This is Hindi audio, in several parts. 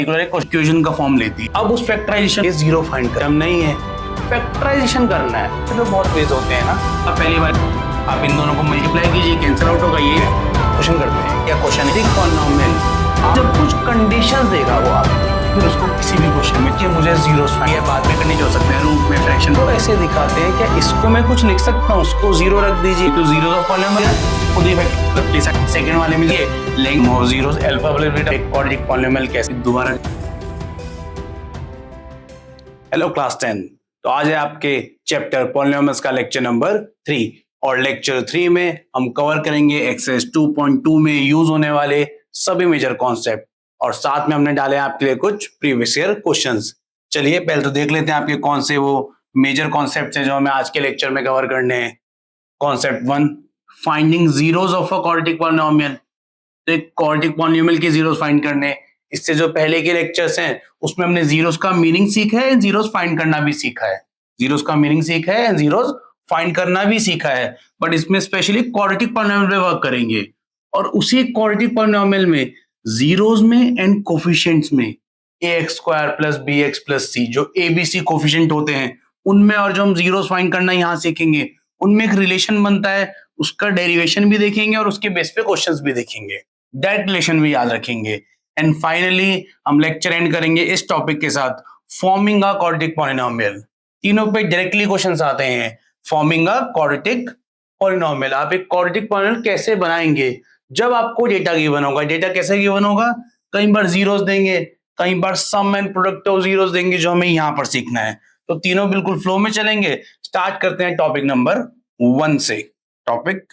इक्वेशन का फॉर्म लेती है। अब उस फैक्टराइजेशन के जीरो फाइंड कर, हम नहीं है फैक्टराइजेशन करना है तो बहुत वेज होते हैं ना। अब पहली बार आप इन दोनों को मल्टीप्लाई कीजिए, कैंसिल आउट होगा। ये क्वेश्चन करते हैं, क्या क्वेश्चन है पॉलिनॉमियल। जब कुछ कंडीशंस देगा वो आप फिर उसको किसी भी क्वेश्चन में कि मुझे जीरोस फाइंड है, बाद में करनी हो सकते हैं रूट में फ्रैक्शन, तो ऐसे दिखाते हैं क्या इसको मैं कुछ लिख सकता हूँ, उसको जीरो रख दीजिए तो जीरो ऑफ पॉलिनॉमियल खुद ही फैक्टर। सेकंड वाले में ये लेंगे मोर जीरोस अल्फा एक क्वाड्रेटिक पॉलिनॉमियल कैसे दोबारा। हेलो क्लास 10, तो आज है आपके चैप्टर पॉलिनॉमियल्स का लेक्चर नंबर 3 और लेक्चर 3 में हम कवर करेंगे एक्सरसाइज 2.2 में यूज होने वाले सभी मेजर कॉन्सेप्ट और साथ में हमने डाले आपके लिए कुछ प्रीवियस ईयर क्वेश्चंस। चलिए पहले तो देख लेते हैं आपके कौन से वो मेजर कॉन्सेप्ट हैं जो हमें आज के लेक्चर में कवर करने हैं। Concept 1, finding zeros of a quadratic polynomial. तो एक क्वाड्रेटिक पॉलिनॉमियल के जीरोस फाइंड करने, इससे जो पहले के लेक्चर्स हैं उसमें हमने जीरोस का मीनिंग सीखा है, जीरोस फाइंड करना भी सीखा है। जीरोस का मीनिंग सीखा है, जीरोस फाइंड करना भी सीखा है, बट इसमें स्पेशली क्वाड्रेटिक पॉलिनॉमियल पे वर्क करेंगे। और उसी क्वाड्रेटिक पॉलिनॉमियल में जीरोस में एंड कोफिशिएंट्स में ax square plus bx plus c जो abc कोफिशिएंट होते हैं उनमें, और जो हम जीरोस फाइंड करना यहाँ सीखेंगे उनमें एक रिलेशन बनता है, उसका डेरिवेशन भी देखेंगे और उसके बेस पे क्वेश्चंस भी देखेंगे, दैट रिलेशन भी याद रखेंगे। एंड फाइनली हम लेक्चर एंड करेंगे इस टॉपिक के साथ फॉर्मिंग अ क्वाड्रेटिक पॉलिनॉमियल। तीनों पे डायरेक्टली क्वेश्चंस आते हैं। फॉर्मिंग अ क्वाड्रेटिक पॉलिनॉमियल, आप एक क्वाड्रेटिक पॉलिनॉमियल कैसे बनाएंगे जब आपको डेटा गिवन होगा। डेटा कैसे गिवन होगा, कई बार जीरोस देंगे, कई बार सम एंड प्रोडक्ट ऑफ जीरोस देंगे, जो हमें यहाँ पर सीखना है। तो तीनों बिल्कुल फ्लो में चलेंगे। स्टार्ट करते हैं टॉपिक नंबर 1 से। Topic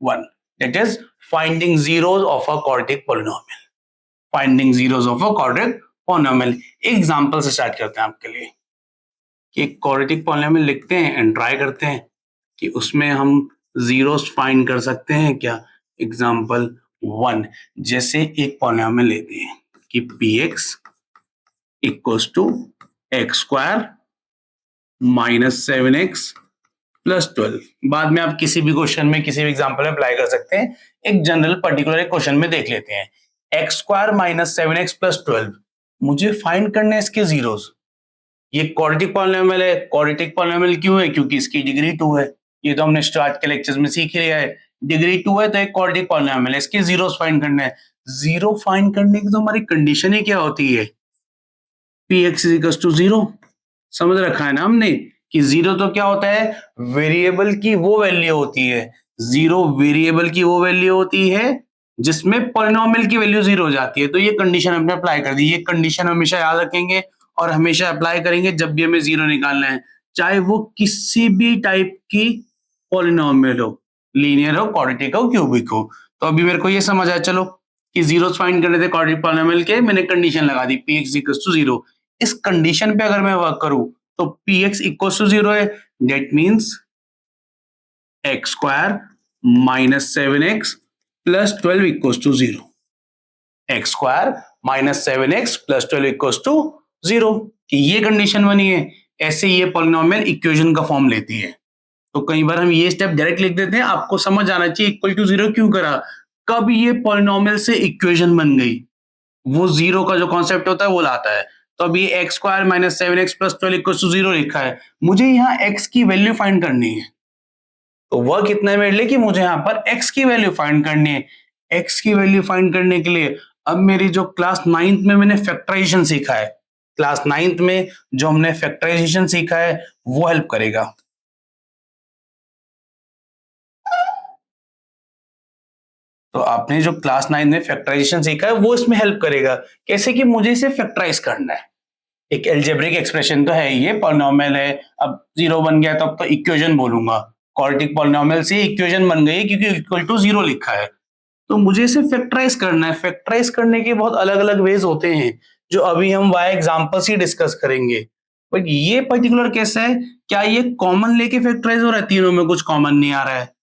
1 that is finding zeros of a quadratic polynomial. Finding zeros of a quadratic polynomial. Example से स्टार्ट करते हैं आपके लिए कि एक क्वाड्रेटिक पॉलिनॉमियल लिखते हैं एंड ट्राई करते हैं कि उसमें हम जीरोस फाइंड कर सकते हैं क्या। एग्जांपल 1, जैसे एक पॉलिनॉमियल लेते हैं कि px equals to x square minus 7x plus 12। बाद में आप किसी भी क्वेश्चन में किसी भी एग्जांपल में अप्लाई कर सकते हैं। एक जनरल पर्टिकुलर क्वेश्चन में देख लेते हैं। X square minus 7x plus 12, मुझे फाइंड करने इसके जीरोस। ये क्वाड्रेटिक पॉलिनॉमियल है। क्वाड्रेटिक पॉलिनॉमियल क्यों है, क्योंकि इसकी डिग्री 2 है। ये तो हमने स्टार्ट के लेक्चर्स में सीख लिया है। डिग्री 2 है तो एक क्वाड्रेटिक पॉलिनॉमियल है, इसके जीरोस फाइंड करना है। जीरो फाइंड करने की तो हमारी कंडीशन ही क्या होती है, px इक्वल्स टू 0। समझ रखा है ना हमने कि जीरो तो क्या होता है, वेरिएबल की वो वैल्यू होती है। जीरो वेरिएबल की वो वैल्यू होती है जिसमें पॉलिनॉमियल की वैल्यू 0 हो जाती है। तो ये कंडीशन हमने अप्लाई कर दी। ये कंडीशन हमेशा याद रखेंगे और हमेशा अप्लाई करेंगे जब भी हमें जीरो निकालना है, चाहे वो किसी भी टाइप की पॉलिनॉमियल हो, लीनियर हो, क्वाड्रेटिक हो, क्यूबिक हो। तो अभी मेरे को ये समझ आया, चलो कि जीरोस फाइंड करने थे क्वाड्रेटिक पॉलिनॉमियल के, मैंने कंडीशन लगा दी px इक्वल्स टू 0। इस कंडीशन पे अगर मैं वर्क करूं तो px इक्वल्स टू 0 है, that means x square minus 7x plus 12 equals to 0। X square minus 7x plus 12 equals to 0, ये कंडीशन बनी है। ऐसे ये पॉलिनॉमियल इक्वेशन का फॉर्म लेती है। तो कई बार हम ये स्टेप डायरेक्ट लिख देते हैं, आपको समझ आना चाहिए इक्वल टू 0 क्यों करा, कब ये पॉलिनॉमियल से इक्वेशन बन गई, वो जीरो का जो कॉन्सेप्ट होता है वो लाता है। तो अब ये x square minus 7x plus 12 equal to 0 लिखा है, मुझे यहाँ x की वैल्यू फाइंड करनी है। तो वर्क इतना है मेरे लिए कि मुझे यहाँ पर x की वैल्यू फाइंड करनी है। x की वैल्यू फाइंड करने के लिए अब मेरी जो क्लास 9th में मैंने फैक्टराइजेशन सीखा है, क्लास 9th में जो हमने फैक्टराइजेशन सीखा है वो हेल्प करेगा। तो आपने जो क्लास 9 में फैक्टराइजेशन सीखा है वो इसमें हेल्प करेगा। कैसे कि मुझे इसे फैक्टराइज करना है। एक एल्जेब्रिक एक्सप्रेशन तो है, ये पॉलिनॉमियल है, अब 0 बन गया तो अब तो इक्वेशन बोलूंगा। क्वाड्रेटिक पॉलिनॉमियल से इक्वेशन बन गई क्योंकि इक्वल टू 0 लिखा है। तो मुझे इसे फैक्टराइज करना है। फैक्टराइज करने के बहुत अलग अलग वेज होते हैं जो अभी हम वाई एग्जांपल्स ही डिस्कस करेंगे। बट ये पर्टिकुलर कैसा है, क्या ये कॉमन लेके फैक्टराइज हो रहा है, तीनों में कुछ कॉमन नहीं आ रहा है,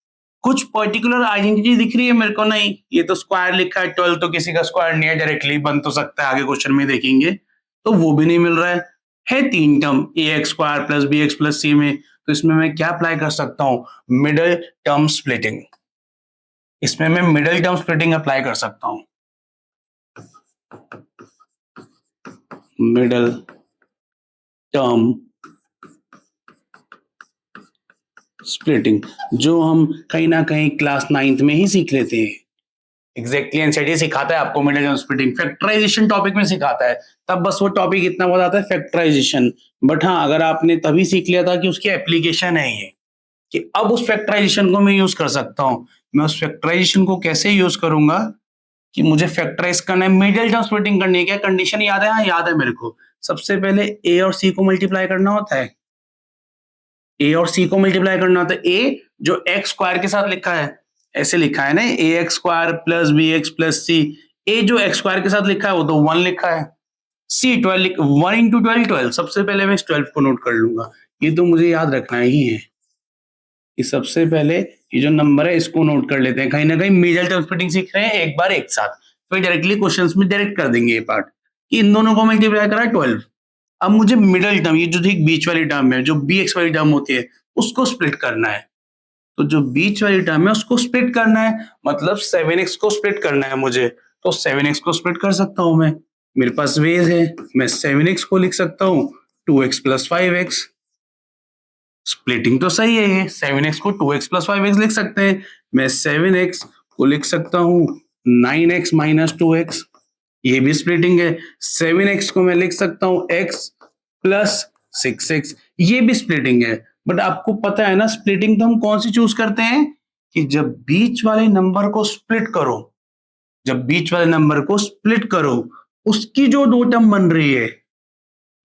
कुछ पर्टिकुलर आइडेंटिटी दिख रही है मेरे को, नहीं ये तो स्क्वायर लिखा है 12 तो किसी का स्क्वायर नहीं है, डायरेक्टली बन तो सकता है, आगे क्वेश्चन में देखेंगे तो वो भी नहीं मिल रहा है 3 term ax square plus bx plus c में। तो इसमें मैं क्या अप्लाई कर सकता हूँ, मिडल टर्म स्प्लिटिंग। इसमें मैं मिडल टर्म स्प्लिटिंग अप्लाई कर सकता हूँ। मिडल टर्म स्प्लिटिंग, जो हम कहीं ना कहीं क्लास 9th में ही सीख लेते हैं। एग्जैक्टली एनसीईआरटी सिखाता है आपको middle term splitting, factorisation topic में सिखाता है, तब बस वो टॉपिक इतना बहुत आता है फैक्टराइजेशन। बट हाँ, अगर आपने तभी सीख लिया था कि उसकी एप्लीकेशन है ये, कि अब उस फैक्टराइजेशन को मैं यूज कर सकता हूं। मैं उस फैक्टराइजेशन को कैसे यूज करूंगा कि मुझे फैक्टराइज करना है, मिडल टर्म स्प्लिटिंग करनी है। क्या कंडीशन याद है? हाँ याद है मेरे को। सबसे पहले ए और सी को मल्टीप्लाई करना होता है, ए और सी को मल्टीप्लाई करना होता है। ए जो एक्स स्क्वायर के साथ लिखा है, ऐसे लिखा है ना, a x square plus b x plus c. A जो एक्स स्क्वायर के साथ लिखा है वो तो 1 लिखा है। सी 12, 1 इंटू 12 12। सबसे पहले मैं इस 12 को नोट कर लूंगा, ये तो मुझे याद रखना ही है कि सबसे पहले ये जो नंबर है इसको नोट कर लेते हैं। कहीं ना कहीं मिडल टर्म स्प्लिटिंग सीख रहे हैं एक बार एक साथ, फिर डायरेक्टली क्वेश्चंस में डायरेक्ट कर देंगे ये पार्ट कि इन दोनों को मल्टीप्लाई करा 12। अब मुझे मिडल टर्म, ये जो ठीक बीच वाली टर्म है, जो बी एक्स वाली टर्म होती है, उसको स्प्लिट करना है। तो जो बीच वाली टर्म है उसको स्प्लिट करना है, मतलब 7x को स्प्लिट करना है मुझे। तो 7x को स्प्लिट कर सकता हूं मैं, मेरे पास वेज है। मैं 7x को लिख सकता हूं 2x प्लस 5x। स्प्लिटिंग तो सही है, ये 7x को 2x प्लस 5x लिख सकते हैं। मैं 7x को लिख सकता हूं 9x माइनस 2x, ये भी स्प्लिटिंग है। 7x को मैं लिख सकता हूं x प्लस 6x, ये भी स्प्लिटिंग है। बट आपको पता है ना, स्प्लिटिंग तो हम कौन सी चूज करते हैं कि जब बीच वाले नंबर को स्प्लिट करो, जब बीच वाले नंबर को स्प्लिट करो, उसकी जो दो टर्म बन रही है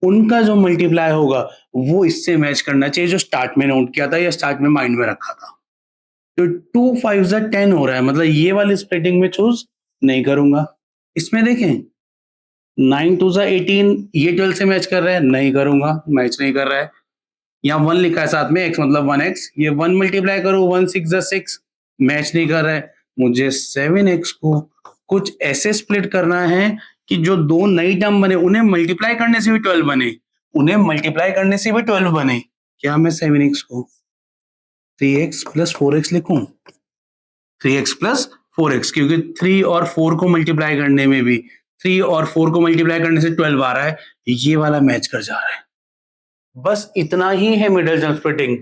उनका जो मल्टीप्लाई होगा वो इससे मैच करना चाहिए, जो स्टार्ट में नोट किया था या स्टार्ट में माइंड में रखा था। तो 2 5 10 हो रहा है, मतलब ये वाली स्प्लिटिंग में चूज नहीं करूंगा। इसमें देखें 9 2 18, ये 12 से मैच कर रहा है, नहीं करूंगा, मैच नहीं कर रहा है। यहाँ 1 लिखा है साथ में, x मतलब 1x, ये 1 मल्टीप्लाई करो 1 6 6, मैच नहीं कर रहा है। मुझे 7x को कुछ ऐसे स्प्लिट करना है कि जो दो नई टर्म बने उन्हें मल्टीप्लाई करने से भी 12 बने, उन्हें मल्टीप्लाई करने से भी 12 बने। क्या मैं 7x को 3x प्लस 4x लिखूं? 3x प्लस 4x, क्योंकि 3 और 4 को मल्टीप्लाई करने में भी 3 और 4 को मल्टीप्लाई करने से 12 आ रहा है, ये वाला मैच कर जा रहा है। बस इतना ही है मिडल टर्म स्प्लिटिंग।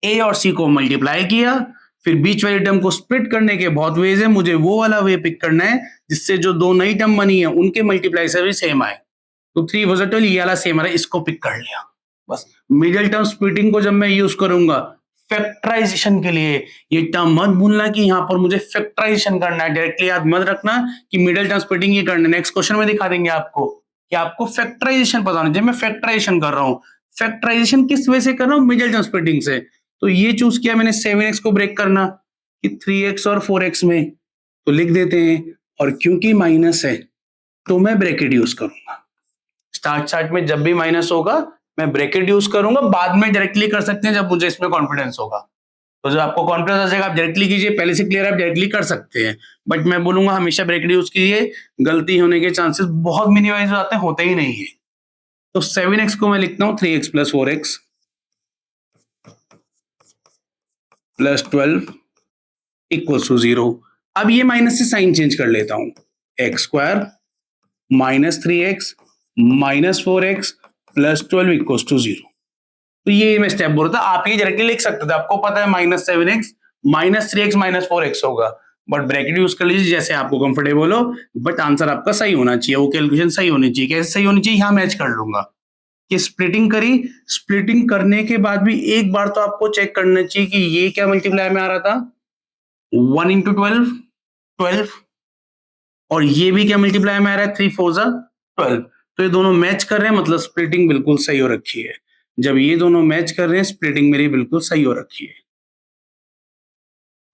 ए और सी को मल्टीप्लाई किया, फिर बीच वाली टर्म को स्प्लिट करने के बहुत वेज है, मुझे वो वाला वे पिक करना है जिससे जो दो नई टर्म बनी है उनके मल्टीप्लाई से भी सेम आए। तो 3 वजह 12, ये वाला सेम आ रहा है, इसको पिक कर लिया। बस मिडल टर्म स्प्लिटिंग को जब मैं यूज करूंगा फैक्टराइजेशन के लिए, ये टर्म मत भूलना कि यहाँ पर मुझे फैक्टराइजेशन करना है। डायरेक्टली याद मत रखना कि मिडल टर्म स्प्लिटिंग ये करना है, नेक्स्ट क्वेश्चन में दिखा देंगे आपको कि आपको फैक्टराइजेशन पता होना चाहिए। मैं फैक्टराइजेशन कर रहा हूँ, फैक्टराइजेशन किस वजह से कर रहा हूँ? मिडल टर्म स्प्लिटिंग से। तो ये चूज किया मैंने 7x को ब्रेक करना कि 3x और 4x में, तो लिख देते हैं। और क्योंकि माइनस है तो मैं ब्रैकेट यूज करूंगा। स्टार्ट में जब भी माइनस होगा मैं ब्रैकेट यूज करूंगा, बाद में डायरेक्टली कर सकते हैं जब मुझे इसमें कॉन्फिडेंस होगा। तो जब आपको कॉन्फिडेंस आ जाएगा आप डायरेक्टली कीजिए, पहले से क्लियर आप डायरेक्टली कर सकते हैं, बट मैं बोलूंगा हमेशा ब्रैकेट यूज कीजिए, गलती होने के चांसेस बहुत मिनिमाइज हो जाते हैं, होते ही नहीं है। तो 7x को मैं लिखता हूं 3x plus 4x plus 12 equal to 0। अब ये माइनस से साइन चेंज कर लेता हूं, x square minus 3x minus 4x plus 12 equal to 0। तो ये मैं स्टेप बोल रहा था, आप ये डायरेक्टली लिख सकते थे, आपको पता है minus 7x minus 3x minus 4x होगा, बट ब्रैकेट यूज कर लीजिए जैसे आपको कंफर्टेबल हो, बट आंसर आपका सही होना चाहिए, वो कैलकुलेशन सही होनी चाहिए। कैसे सही होनी चाहिए? यहाँ मैच कर लूंगा कि स्प्लिटिंग करी, स्प्लिटिंग करने के बाद भी एक बार तो आपको चेक करना चाहिए कि ये क्या मल्टीप्लाई में आ रहा था, 1 इंटू 12 और ये भी क्या मल्टीप्लाई में आ रहा है, 3 4 12। तो ये दोनों मैच कर रहे हैं, मतलब स्प्लिटिंग बिल्कुल सही हो रखी है। जब ये दोनों मैच कर रहे हैं स्प्लिटिंग मेरी बिल्कुल सही हो रखी है।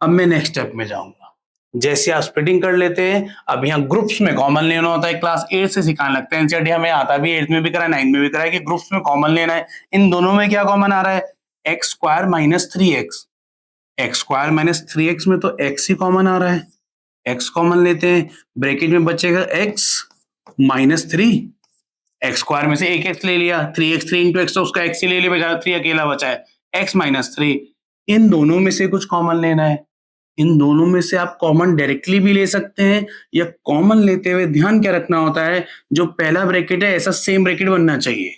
अब मैं नेक्स्ट स्टेप में जाऊंगा, जैसे आप स्प्लिटिंग कर लेते हैं, अब यहाँ ग्रुप्स में कॉमन लेना होता है, क्लास 8 से सिखाने लगता है एनसीईआरटी, हमें आता भी 8th में भी करा 9th में भी करा है कि ग्रुप्स में कॉमन लेना है। इन दोनों में क्या कॉमन आ रहा है, x square minus 3x, x square minus 3x में तो x ही कॉमन आ रहा है, x कॉमन लेते हैं, ब्रैकेट में बचेगा x माइनस 3, एक्स स्क्वायर में से एक x ले लिया, 3x 3 इंटू एक्स तो उसका x ही ले लिया, बचा 3 अकेला बचा है, x माइनस 3। इन दोनों में से कुछ कॉमन लेना है, इन दोनों में से आप कॉमन डायरेक्टली भी ले सकते हैं, या कॉमन लेते हुए ध्यान क्या रखना होता है, जो पहला ब्रैकेट है ऐसा सेम ब्रैकेट बनना चाहिए।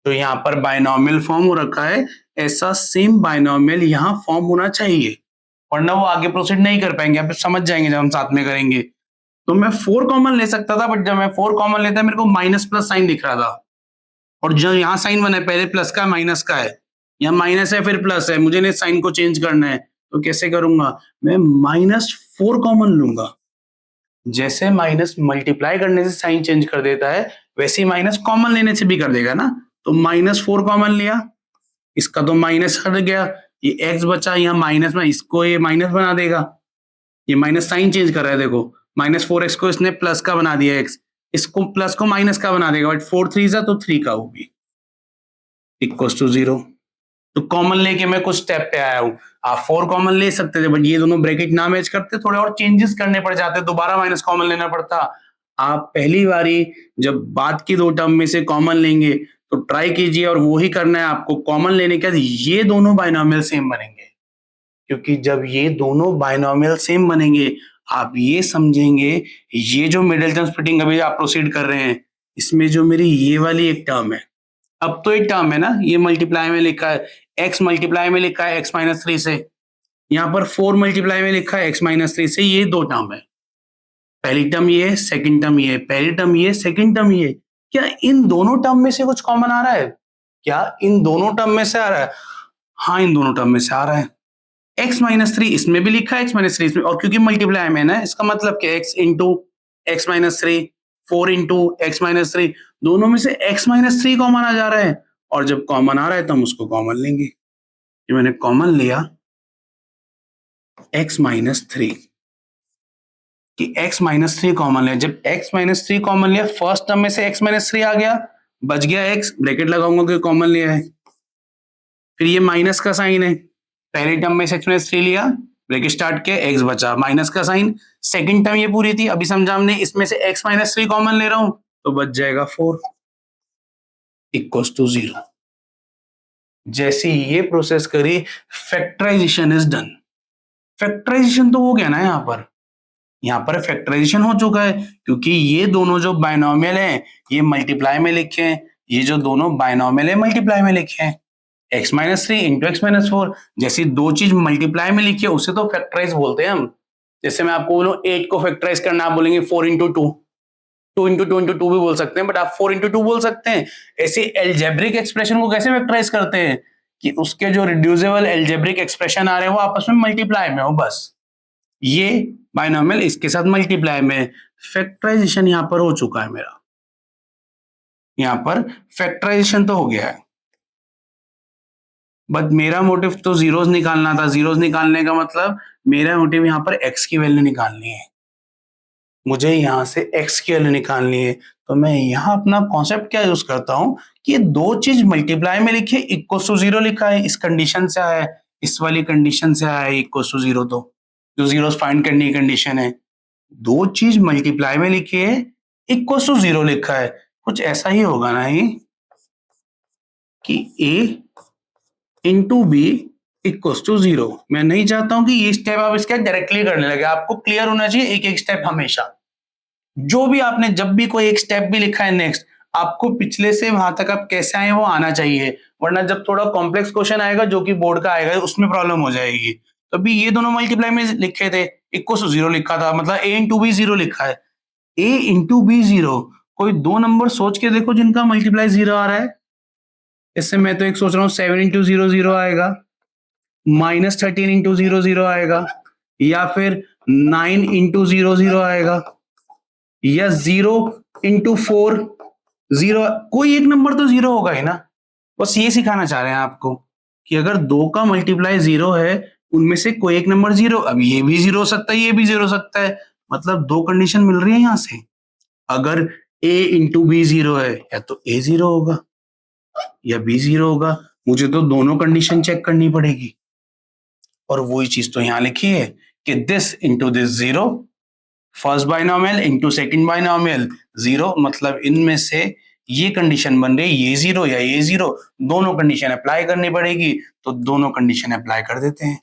तो यहाँ पर बायनॉमियल फॉर्म हो रखा है, ऐसा सेम बायनॉमियल यहाँ फॉर्म होना चाहिए, वरना वो आगे प्रोसीड नहीं कर पाएंगे। आप समझ जाएंगे जब हम साथ में करेंगे। तो मैं 4 कॉमन ले सकता था, बट जब मैं 4 कॉमन लेता मेरे को माइनस प्लस साइन दिख रहा था, और जो यहाँ साइन बना है पहले प्लस का माइनस का है, या माइनस है फिर प्लस है, मुझे नहीं साइन को चेंज करना है, तो कैसे करूंगा, मैं -4 कॉमन लूंगा। जैसे माइनस मल्टीप्लाई करने से साइन चेंज कर देता है, वैसे ही माइनस कॉमन लेने से भी कर देगा ना। तो -4 कॉमन लिया, इसका तो माइनस हट गया, ये एक्स बचा, यहाँ माइनस में इसको ये माइनस बना देगा, ये माइनस साइन चेंज कर रहा है, देखो -4x को इसने प्लस का बना दिया, एक्स इसको प्लस को माइनस का बना देगा, बट 4 3 तो 3 का, वो भी इक्वल टू 0। तो कॉमन लेके मैं कुछ स्टेप पे आया हूं। आप 4 कॉमन ले सकते थे, बट ये दोनों ब्रैकेट ना मैच करते, थोड़े और चेंजेस करने पड़ जाते, दोबारा माइनस कॉमन लेना पड़ता। आप पहली बारी जब बात की दो टर्म में से कॉमन लेंगे तो ट्राई कीजिए, और वो ही करना है आपको। कॉमन लेने के बाद ये दोनों बायनॉमियल सेम बनेंगे, क्योंकि जब ये दोनों बायनॉमियल सेम बनेंगे, आप ये समझेंगे, ये जो मिडिल टर्म स्प्लिटिंग अभी आप प्रोसीड कर रहे हैं, इसमें जो मेरी ये वाली एक टर्म है, अब तो एक टर्म है ना, ये मल्टीप्लाई में लिखा है, x मल्टीप्लाई में लिखा है x-3 से, यहाँ पर 4 मल्टीप्लाई में लिखा है x-3 से, ये दो टर्म है। पहली टर्म ये है, सेकंड टर्म ये है, पहली टर्म ये, सेकंड टर्म ये। क्या इन दोनों टर्म में से कुछ कॉमन आ रहा है? क्या इन दोनों टर्म में से आ रहा है? हाँ, इन दोनों टर्म में से आ रहा है। x-3 इसमें भी लिखा है, x-3 इसमें, और क्योंकि मल्टीप्लाई में ना, इसका मतलब क्या, x into x-3, 4 into x-3, दोनों में से x-3 कॉमन आ जा रहा है, और जब कॉमन आ रहा है तो हम उसको कॉमन लेंगे। ये मैंने कॉमन लिया x-3, कि x-3 कॉमन लिया। जब x-3 कॉमन लिया, फर्स्ट टर्म में से x-3 आ गया, बच गया x, ब्रैकेट लगाऊंगा कि कॉमन लिया है। फिर ये माइनस का साइन है, पहले टर्म में से x-3 लिया, ब्रैकेट स्टार्ट किया, x बचा, माइनस का साइन। सेकंड टर्म ये पूरी थी, अभी समझा हमने, इसमें से x-3 कॉमन ले रहा हूं, तो बच जाएगा 4 इक्वल्स टू 0। जैसे ये प्रोसेस करी, फैक्टराइजेशन इज डन। फैक्टराइजेशन तो हो गया ना, यहाँ पर फैक्टराइजेशन हो चुका है, क्योंकि ये दोनों जो बायनॉमियल हैं, ये मल्टीप्लाई में लिखे हैं, ये जो दोनों बायनॉमियल है मल्टीप्लाई में लिखे हैं, x-3 इंटू x-4। जैसे दो चीज मल्टीप्लाई में लिखी है, उसे तो फैक्टराइज बोलते हैं हम। जैसे मैं आपको बोलूं 8 को फैक्टराइज करना, आप बोलेंगे 4 इंटू 2, 2 इंटू 2 इंटू 2 भी बोल सकते हैं, बट आप 4 इंटू 2 बोल सकते हैं। ऐसे एल्जेब्रिक एक्सप्रेशन को कैसे फैक्टराइज करते हैं, कि उसके जो रिड्यूसिबल एल्जेब्रिक एक्सप्रेशन आ रहे हैं वो आपस में मल्टीप्लाई में हो, बस। ये बायनॉमियल इसके साथ मल्टीप्लाई में, फैक्टराइजेशन यहां पर हो चुका है मेरा, यहां पर फैक्टराइजेशन तो हो गया है। बट मेरा मोटिव तो जीरोस निकालना था। जीरोस निकालने का मतलब मेरा मोटिव यहाँ पर x की वैल्यू निकालनी है, मुझे यहाँ से x की वैल्यू निकालनी है। तो मैं यहाँ अपना कॉन्सेप्ट क्या यूज करता हूँ, कि दो चीज मल्टीप्लाई में लिखी है, इक्वल टू 0 लिखा है, इस कंडीशन से आया है, इस वाली कंडीशन से आया है इक्वल टू 0, तो जो जीरोस फाइंड करने की कंडीशन है। दो चीज मल्टीप्लाई में लिखी है, इक्वल टू 0 लिखा है, कुछ ऐसा ही होगा ना ये, कि a into B equals to 0। मैं नहीं चाहता हूं कि ये स्टेप आप इसके डायरेक्टली करने लगे, आपको क्लियर होना चाहिए एक एक स्टेप हमेशा। जो भी आपने जब भी कोई एक स्टेप भी लिखा है नेक्स्ट, आपको पिछले से वहां तक आप कैसे आए वो आना चाहिए, वरना जब थोड़ा कॉम्प्लेक्स क्वेश्चन आएगा जो कि बोर्ड का आएगा, उसमें प्रॉब्लम हो जाएगी। तो अभी ये दोनों मल्टीप्लाई में लिखे थे, इक्वल टू 0 लिखा था, मतलब a इंटू बी 0 लिखा है। a इंटू बी 0, कोई दो नंबर सोच के देखो जिनका मल्टीप्लाई 0 आ रहा है। इससे मैं तो एक सोच रहा हूँ 7 इंटू 0 0 आएगा, -13 इंटू 0 0 आएगा, या फिर 9 इंटू 0 0 आएगा, या 0 इंटू 4 0, कोई एक नंबर तो 0 होगा ही ना। बस ये सिखाना चाह रहे हैं आपको, कि अगर दो का मल्टीप्लाई 0 है, उनमें से कोई एक नंबर 0, अब ये भी 0 हो सकता है, ये भी 0 हो सकता है, मतलब दो कंडीशन मिल रही है यहां से। अगर a इंटू बी 0 है, या तो a 0 होगा या b 0 होगा, मुझे तो दोनों कंडीशन चेक करनी पड़ेगी। और वही चीज तो यहां लिखी है, कि this into this 0, first binomial into second binomial 0, मतलब इनमें से ये कंडीशन बन रही है, ये 0 या ये 0, दोनों कंडीशन अप्लाई करनी पड़ेगी, तो दोनों कंडीशन अप्लाई कर देते हैं।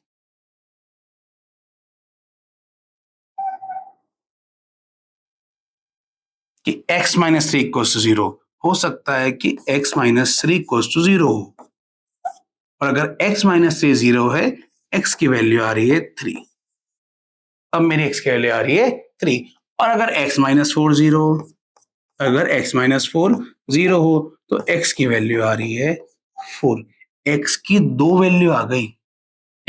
x minus three equal to zero, हो सकता है कि x minus three equal to zero हो, और अगर x माइनस थ्री जीरो है, x की वैल्यू आ रही है थ्री। अब मेरी x की वैल्यू आ रही है थ्री, और अगर x माइनस फोर जीरो हो, अगर x माइनस फोर जीरो हो तो x की वैल्यू आ रही है फोर। x की दो वैल्यू आ गई,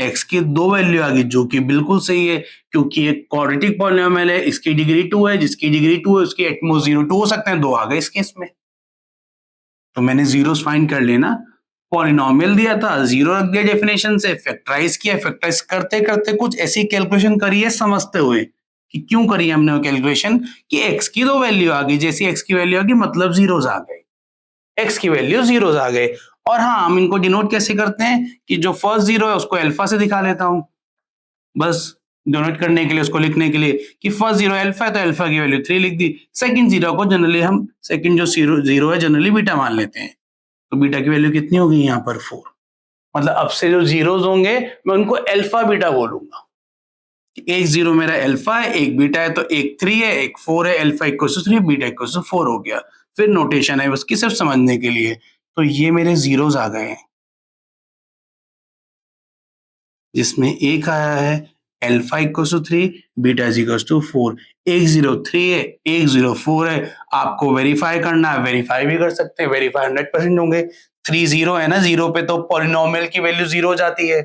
x की दो वैल्यू आ गई, जो कि बिल्कुल सही है, क्योंकि एक क्वाड्रेटिक पॉलिनोमियल है, इसकी डिग्री टू है, जिसकी डिग्री टू है उसकी एटमोस्ट जीरो टू हो सकते हैं, दो आ गए इस केस में। तो मैंने जीरोस फाइंड कर लेना, पॉलिनोमियल दिया था, जीरो रख दिया डेफिनेशन से, फैक्टराइज किया, फैक्टराइज करते करते कुछ ऐसी कैलकुलेशन करी है समझते हुए कि क्यों करी हमने वो कैलकुलेशन, कि x की दो वैल्यू आ गई, जैसी x की वैल्यू आ गई मतलब जीरोस आ गए, x की वैल्यू जीरोस आ गए। और हाँ, हम इनको डिनोट कैसे करते हैं कि जो फर्स्ट जीरो है उसको अल्फा से दिखा लेता हूं, बस डिनोट करने के लिए, उसको लिखने के लिए कि फर्स्ट जीरो अल्फा है तो अल्फा की वैल्यू थ्री लिख दी। सेकंड जीरो को जनरली हम, सेकंड जो जीरो है जनरली बीटा मान लेते हैं, तो बीटा की वैल्यू कितनी होगी यहाँ पर फोर। मतलब अब से जो जीरोस होंगे मैं उनको अल्फा बीटा बोलूंगा। एक जीरो मेरा अल्फा है, एक बीटा है, तो एक थ्री है, एक फोर है, alpha equal to three, beta equal to four हो गया। फिर नोटेशन है उसकी सिर्फ समझने के लिए, तो ये मेरे जीरोस आ गए हैं, जिसमें एक आया है alpha equal to three, beta equal to four. एक जीरो थ्री है, एक जीरो फोर है, आपको वेरीफाई करना है, वेरीफाई भी कर सकते हैं, वेरीफाई 100% होंगे। थ्री जीरो है ना, जीरो पे तो पॉलिनोमियल की वैल्यू जीरो हो जाती है,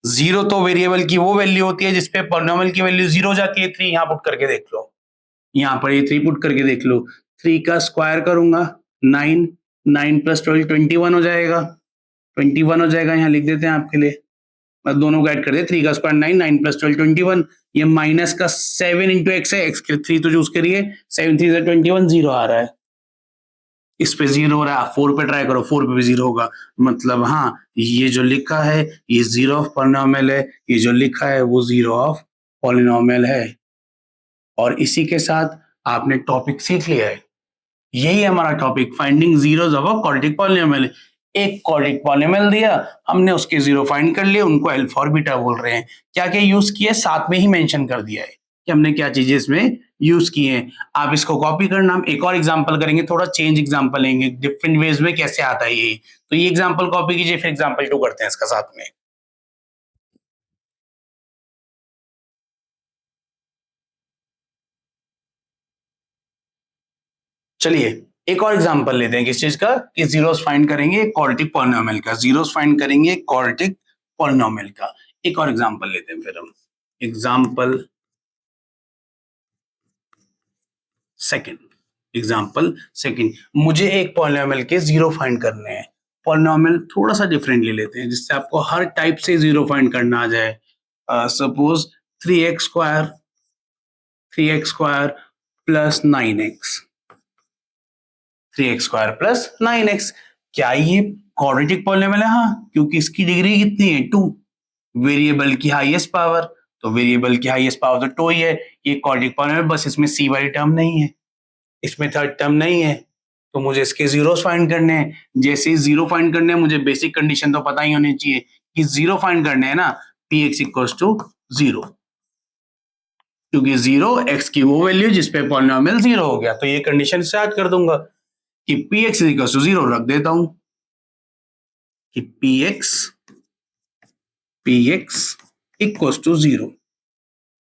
जीरो तो वेरिएबल की वो वैल्यू होती है जिसपे पॉलिनोमियल की वैल्यू जीरो हो जाती है। थ्री यहाँ पुट करके देख लो, यहाँ पर ये थ्री पुट करके देख लो, थ्री का स्क्वायर करूंगा नाइन, नाइन प्लस ट्वेल्व 21 हो जाएगा, 21 हो जाएगा, यहाँ लिख देते हैं आपके लिए, दोनों को ऐड कर दे, थ्री का square nine, nine plus twelve 21, ये माइनस का सेवन इंटू एक्स है, एक्स के थ्री तो चूज करिए, सेवन थ्री से 21 जीरो आ रहा है, इस पे जीरो हो रहा है, फोर पे ट्राई करो, फोर पे भी जीरो होगा, मतलब हाँ ये जो लिखा है ये जीरो ऑफ पॉलिनोमियल है, ये जो लिखा है वो जीरो ऑफ पॉलिनोमियल है। और इसी के साथ आपने टॉपिक सीख लिया है, यही हमारा topic, finding zeros of a quadratic polynomial. एक क्वाड्रेटिक पॉलिनोमियल दिया, हमने उसके जीरो फाइंड कर लिए, उनको अल्फा और बीटा बोल रहे हैं। क्या क्या यूज किया साथ में ही मेंशन कर दिया है कि हमने क्या चीजें इसमें यूज की हैं। आप इसको कॉपी करना, हम एक और एग्जांपल करेंगे, थोड़ा चेंज एग्जांपल लेंगे, डिफरेंट वेज में कैसे आता है ये। तो ये एग्जांपल कॉपी कीजिए, फिर एग्जांपल 2 करते हैं इसका साथ में। चलिए एक और एग्जांपल लेते हैं किस चीज का, कि जीरोस फाइंड करेंगे क्वाड्रेटिक पॉलिनोमियल का, जीरोस फाइंड करेंगे क्वाड्रेटिक पॉलिनोमियल का। एक और एग्जांपल लेते हैं फिर हम, एग्जांपल सेकंड, एग्जांपल सेकंड, मुझे एक पॉलिनोमियल के जीरो फाइंड करने हैं। पॉलिनोमियल थोड़ा सा डिफरेंटली लेते हैं जिससे आपको हर टाइप से जीरो फाइंड करना आ जाए। Suppose three x square, three x square plus nine x, three x square plus nine x, क्या ये क्वाड्रेटिक पॉलिनोमियल है? हाँ, क्योंकि इसकी डिग्री कितनी है? टू। वेरिएबल की हाईएस्ट पावर, तो वेरिएबल की हाईएस्ट पावर तो टू ही है, ये क्वाड्रेटिक पॉलिनोमियल, बस इसमें सी वाली टर्म नहीं है, इसमें थर्ड टर्म नहीं है, तो मुझे इसके जीरोस फाइंड करने हैं। जैसे ही जीरो फाइंड करने हैं, मुझे बेसिक कंडीशन तो पता ही होनी चाहिए कि जीरो फाइंड करने हैं ना, P X equals to zero, क्योंकि जीरो एक्स की वो वैल्यू जिसपे पॉलिनोमियल जीरो हो गया, तो ये कंडीशन स्टार्ट कर दूंगा कि P X equals to zero रख देता हूं, कि P X equals to zero.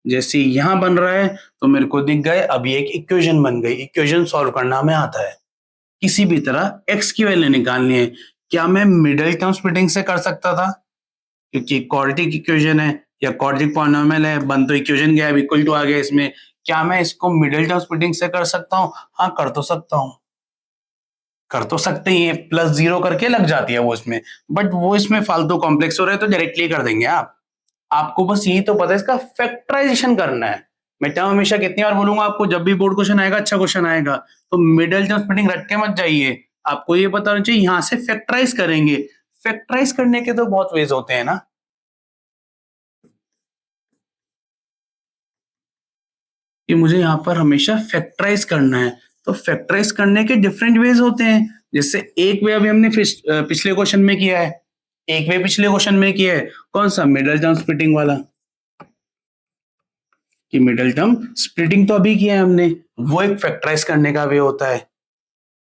जैसे यहां बन रहा है तो मेरे को दिख गए, अभी एक इक्वेशन बन गई, इक्वेशन सॉल्व करना हमें आता है। किसी भी तरह x की वैल्यू निकालनी है। क्या मैं मिडिल टर्म स्प्लिटिंग से कर सकता था? क्योंकि क्वाड्रेटिक इक्वेशन है या क्वाड्रेटिक पॉलिनोमियल है, बन तो इक्वेशन गया, अब इक्वल टू आ गया इसमें, क्या मैं इसको मिडिल टर्म स्प्लिटिंग से कर सकता हूँ? हाँ कर तो सकता हूँ, कर तो सकते ही है, प्लस जीरो करके लग जाती है वो इसमें, बट वो इसमें फालतू कॉम्प्लेक्स हो रहा है तो डायरेक्टली कर देंगे आप। आपको बस यही तो पता है, इसका फैक्टराइजेशन करना है। मैं टर्म हमेशा कितनी बार बोलूंगा आपको, जब भी बोर्ड क्वेश्चन आएगा, अच्छा क्वेश्चन आएगा, तो मिडिल टर्म स्प्लिटिंग रट के मत जाइए, आपको ये पता होना चाहिए यहां से फैक्टराइज करेंगे। फैक्टराइज करने के तो बहुत वेज होते हैं ना, कि मुझे यहाँ पर हमेशा फैक्टराइज करना है, तो फैक्टराइज करने के डिफरेंट वेज होते हैं। जैसे एक वे अभी हमने पिछले क्वेश्चन में किया है, एक वे पिछले क्वेश्चन में किया है, कौन सा? मिडिल टर्म स्प्लिटिंग वाला, कि मिडिल टर्म स्प्लिटिंग तो अभी किया है हमने, वो एक फैक्टराइज करने का वे होता है।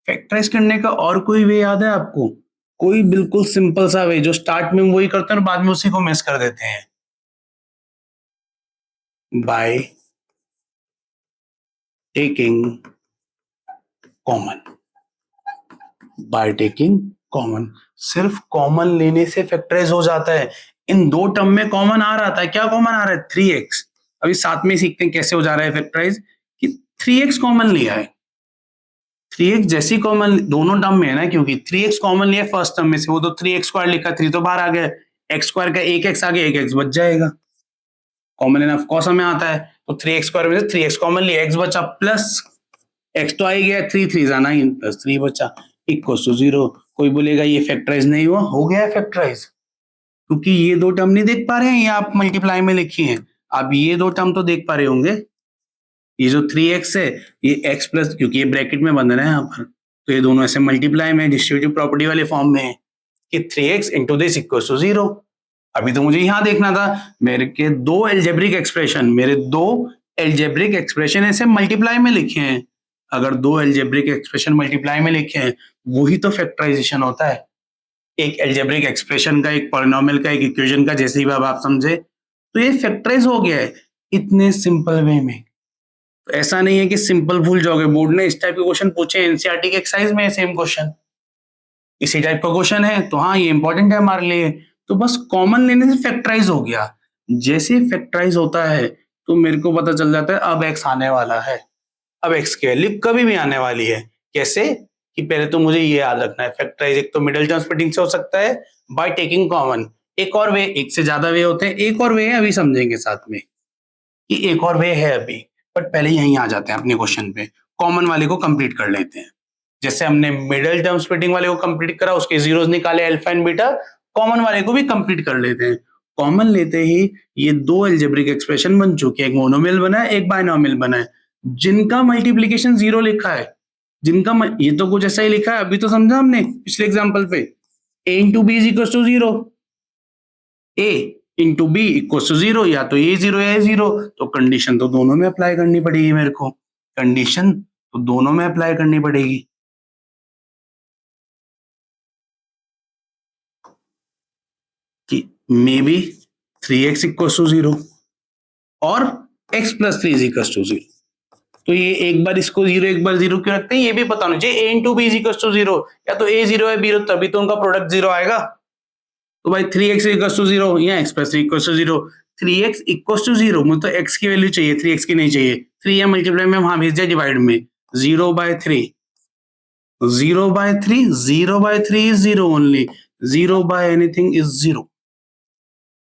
फैक्टराइज करने का और कोई वे याद है आपको? कोई बिल्कुल सिंपल सा वे जो स्टार्ट में वही करते हैं और बाद में उसी को मिस कर देते हैं। By taking common, by taking common, सिर्फ कॉमन लेने से फैक्टराइज हो जाता है। इन दो टर्म में कॉमन आ रहा था, क्या कॉमन आ रहा है? 3x। अभी साथ में सीखते हैं कैसे हो जा रहा है फैक्टराइज, कि 3x कॉमन लिया है। 3x जैसी कॉमन दोनों टर्म में है ना, क्योंकि 3x कॉमन लिया फर्स्ट टर्म में से, वो तो 3x स्क्वायर लिखा, 3 तो बाहर आ गया, x स्क्वायर का एक x आ गया, एक x बच जाएगा। कॉमन एनफ कॉस हमें आता है, तो 3x स्क्वायर में से 3x कॉमन लिया, x बचा प्लस x तो आ ही गया, 3 3 जाना ही प्लस 3 बचा इक्वल टू 0। कोई बोलेगा ये फैक्टराइज नहीं हुआ, हो गया फैक्टराइज, क्योंकि ये दो टर्म नहीं देख पा रहे हैं, ये आप मल्टीप्लाई में लिखी हैं। आप ये दो टर्म तो देख पा रहे होंगे, ये जो 3x है ये x प्लस, क्योंकि ये ब्रैकेट में बंद रहे हैं यहाँ पर, तो ये दोनों ऐसे मल्टीप्लाई में डिस्ट्रीब्यूटिव प्रॉपर्टी वाले फॉर्म में है कि 3x into this equal to 0। अभी तो मुझे यहाँ देखना था, मेरे के दो एल्जेब्रिक एक्सप्रेशन ऐसे मल्टीप्लाई में लिखे हैं। अगर दो एल्जेब्रिक एक्सप्रेशन मल्टीप्लाई में लिखे हैं, वही तो फैक्टराइजेशन होता है। एक एल्जेब्रिक एक्सप्रेशन का, एक पॉलिनोमियल का, एक इक्वेशन का, जैसे ही आप समझे, तो ये फैक्टराइज हो गया है इतने सिंपल वे में। तो ऐसा नहीं है कि सिंपल भूल जाओगे, बोर्ड ने इस टाइप के क्वेश्चन पूछे, एनसीईआरटी के एक्सरसाइज में सेम क्वेश्चन इसी टाइप का क्वेश्चन है, तो हाँ ये इंपॉर्टेंट है हमारे लिए। तो बस कॉमन लेने से फैक्टराइज हो गया। जैसे फैक्टराइज होता है तो मेरे को पता चल जाता है अब x आने वाला है, अब x की वैल्यू कभी भी आने वाली है। कैसे? कि पहले तो मुझे ये याद रखना है, फैक्टराइज एक तो मिडिल टर्म स्प्लिटिंग से हो सकता है, बाय टेकिंग कॉमन। एक और वे, एक से ज्यादा वे होते हैं, एक और वे है, अभी समझेंगे साथ में कि एक और वे है अभी, बट पहले यहीं आ जाते हैं अपने क्वेश्चन पे। कॉमन वाले को कंप्लीट कर लेते हैं। जैसे हमने मिडिल टर्म स्प्लिटिंग वाले को कंप्लीट करा, उसके जीरोस निकाले अल्फा एंड बीटा, कॉमन वाले को भी कंप्लीट कर लेते हैं। कॉमन लेते ही ये दो अलजेब्रिक एक्सप्रेशन बन चुके हैं, एक मोनोमियल बना है, एक बायनोमियल बना है, जिनका मल्टीप्लिकेशन 0 लिखा है। ये तो कुछ ऐसा ही लिखा है, अभी तो समझा हमने पिछले एग्जांपल पे, a into B is equal to 0, a into B equal to 0, या तो ये 0 या 0, तो कंडीशन तो दोनों में अप्लाई करनी पड़ेगी मेरे को, कंडीशन तो दोनों में अप्लाई करनी पड़ेगी। कि may be 3x equal to 0 और x plus 3 is equal to 0। तो ये एक बार इसको 0 एक बार 0 क्यों रखते हैं, ये भी पता होना चाहिए। a into B is equal to 0, या तो a 0 है b 0, तभी तो उनका प्रोडक्ट 0 आएगा। तो भाई 3x इक्वल टू 0 या x plus 3 equal to 0, 3x equal to 0, मुझे तो x की वैल्यू चाहिए, 3x की नहीं चाहिए। 3 या मल्टीप्लाई में वहां भेज दिया डिवाइड में, 0 by 3, 0 by 3, 0 by 3 is 0 only, 0 by anything is 0,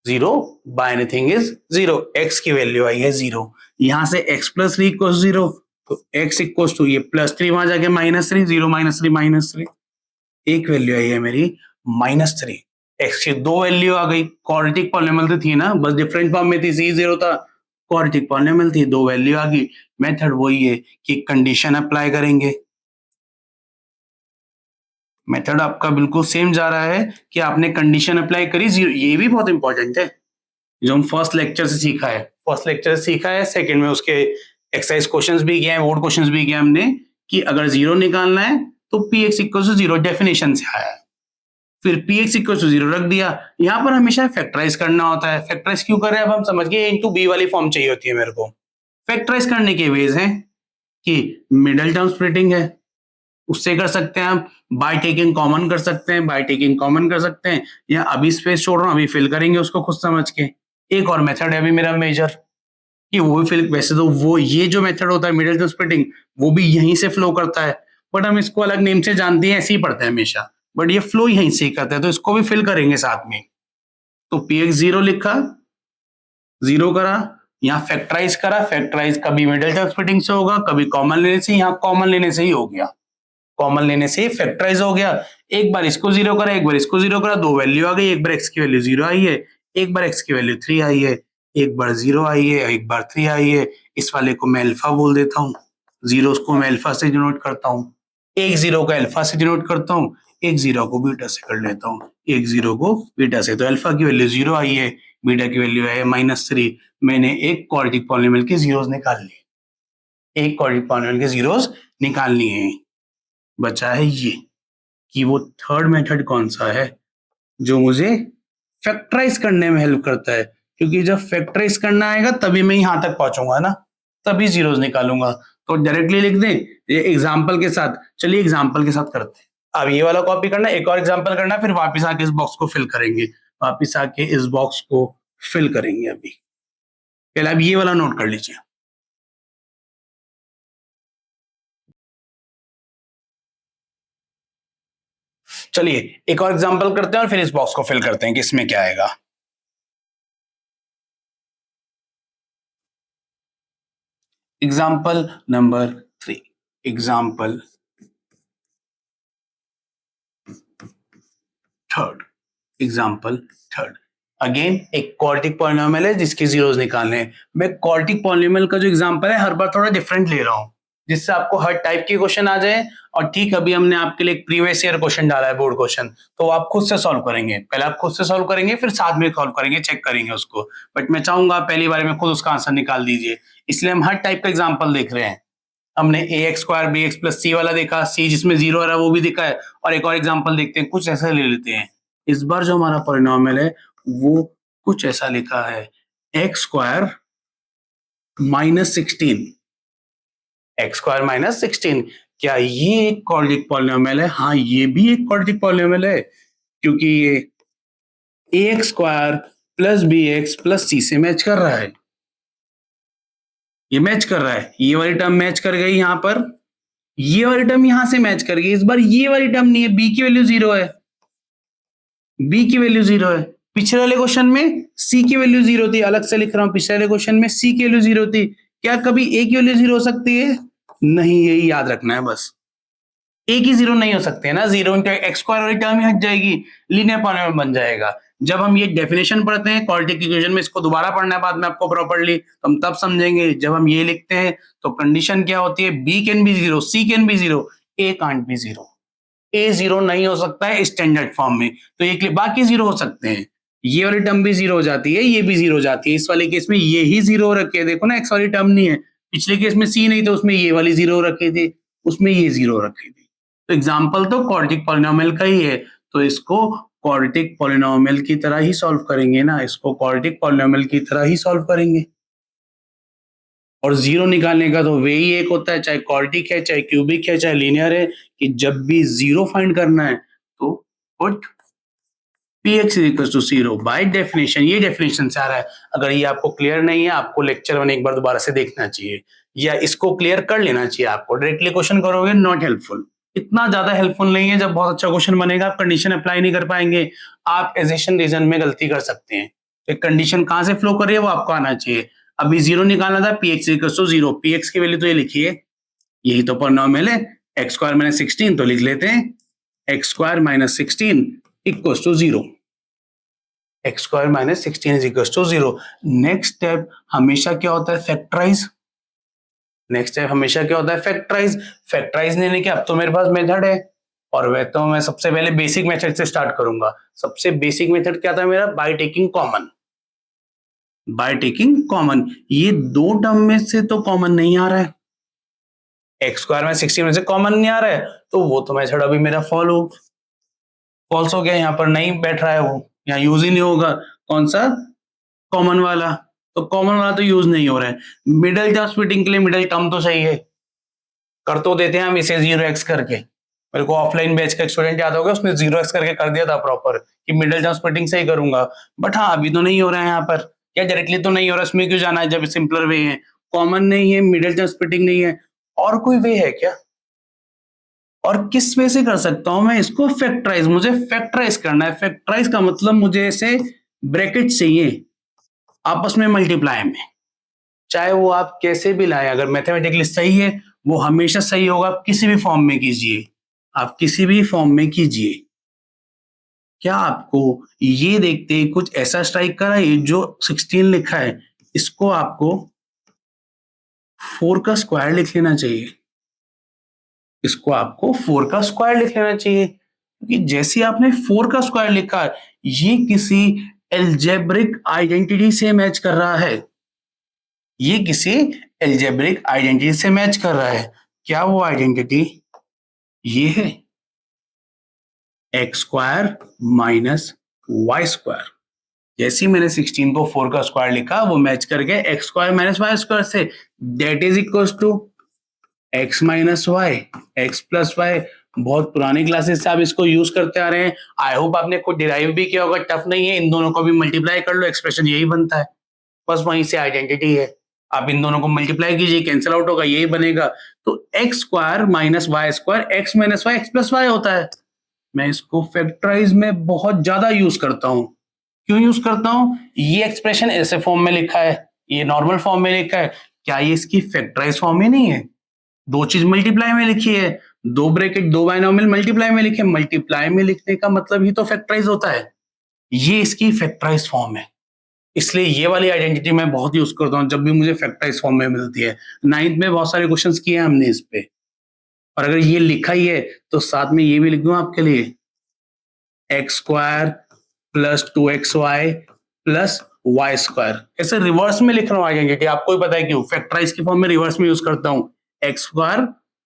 0 by anything is 0। x की वैल्यू आई है 0, यहां से x प्लस 3 इक्वल 0, तो x इक्वल टू ये प्लस 3 वहां जाके -3, 0 -3 -3, एक वैल्यू आई है मेरी -3। x की दो वैल्यू आ गई, क्वाड्रेटिक पॉलिनोमियल तो थी ना, बस डिफरेंट फॉर्म में थी, c0 था, क्वाड्रेटिक पॉलिनोमियल थी, दो वैल्यू आ गई। मेथड वही है कि कंडीशन अप्लाई करेंगे। मेथड आपका बिल्कुल सेम जा रहा है कि आपने कंडीशन अप्लाई करी, ये भी बहुत इंपॉर्टेंट है जो हम फर्स्ट लेक्चर से सीखा है, सेकंड में उसके एक्सरसाइज क्वेश्चंस भी किए हैं, बोर्ड क्वेश्चंस भी किए हमने, कि अगर 0 निकालना है तो px इक्वल टू 0 डेफिनेशन से आया है, फिर px इक्वल टू 0 रख दिया। यहाँ पर हमेशा फैक्टराइज करना होता है। फैक्टराइज क्यों कर रहे हैं अब हम समझ गए, इंटू बी वाली फॉर्म चाहिए होती है मेरे को। फैक्टराइज करने के वेज हैं कि मिडिल टर्म स्प्लिटिंग है, उससे कर सकते हैं आप, बाय टेकिंग कॉमन कर सकते हैं, या अभी स्पेस छोड़ रहा हूं, अभी फिल करेंगे उसको खुद समझ के। एक और मेथड है अभी मेरा मेजर, कि वो भी फिल, वैसे तो वो ये जो मेथड होता है मिडिल टर्म स्प्लिटिंग, वो भी यहीं से फ्लो करता है, बट हम इसको अलग नेम से जानते हैं, ऐसे ही पढ़ते हैं हमेशा, बट ये फ्लो यहीं से ही करता है, तो इसको भी फिल करेंगे साथ में। तो px 0 लिखा, 0 करा, यहाँ फैक्टराइज करा, फैक्टराइज कभी मिडिल टर्म स्प्लिटिंग से होगा, कभी कॉमन लेने से, यहाँ कॉमन लेने से ही हो गया, कॉमन लेने से फैक्टराइज हो गया। एक बार इसको 0 करा, एक बार इसको 0 करा, दो वैल्यू आ गई, एक बार x की वैल्यू 0 आई है, एक बार x की वैल्यू 3 आई है, एक बार 0 आई है, एक बार 3 आई है। इस वाले को मैं अल्फा बोल देता हूँ, जीरोस को मैं अल्फा से डिनोट करता हूँ, एक 0 को अल्फा से डिनोट करता हूँ, एक 0 को बीटा से कर लेता हूँ, एक 0 को बीटा से। तो अल्फा की वैल्यू 0 आई है, बीटा की वैल्यू है -3, मैंने एक क्वाड्रेटिक पॉलिनोमियल के जीरोस निकाल लिए। एक क्वाड्रेटिक पॉलिनोमियल के जीरोस निकालनी है। बचा है ये कि वो थर्ड मेथड कौन सा है जो मुझे फैक्टराइज करने में हेल्प करता है, क्योंकि जब फैक्टराइज करना आएगा तभी मैं यहां तक पहुंचूंगा ना, तभी जीरोस निकालूंगा। तो डायरेक्टली लिख दें ये एग्जांपल के साथ। चलिए एग्जांपल के साथ करते हैं। अब ये वाला कॉपी करना, एक और एग्जांपल करना, फिर वापस आके इस बॉक्स को फिल करेंगे। वापस आके इस बॉक्स को फिल करेंगे। अभी पहले अब ये वाला नोट कर लीजिए। चलिए एक और एग्जांपल करते हैं और फिर इस बॉक्स को फिल करते हैं कि इसमें क्या आएगा। Example number 3। Example third. Example third. Again एक क्वाड्रेटिक पॉलिनोमियल है जिसके जीरोस निकालने हैं। मैं क्वाड्रेटिक पॉलिनोमियल का जो एग्जांपल है हर बार थोड़ा डिफरेंट ले रहा हूं, जिससे आपको हर टाइप के क्वेश्चन आ जाए। और ठीक अभी हमने आपके लिए एक प्रीवियस ईयर क्वेश्चन डाला है, बोर्ड क्वेश्चन, तो आप खुद से सॉल्व करेंगे। पहले आप खुद से सॉल्व करेंगे, फिर साथ में सॉल्व करेंगे, चेक करेंगे उसको। बट मैं चाहूंगा पहली बार में खुद उसका आंसर निकाल दीजिए, इसलिए हम हर टाइप का एग्जाम्पल देख रहे हैं। हमने a x square b x plus c वाला देखा, सी जिसमें जीरो आ रहा है वो भी देखा है, और एक और एग्जाम्पल देखते हैं, कुछ ऐसा ले लेते हैं। इस बार जो हमारा पॉलिनोमियल है वो कुछ ऐसा लिखा है, x square minus 16। X square minus 16, क्या ये एक क्वाड्रेटिक पॉलिनोमियल है? हाँ, ये भी एक क्वाड्रेटिक पॉलिनोमियल है, क्योंकि ये a x square plus b x plus c से मैच कर रहा है। ये मैच कर रहा है, ये वाली टर्म मैच कर गई यहां पर, ये वाली टर्म यहां से मैच कर गई। इस बार ये वाली टर्म नहीं है, बी की वैल्यू जीरो है, बी की वैल्यू जीरो है। पिछले वाले क्वेश्चन में सी की वैल्यू जीरो थी, अलग से लिख रहा हूं, पिछले वाले क्वेश्चन में सी की वैल्यू जीरो थी। क्या कभी ए की वैल्यू जीरो हो सकती है? नहीं, यही याद रखना है बस। ए की जीरो नहीं हो सकते है ना, जीरो इंटू एक्स स्क्वायर वाली टर्म ही हट जाएगी, लीनियर पॉलिनोमियल बन जाएगा। जब हम ये डेफिनेशन पढ़ते हैं क्वाड्रेटिक इक्वेशन में, इसको दोबारा पढ़ना है बाद में आपको प्रॉपर्ली, तो हम तब समझेंगे। जब हम ये लिखते हैं तो कंडीशन क्या होती है, B can be zero, C can be zero, A can't be zero. ए जीरो नहीं हो सकता है स्टैंडर्ड फॉर्म में, तो एक बाकी जीरो हो सकते हैं। ये वाली टर्म भी जीरो हो जाती है, ये भी जीरो हो जाती है। इस वाले केस में ये ही जीरो रखे, देखो ना, एक्स वाली टर्म नहीं है। पिछले केस में सी नहीं, तो उसमें ये वाली जीरो रखे थे, उसमें ये जीरो रखे थे। तो एग्जाम्पल तो क्वाड्रेटिक पॉलिनोमियल का ही है, तो इसको क्वाड्रेटिक पॉलिनोमियल की तरह ही सॉल्व करेंगे ना, इसको क्वाड्रेटिक पॉलिनोमियल की तरह ही सॉल्व करेंगे। और जीरो निकालने का तो वे ही एक होता है, चाहे क्वाड्रेटिक है, चाहे क्यूबिक है, चाहे लीनियर है, कि जब भी जीरो फाइंड करना है तो put px equal to zero by definition. ये डेफिनेशन से आ रहा है। अगर ये आपको क्लियर नहीं है, आपको लेक्चर 1 एक बार दोबारा से देखना चाहिए, या इसको क्लियर कर लेना चाहिए। आपको डायरेक्टली क्वेश्चन करोगे नॉट हेल्पफुल, इतना ज्यादा हेल्पफुल नहीं है। जब बहुत अच्छा क्वेश्चन बनेगा आप कंडीशन अप्लाई नहीं कर पाएंगे, आप एजेशन रीजन में गलती कर सकते हैं। तो कंडीशन कहां से फ्लो कर रही है वो आपको आना चाहिए। अभी जीरो निकालना था, px equal to zero, px की वैल्यू तो ये लिखिए, यही तो पॉलिनोमियल है, एक्स स्क्वायर माइनस 16, तो लिख लेते हैं x square minus 16 equal to zero. X square minus 16 is equal to zero. Next step हमेशा क्या होता है, फैक्टराइज। नेक्स्ट स्टेप हमेशा क्या होता है, फैक्टराइज। फैक्टराइज लेने के अब तो मेरे पास मेथड है, और वह तो मैं सबसे पहले बेसिक मेथड से स्टार्ट करूंगा। सबसे बेसिक मेथड क्या था मेरा, by taking common. By taking common, ये दो टर्म में से तो कॉमन नहीं आ रहा है, एक्स स्क्वायर में 16 में से कॉमन नहीं आ रहा है, तो वो तो मेथड अभी मेरा फॉल्स हो गया, यहाँ पर नहीं बैठ रहा है, वो यहाँ यूज ही नहीं होगा। कौन सा, कॉमन वाला, तो कॉमन वाला तो यूज नहीं हो रहा है। मिडल टर्म स्प्लिटिंग के लिए मिडल टर्म तो सही है, कर तो देते हैं हम इसे 0x करके। मेरे को ऑफलाइन बैच का स्टूडेंट याद होगा, उसने 0x करके कर दिया था प्रॉपर, कि मिडल टर्म स्प्लिटिंग से ही करूंगा। बट हाँ, अभी तो नहीं हो रहा है यहाँ पर, या डायरेक्टली तो नहीं हो रहा, इसमें क्यों जाना है जब सिंपलर वे है। कॉमन नहीं है, मिडल टर्म स्प्लिटिंग नहीं है, और कोई वे है क्या? और किस वे से कर सकता हूं मैं इसको, फैक्टराइज। मुझे फैक्टराइज करना है। फैक्टराइज का मतलब मुझे ऐसे ब्रैकेट चाहिए आपस में मल्टीप्लाई में, चाहे वो आप कैसे भी लाए, अगर मैथमेटिकली सही है वो हमेशा सही होगा। आप किसी भी फॉर्म में कीजिए, आप किसी भी फॉर्म में कीजिए। क्या आपको ये देखते ही कुछ ऐसा स्ट्राइक करा, ये जो 16 लिखा है इसको आपको 4 का स्क्वायर लिख लेना चाहिए, इसको आपको 4 का स्क्वायर लिख लेना चाहिए, क्योंकि जैसे आपने 4 का स्क्वायर लिखा है ये किसी एल्जेब्रिक आइडेंटिटी से मैच कर रहा है। ये किसी एल्जेब्रिक आइडेंटिटी से मैच कर रहा है। क्या वो आइडेंटिटी ये है, x square minus y square. जैसे ही मैंने 16 को 4 का स्क्वायर लिखा वो मैच कर गया x square minus y square से, that is equal to x minus y, x plus y. बहुत पुरानी क्लासेस से आप इसको यूज करते आ रहे हैं। आई होप आपने खुद डिराइव भी किया होगा, टफ नहीं है। इन दोनों को भी मल्टीप्लाई कर लो, एक्सप्रेशन यही बनता है, बस वहीं से आइडेंटिटी है। आप इन दोनों को मल्टीप्लाई कीजिए, कैंसिल आउट होगा, यही बनेगा। तो x square minus y square x minus y x plus y होता है। मैं इसको फैक्टराइज में बहुत ज्यादा यूज करता हूं। क्यों यूज करता हूं? ये एक्सप्रेशन ऐसे फॉर्म में लिखा है, ये नॉर्मल फॉर्म में लिखा है, क्या ये इसकी फैक्टराइज फॉर्म में नहीं है? दो चीज मल्टीप्लाई में लिखी है, दो ब्रैकेट दो बाइनोमियल मल्टीप्लाई में लिखे, मल्टीप्लाई में लिखने का मतलब ही तो फैक्टराइज होता है। ये इसकी फैक्टराइज फॉर्म है, इसलिए ये वाली आइडेंटिटी मैं बहुत यूज करता हूं जब भी मुझे फैक्टराइज फॉर्म में मिलती है। 9th में बहुत सारे क्वेश्चंस किए हैं हमने इस पे, और अगर ये लिखा ही है तो साथ में ये भी लिख दूं आपके लिए, x square plus 2xy plus y square. ऐसे रिवर्स में लिख रहा हूं आइडेंटिटी, आपको ही पता है क्यों, फैक्टराइज की फॉर्म में रिवर्स में यूज करता हूं। X square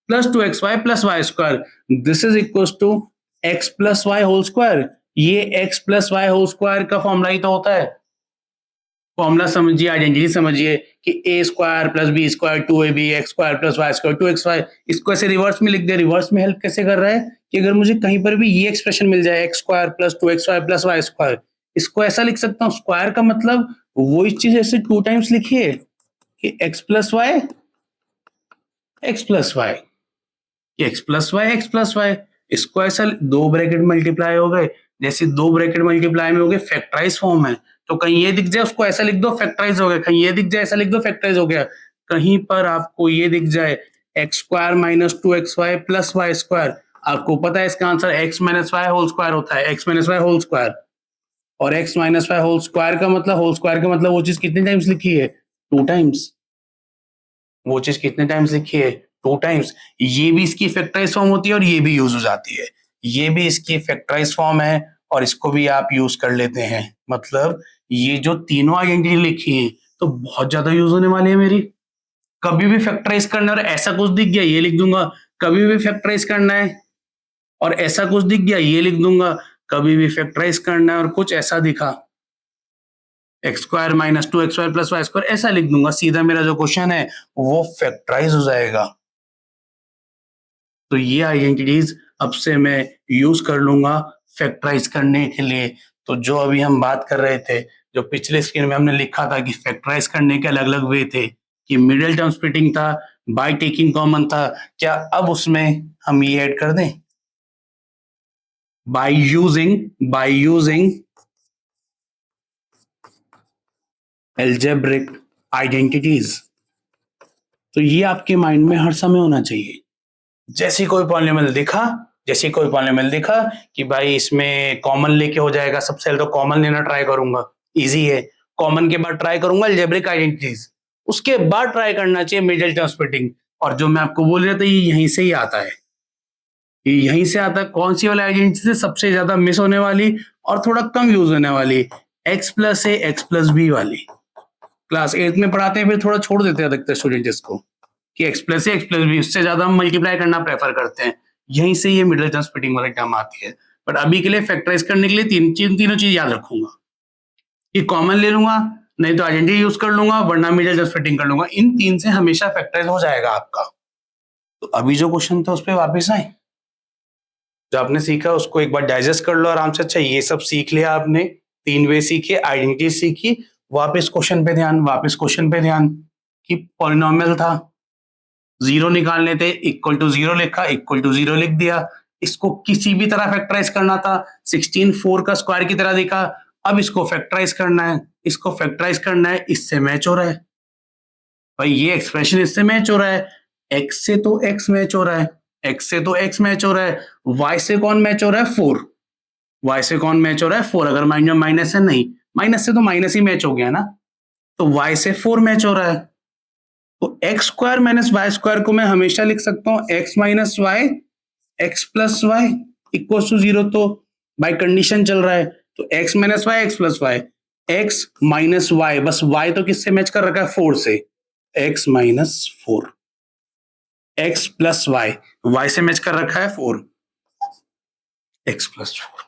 plus 2xy plus y square, this is equal to x plus y whole square. ये x plus y whole square का फॉर्मूला ही तो होता है। फॉर्मूला समझिए, आइडेंटिटी समझिए कि a square plus b square 2ab x square plus y square 2xy। इसको ऐसे रिवर्स में लिख दे। रिवर्स में हेल्प कैसे कर रहा है कि अगर मुझे कहीं पर भी ये एक्सप्रेशन मिल जाए x square plus 2xy plus y square, इसको ऐसा लिख सकता हूँ, स्क्वायर का मतलब वही चीज ऐसे 2 टाइम्स लिखिए कि x plus y x plus y, x plus y x plus y. इसको ऐसा दो ब्रैकेट मल्टीप्लाई हो गए, जैसे दो ब्रैकेट मल्टीप्लाई में हो गए, फैक्टराइज फॉर्म है, तो कहीं ये दिख जाए उसको ऐसा लिख दो फैक्टराइज हो गया, कहीं ये दिख जाए ऐसा लिख दो फैक्टराइज हो गया। कहीं पर आपको ये दिख जाए x square minus 2xy plus y square, आपको पता है इसका answer x minus y whole square होता है, x minus y whole square. और x minus y whole square का मतलब, होल स्क्वायर का मतलब वो चीज कितने टाइम्स लिखी है? 2 टाइम्स। वो चीज कितने टाइम्स लिखी है? 2 टाइम्स। ये भी इसकी फैक्टराइज फॉर्म होती है और ये भी यूज हो जाती है। ये भी इसकी फैक्टराइज फॉर्म है और इसको भी आप यूज कर लेते हैं। मतलब ये जो तीनों आइडेंटिटी लिखी है तो बहुत ज्यादा यूज होने वाली है मेरी। कभी भी फैक्टराइज करना और ऐसा कुछ दिख गया ये लिख दूंगा, कभी भी फैक्टराइज करना है और ऐसा कुछ दिख गया ये लिख दूंगा, कभी भी फैक्टराइज करना है और कुछ ऐसा दिखा x square minus 2xy plus y square ऐसा लिख दूंगा, सीधा मेरा जो क्वेश्चन है वो फैक्टराइज हो जाएगा। तो ये आइडेंटिटीज अब से मैं यूज कर लूंगा फैक्टराइज करने के लिए। तो जो अभी हम बात कर रहे थे, जो पिछले स्क्रीन में हमने लिखा था कि फैक्टराइज करने के अलग अलग वे थे, कि मिडिल टर्म स्प्लिटिंग था, बाय टेकिंग कॉमन था, क्या अब उसमें हम ये ऐड कर दें, बाय यूजिंग एल्जेब्रिक आइडेंटिटीज। तो ये आपके माइंड में हर समय होना चाहिए। जैसे कोई पॉलिनोमियल दिखा कि भाई इसमें कॉमन लेके हो जाएगा, सबसे पहले तो कॉमन लेना ट्राई करूंगा, इजी है। कॉमन के बाद ट्राई करूंगा अलजेब्रिक आइडेंटिटीज, उसके बाद ट्राई करना चाहिए मिडिल टर्म स्प्लिटिंग। और जो मैं आपको बोल रहा था ये यहीं से ही आता है, ये यहीं से आता है। कौन सी वाली आइडेंटिटी से सबसे ज्यादा मिस होने वाली और थोड़ा कम यूज होने वाली, एक्स प्लस ए एक्स प्लस बी वाली। क्लास 8 में पढ़ाते हैं, फिर थोड़ा छोड़ देते हैं अधिकतर स्टूडेंट इसको कि एक्स प्लस ए एक्स प्लस बी, उससे ज्यादा हम मल्टीप्लाई करना प्रेफर करते हैं। यहीं से ये मिडिल टर्म स्प्लिटिंग वाली टर्म आती है। बट अभी के लिए फैक्टराइज करने के लिए तीनों चीज याद रखूंगा कि कॉमन ले लूंगा, नहीं तो आइडेंटिटी यूज कर लूंगा, वरना मिडिल टर्म स्प्लिटिंग कर लूंगा। इन तीन से हमेशा फैक्टराइज हो जाएगा आपका। तो अभी जो क्वेश्चन था उस पर वापिस आए, जो आपने सीखा उसको एक बार डाइजेस्ट कर लो आराम से। अच्छा ये सब सीख लिया आपने, 3 वे सीखे, आइडेंटिटी सीखी, वापस क्वेश्चन पे ध्यान कि पॉलिनोमियल था, जीरो निकालने थे, इक्वल टू जीरो लिखा, इक्वल टू जीरो लिख दिया। इसको किसी भी तरह फैक्टराइज करना था, 16 4 का स्क्वायर की तरह दिखा। अब इसको फैक्टराइज करना है, इससे मैच हो रहा है भाई, ये एक्सप्रेशन इससे मैच हो रहा है, एक्स से तो एक्स मैच हो रहा है, वाई से कौन मैच हो रहा है? 4। अगर माइंड में माइनस है, नहीं माइनस से तो माइनस ही मैच हो गया ना, तो y से 4 मैच हो रहा है। तो x square minus y square को मैं हमेशा लिख सकता हूं x minus y x plus y equal to 0। तो बाय कंडीशन चल रहा है, तो x minus y x plus y, x minus y, बस y तो किससे मैच कर रखा है? 4 से। x minus 4, x plus y से मैच कर रखा है 4, x प्लस 4।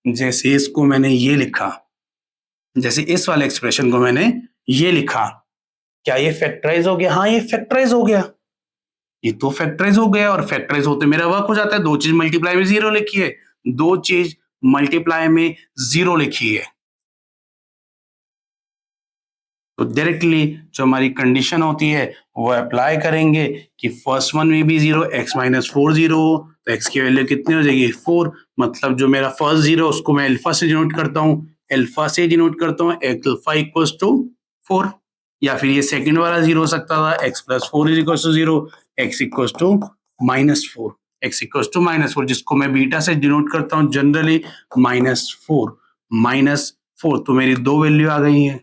जैसे इसको मैंने ये लिखा, जैसे इस वाले एक्सप्रेशन को मैंने ये लिखा, क्या ये फैक्टराइज हो गया? हाँ, ये फैक्टराइज हो गया, ये तो फैक्टराइज हो गया, और फैक्टराइज होते मेरा वर्क हो जाता है। दो चीज मल्टीप्लाई में 0 लिखी है, दो चीज मल्टीप्लाई में 0 लिखी है, तो डायरेक्टली जो हमारी कंडीशन होती है वो अप्लाई करेंगे कि फर्स्ट वन में भी 0, x माइनस 4 0 हो, तो x की वैल्यू कितनी हो जाएगी? 4। मतलब जो मेरा फर्स्ट 0 उसको मैं अल्फा से डिनोट करता हूँ, अल्फा इक्वल्स टू 4। या फिर ये सेकंड वाला 0 हो सकता था, x plus 4 is equals to 0, x equals to minus 4, x equals to minus 4, जिसको मैं बीटा से डिनोट करता हूँ जनरली -4, तो मेरी दो वैल्यू आ गई है।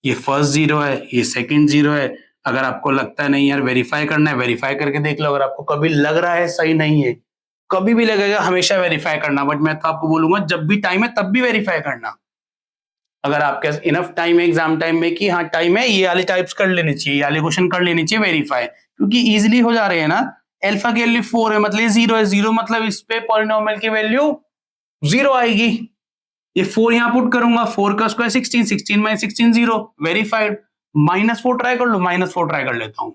ये फर्स्ट 0 है, ये सेकंड 0 है। अगर आपको लगता है नहीं यार वेरीफाई करना है, वेरीफाई करके देख लो। अगर आपको कभी लग रहा है सही नहीं है, कभी भी लगेगा, हमेशा वेरीफाई करना। बट मैं तो आपको बोलूंगा जब भी टाइम है तब भी वेरीफाई करना। अगर आपके पास इनफ टाइम है एग्जाम टाइम में कि हाँ टाइम है, ये वाली टाइप्स कर लेनी चाहिए, ये वाले क्वेश्चन कर लेनी चाहिए वेरीफाई, क्योंकि इजिली हो जा रहे हैं ना। अल्फा की वैल्यू 4 है, मतलब 0 है, 0 मतलब इस पे पॉलिनोमियल की वैल्यू 0 आएगी। ये 4 यहां पुट करूंगा, 4 का स्क्वायर 16, 16 माइनस 16 0, वेरीफाइड। -4 ट्राई कर लो, -4 ट्राई कर लेता हूं।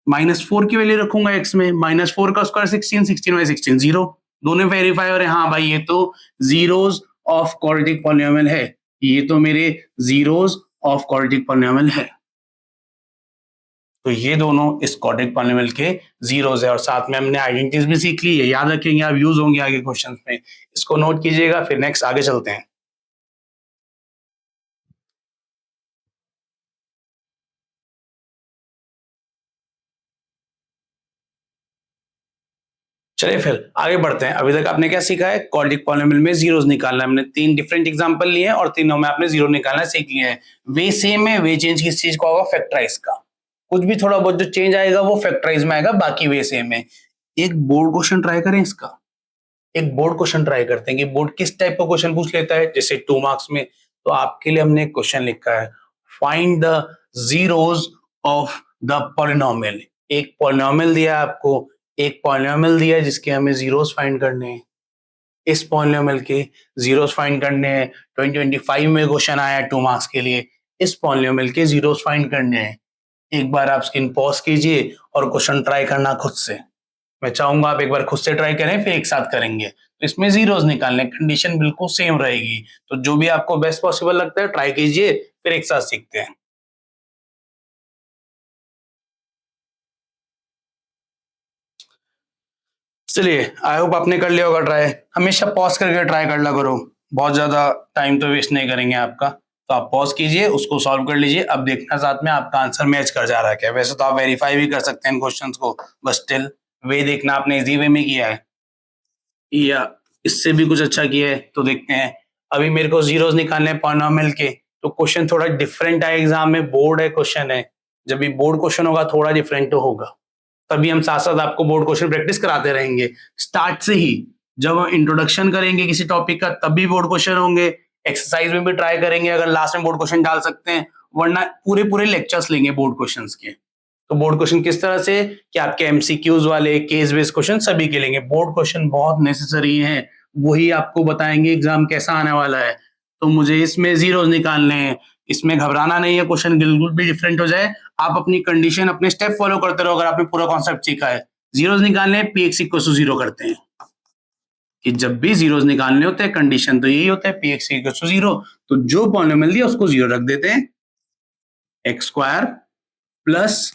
-4 की वैल्यू रखूंगा x में, -4 का स्क्वायर 16, 16 माइनस 16 0, दोनों वेरीफाई हो रहे हैं। हाँ भाई, ये तो जीरोस ऑफ क्वाड्रेटिक पॉलिनोमियल है, ये तो मेरे जीरोस ऑफ क्वाड्रेटिक पॉलिनोमियल है। तो ये दोनों इस क्वाड्रेटिक पॉलिनोमियल के जीरोस है, और साथ में हमने आइडेंटिटीज भी सीख ली है, याद रखेंगे आप, यूज होंगे आगे क्वेश्चंस में। इसको नोट कीजिएगा, फिर नेक्स्ट आगे चलते हैं। चलिए फिर आगे बढ़ते हैं। अभी तक आपने क्या सीखा है? क्वाड्रेटिक पॉलिनोमियल में जीरोस निकालना है। हमने 3 डिफरेंट एग्जांपल लिए हैं और तीनों में आपने जीरो निकालना सीख लिया है। वे सेम है, वे चेंज किस चीज का होगा? फैक्टराइज का। कुछ भी थोड़ा बहुत जो चेंज आएगा वो फैक्टराइज में आएगा, बाकी वे सेम है। एक बोर्ड क्वेश्चन ट्राई करें इसका, एक बोर्ड क्वेश्चन ट्राई करते हैं कि बोर्ड किस टाइप का क्वेश्चन पूछ लेता है। जैसे 2 मार्क्स में, तो आपके लिए हमने एक क्वेश्चन लिखा है, find the zeros of the polynomial. एक पॉलिनोमियल दिया है आपको, एक पॉलिनोमियल दिया है जिसके हमें जीरोस फाइंड करने हैं। इस पॉलिनोमियल के जीरोस फाइंड करने हैं। 2025 में क्वेश्चन आया है 2 मार्क्स के लिए, इस पॉलिनोमियल के जीरोस फाइंड करने हैं। एक बार आप स्क्रीन पॉज कीजिए और क्वेश्चन ट्राई करना खुद से। मैं चाहूंगा आप एक बार खुद से ट्राई करें, फिर एक साथ करेंगे। तो इसमें जीरोस निकालने, कंडीशन बिल्कुल सेम रहेगी। तो जो भी आपको बेस्ट पॉसिबल लगता है ट्राई कीजिए, फिर एक साथ सीखते हैं। चलिए, आई होप आपने कर लिया होगा ट्राई। हमेशा पॉज करके ट्राई कर ला करो, बहुत ज्यादा टाइम तो वेस्ट नहीं करेंगे आपका। तो आप पॉज कीजिए, उसको सॉल्व कर लीजिए। अब देखना साथ में आपका आंसर मैच कर जा रहा है क्या। वैसे तो आप वेरीफाई भी कर सकते हैं इन क्वेश्चंस को, बस स्टिल वे देखना आपने इजी वे में किया है या इससे भी कुछ अच्छा किया है। तो देखते हैं। अभी मेरे को जीरोस निकालने हैं पॉलिनोमियल के, तो क्वेश्चन थोड़ा डिफरेंट है एग्जाम में, बोर्ड है क्वेश्चन है। जब भी बोर्ड क्वेश्चन होगा थोड़ा डिफरेंट तो होगा, तभी हम साथ साथ आपको बोर्ड क्वेश्चन प्रैक्टिस कराते रहेंगे स्टार्ट से ही। जब हम इंट्रोडक्शन करेंगे किसी टॉपिक का तब भी बोर्ड क्वेश्चन होंगे, एक्सरसाइज में भी ट्राई करेंगे अगर लास्ट में बोर्ड क्वेश्चन डाल सकते हैं, वरना पूरे पूरे लेक्चर्स लेंगे बोर्ड क्वेश्चंस के। तो बोर्ड क्वेश्चन किस तरह से कि आपके एमसीक्यूज वाले, केस बेस्ड क्वेश्चन सभी के लेंगे। बोर्ड क्वेश्चन बहुत नेसेसरी है, वही आपको बताएंगे एग्जाम कैसा आने वाला है। तो मुझे इसमें जीरोस निकालने हैं, इसमें घबराना नहीं है, क्वेश्चन बिल्कुल भी डिफरेंट हो जाए आप अपनी कंडीशन, अपने स्टेप फॉलो करते रहो। अगर आपने पूरा कॉन्सेप्ट सीखा है, जीरोस निकालने हैं, px इक्वल टू 0 करते हैं कि जब भी जीरोस निकालने होते हैं कंडीशन तो यही होता है px इक्वल टू 0। तो जो पॉलिनोमियल दिया उसको 0 रख देते हैं, x square plus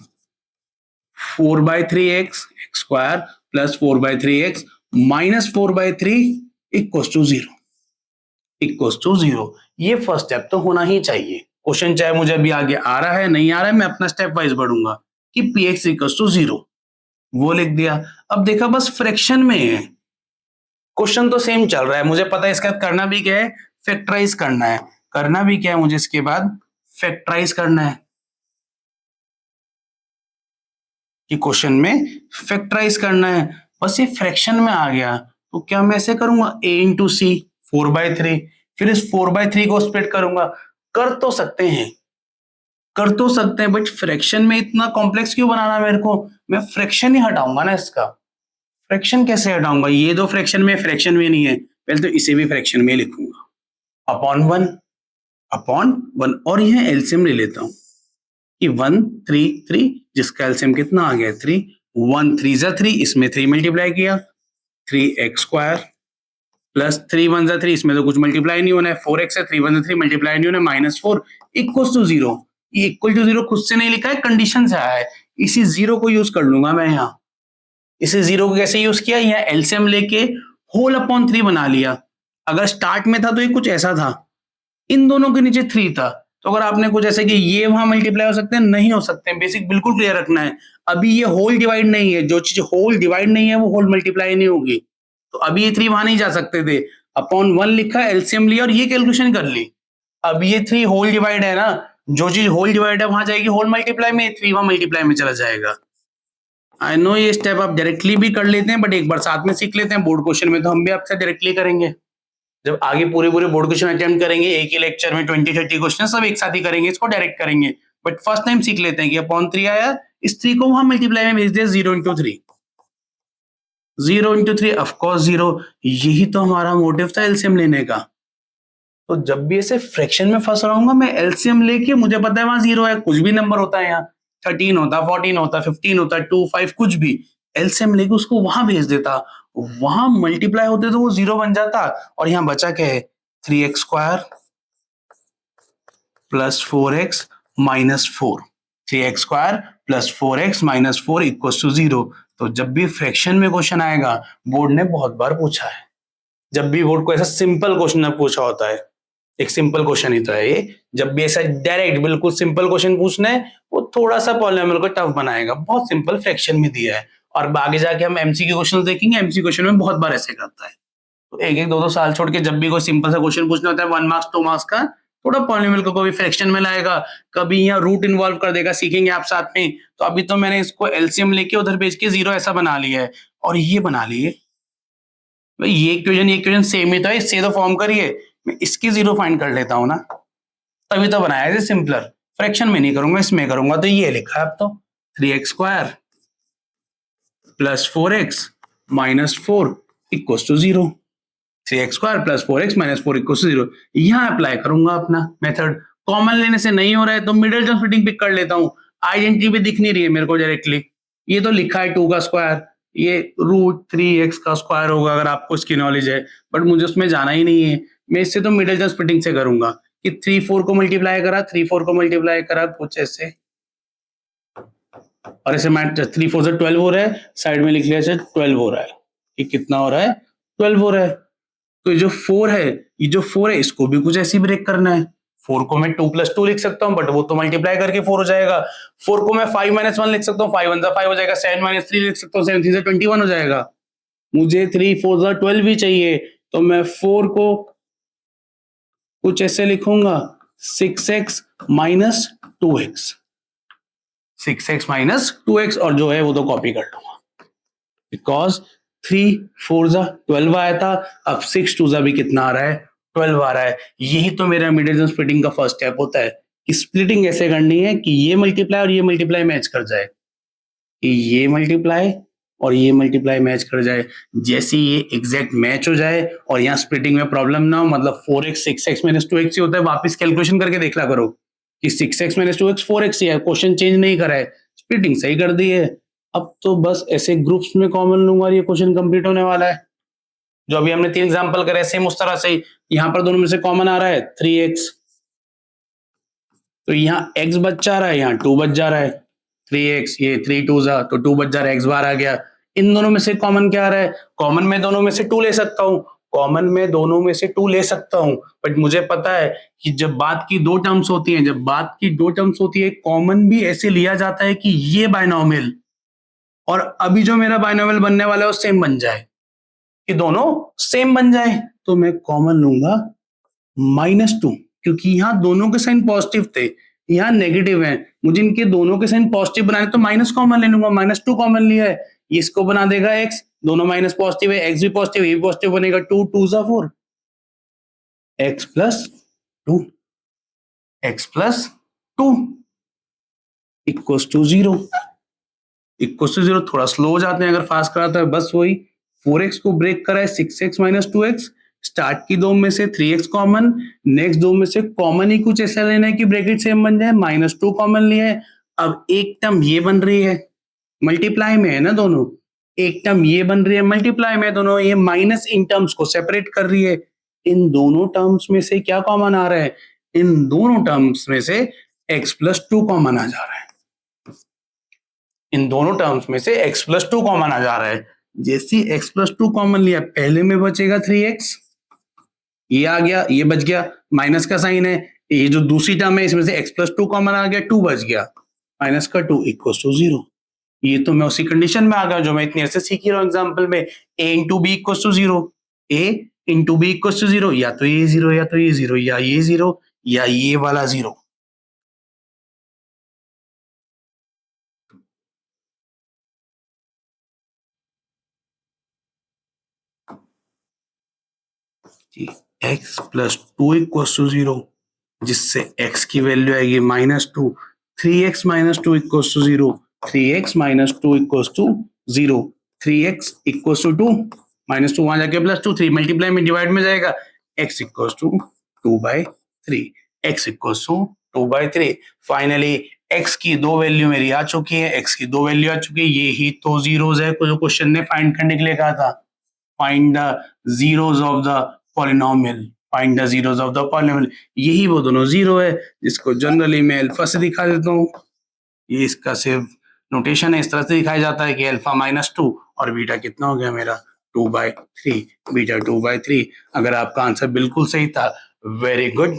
4/3x, x square plus 4/3x minus 4/3 equal to 0, equal to 0। ये फर्स्ट स्टेप तो होना ही चाहिए। क्वेश्चन चाहे मुझे अभी आगे आ रहा है नहीं आ रहा है, मैं अपना स्टेप वाइज बढ़ूंगा कि px इक्वल टू 0, वो लिख दिया। अब देखा बस फ्रैक्शन में है, क्वेश्चन तो सेम चल रहा है, मुझे पता है इसके बाद करना भी क्या है, फैक्टराइज करना है। करना भी क्या है मुझे इसके बाद, फैक्टराइज करना है कि क्वेश्चन में फैक्टराइज करना है। बस ये फ्रैक्शन में आ गया तो क्या मैं ऐसे करूंगा, a इंटू सी 4/3, फिर इस 4/3 को स्प्लिट करूंगा। कर तो सकते हैं, कर तो सकते हैं बट फ्रैक्शन में इतना कॉम्प्लेक्स क्यों बनाना मेरे को, मैं फ्रैक्शन ही हटाऊंगा ना इसका। फ्रैक्शन कैसे हटाऊंगा, ये दो फ्रैक्शन में नहीं है, पहले तो इसे भी फ्रैक्शन में लिखूंगा, अपॉन वन और यह एलसीएम ले लेता हूं कि 1 3 3 जिसका एलसीएम कितना आ गया 3, 1 3 जा 3, इसमें 3 मल्टीप्लाई किया 3x स्क्वायर प्लस 3 1 जा 3, इसमें तो कुछ मल्टीप्लाई नहीं होना है, 4x है 3 1 जा 3 मल्टीप्लाई नहीं होना है, -4 इक्वल्स टू 0। ये इक्वल टू 0 खुद से नहीं लिखा है, कंडीशन से आया है, इसी 0 को यूज कर लूंगा मैं यहाँ। इसे 0 को कैसे यूज किया, यहाँ एलसीएम लेके होल अपॉन 3 बना लिया। अगर स्टार्ट में था तो ये कुछ ऐसा था, इन दोनों के नीचे 3 था, तो अगर आपने कुछ ऐसे कि ये वहां मल्टीप्लाई हो सकते हैं, नहीं हो सकते हैं, बेसिक बिल्कुल क्लियर रखना है। अभी ये होल डिवाइड नहीं है, जो चीज होल डिवाइड नहीं है वो होल मल्टीप्लाई नहीं होगी, तो अभी ये 3 वहां नहीं जा सकते थे, अपॉन 1 लिखा, एलसीएम लिया और ये कैलकुलेशन कर ली। अब ये 3 होल डिवाइड है ना, जो चीज होल डिवाइड है वहां जाएगी होल मल्टीप्लाई में, 3 वहां मल्टीप्लाई में चला जाएगा। आई नो ये स्टेप आप डायरेक्टली भी कर लेते हैं, बट एक बार साथ में सीख लेते हैं, बोर्ड क्वेश्चन में तो हम भी आपसे डायरेक्टली करेंगे। जब आगे पूरे बोर्ड क्वेश्चन अटेम्प्ट करेंगे, एक ही लेक्चर में 20-30 क्वेश्चन सब एक साथ ही करेंगे, इसको डायरेक्ट करेंगे, बट फर्स्ट टाइम सीख लेते हैं कि अपॉन 3 आया, इस 3 को वहां मल्टीप्लाई में भेज दिया 0 इंटू 3, 0 इंटू 3 ऑफकोर्स 0, यही तो हमारा मोटिव था एलसीएम लेने का। तो जब भी ऐसे फ्रैक्शन में फंस रहा हूँ मैं एलसीएम लेके, मुझे पता है वहां 0 है, कुछ भी नंबर होता है यहाँ, 13 होता, 14 होता, 15 होता, 2 5 कुछ भी, एलसीएम लेके उसको वहां भेज देता, वहां मल्टीप्लाई होते तो वो 0 बन जाता, और यहाँ बचा क्या है 3x square plus 4x minus 4, 3x square plus 4x minus 4 equals to 0। तो जब भी फ्रैक्शन में क्वेश्चन आएगा, बोर्ड ने बहुत बार पूछा है, जब भी बोर्ड को ऐसा सिंपल क्वेश्चन पूछा होता है, एक सिंपल क्वेश्चन ही तो है ये, जब भी ऐसा डायरेक्ट बिल्कुल सिंपल क्वेश्चन पूछना है, वो थोड़ा सा पॉलिनोमियल को टफ बनाएगा, बहुत सिंपल फ्रैक्शन में दिया है, और आगे जाके हम एमसीक्यू क्वेश्चन देखेंगे, एमसीक्यू क्वेश्चन में बहुत बार ऐसे करता है। तो एक एक 2-2 साल छोड़ के जब भी कोई सिंपल सा क्वेश्चन पूछना होता है 1 मार्क्स 2 मार्क्स का, थोड़ा पॉलिनोमियल को कभी फ्रैक्शन में लाएगा, कभी यहाँ रूट इन्वॉल्व कर देगा, सीखेंगे आप साथ में। तो अभी तो मैंने इसको एलसीएम लेके उधर भेज के 0 ऐसा बना लिया है, और ये बना लिए भाई, ये इक्वेशन सेम ही तो है, इससे तो फॉर्म करिए, मैं इसकी 0 फाइंड कर लेता हूँ ना, तभी तो बनाया है सिंपलर, फ्रैक्शन में नहीं करूंगा, इसमें करूंगा। तो ये लिखा है अब तो 3x square plus 4x minus 4 equals to 0, 3x square plus 4x minus 4 equals to 0, यहाँ अप्लाई करूंगा अपना मेथड। कॉमन लेने से नहीं हो रहा है तो मिडिल टर्म स्प्लिटिंग पिक कर लेता हूँ, आइडेंटिटी भी दिख नहीं रही है मेरे को डायरेक्टली, ये तो लिखा है 2 का स्क्वायर, ये रूट 3x का स्क्वायर होगा अगर आपको इसकी नॉलेज है, बट मुझे उसमें जाना ही नहीं है, मैं इससे तो मिडिल टर्म स्प्लिटिंग से करूंगा कि 3 4 को मल्टीप्लाई करा, 3 4 को मल्टीप्लाई करा कुछ ऐसे, और ऐसे 3 4 से 12 हो रहा है, साइड में लिख लिया 12 हो रहा है, ये कितना हो रहा है 12 हो रहा है। तो ये जो 4 है, ये जो 4 है इसको भी कुछ ऐसी ब्रेक करना है, 4 को मैं 2 + 2 लिख सकता हूं, बट वो तो मल्टीप्लाई करके 4 हो जाएगा, 4 को मैं 5 - 1 लिख सकता हूं, 5 1 जा 5 हो जाएगा, 7 - 3 लिख सकता हूं, 7 3 जा 21 हो जाएगा, मुझे 3 4 जा 12 भी चाहिए, तो मैं 4 को कुछ ऐसे लिखूंगा 6x minus 2x, 6x minus 2x, और जो है वो तो कॉपी कर लूंगा, बिकॉज 3 4 जा 12 आया था, अब 6 2 जा भी कितना आ रहा है 12 आ रहा है। यही तो मेरा मिडिल टर्म स्प्लिटिंग का फर्स्ट स्टेप होता है कि स्प्लिटिंग ऐसे करनी है कि ये मल्टीप्लाई और ये मल्टीप्लाई मैच कर जाए, कि ये मल्टीप्लाई और ये मल्टीप्लाई मैच कर जाए, जैसे ये एग्जैक्ट मैच हो जाए और यहाँ स्प्लिटिंग में प्रॉब्लम ना हो, मतलब 4x 6x माइनस 2x ही होता है, वापस कैलकुलेशन करके देख ला करो कि 6x माइनस 2x 4x ही है, क्वेश्चन चेंज नहीं करा है, स्प्लिटिंग सही कर दी है। अब तो बस ऐसे ग्रुप्स में कॉमन लूंगा और ये क्वेश्चन कंप्लीट होने वाला है। जो अभी हमने 3 एग्जांपल करे सेम उस तरह से ही, यहाँ पर दोनों में से कॉमन आ रहा है 3x, तो यहाँ x बच जा रहा है, यहाँ 2 बच जा रहा है, 3x, ये 3 2 जा तो 2 बच जा रहा है, x बार आ गया। इन दोनों में से कॉमन क्या आ रहा है, कॉमन में दोनों में से 2 ले सकता हूँ, कॉमन में दोनों में से 2 ले सकता हूँ, बट मुझे पता है कि जब बात की 2 टर्म्स होती हैं, जब बात की 2 टर्म्स होती है, कॉमन भी ऐसे लिया जाता है कि ये बाइनोमियल और अभी जो मेरा बाइनोमियल बनने वाला है वो सेम बन जाए, कि दोनों सेम बन जाए, तो मैं कॉमन लूंगा -2, क्योंकि यहाँ दोनों के साइन पॉजिटिव थे, यहाँ नेगेटिव है, मुझे इनके दोनों के साइन पॉजिटिव बनाने तो माइनस कॉमन ले लूंगा, -2 कॉमन लिया है, इसको बना देगा x, दोनों माइनस पॉजिटिव है, x भी पॉजिटिव, ये भी पॉजिटिव बनेगा, 2 2 जा 4, x + 2, x + 2, equals to 0, equals to 0। थोड़ा स्लो हो जाते हैं अगर फास्ट कराता है, बस वही 4x को ब्रेक करा है 6x माइनस 2x, स्टार्ट की दो में से 3x कॉमन, नेक्स्ट दो में से कॉमन ही कुछ ऐसा लेना है कि ब्रैकेट सेम बन जाए, -2 कॉमन लिया है। अब एक टर्म ये बन रही है, मल्टीप्लाई में है ना दोनों, एक टर्म ये बन रही है मल्टीप्लाई में दोनों, ये माइनस इन टर्म्स को सेपरेट कर रही है। इन दोनों टर्म्स में से क्या कॉमन आ रहा है, इन दोनों टर्म्स में से x+2 कॉमन आ जा रहा है, इन दोनों टर्म्स में से x+2 कॉमन आ जा रहा है। जैसे x+2 कॉमन लिया, पहले में बचेगा 3x, ये आ गया, ये बच गया, माइनस का साइन है, ये जो दूसरी टर्म है इसमें से x+2 कॉमन आ गया, 2 बच गया, माइनस का 2 इक्वल्स टू 0। ये तो मैं उसी कंडीशन में आ गया जो मैं इतनी ऐसे सीख ही रहा हूं एग्जांपल में, a into B equals to 0, a into B equals to 0, या तो ये 0 या तो ये 0 या ये 0 या ये वाला 0। x+2 इक्वल्स टू 0, जिससे x की वैल्यू आएगी -2, 3x minus 2 equals to 0, 3x minus 2 equals to 0, 3x equals to 2, -2 वहां जाके +2, 3 मल्टीप्लाई में डिवाइड में जाएगा, x equals to 2/3, x equals to 2/3। Finally x की दो वैल्यू मेरी आ चुकी है, x की दो वैल्यू आ चुकी है, ये ही तो जीरोस है जो क्वेश्चन ने फाइंड करने के लिए कहा था, find the zeros of the polynomial, find the zeros of the polynomial, यही वो दोनों जीरो है जिसको जनरली मैं अल्फा से दिखा देता हूँ। ये इसका सिर्फ नोटेशन है, इस तरह से दिखाया जाता है कि अल्फा -2 और बीटा कितना हो गया मेरा 2/3, बीटा 2/3। अगर आपका आंसर बिल्कुल सही था, वेरी गुड।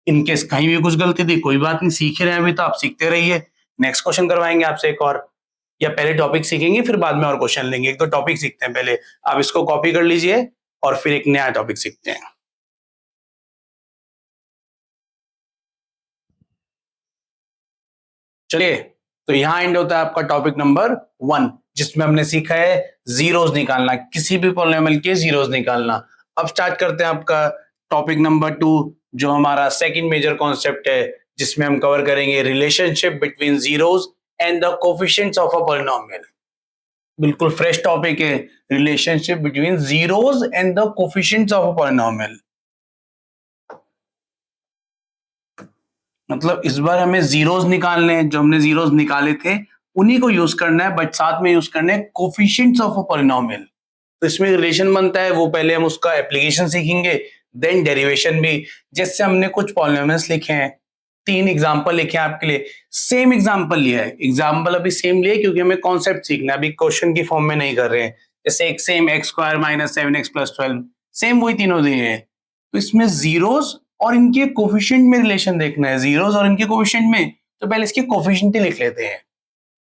इनकेस कहीं भी कुछ गलती थी कोई बात नहीं, सीख रहे हैं अभी तो आप सीखते रहिए। नेक्स्ट क्वेश्चन करवाएंगे आपसे एक और, या पहले टॉपिक सीखेंगे फिर बाद में और क्वेश्चन लेंगे, एक तो टॉपिक सीखते हैं पहले, आप इसको कॉपी कर लीजिए और फिर एक नया टॉपिक सीखते हैं। चलिए, तो यहां एंड होता है आपका टॉपिक नंबर 1, जिसमें हमने सीखा है जीरोस निकालना, किसी भी पॉलिनोमियल के जीरोस निकालना। अब स्टार्ट करते हैं आपका टॉपिक नंबर 2, जो हमारा सेकंड मेजर कॉन्सेप्ट है, जिसमें हम कवर करेंगे relationship between zeros and the coefficients of a polynomial. बिल्कुल फ्रेश टॉपिक है, relationship between zeros and the coefficients of a polynomial. मतलब इस बार हमें जीरोस निकालने हैं, जो हमने जीरोस निकाले थे उन्हीं को यूज करना है, बट साथ में यूज करना है कोफिशिएंट्स ऑफ अ पॉलिनोमियल। तो इसमें रिलेशन बनता है, वो पहले हम उसका एप्लीकेशन सीखेंगे, देन डेरिवेशन भी। जैसे हमने कुछ पॉलिनोमियल्स लिखे हैं, 3 एग्जांपल लिखे हैं आपके लिए, सेम एग्जांपल लिया है, एग्जांपल अभी सेम लिए क्योंकि हमें कॉन्सेप्ट सीखना है, अभी क्वेश्चन की फॉर्म में नहीं कर रहे हैं। जैसे एक सेम x² - 7x + 12, सेम वही तीनों दिए हैं। तो इसमें जीरोस और इनके कोफिशिएंट में रिलेशन देखना है, जीरोस और इनके कोफिशिएंट में, तो पहले इसके कोफिशिएंट ही लिख लेते हैं।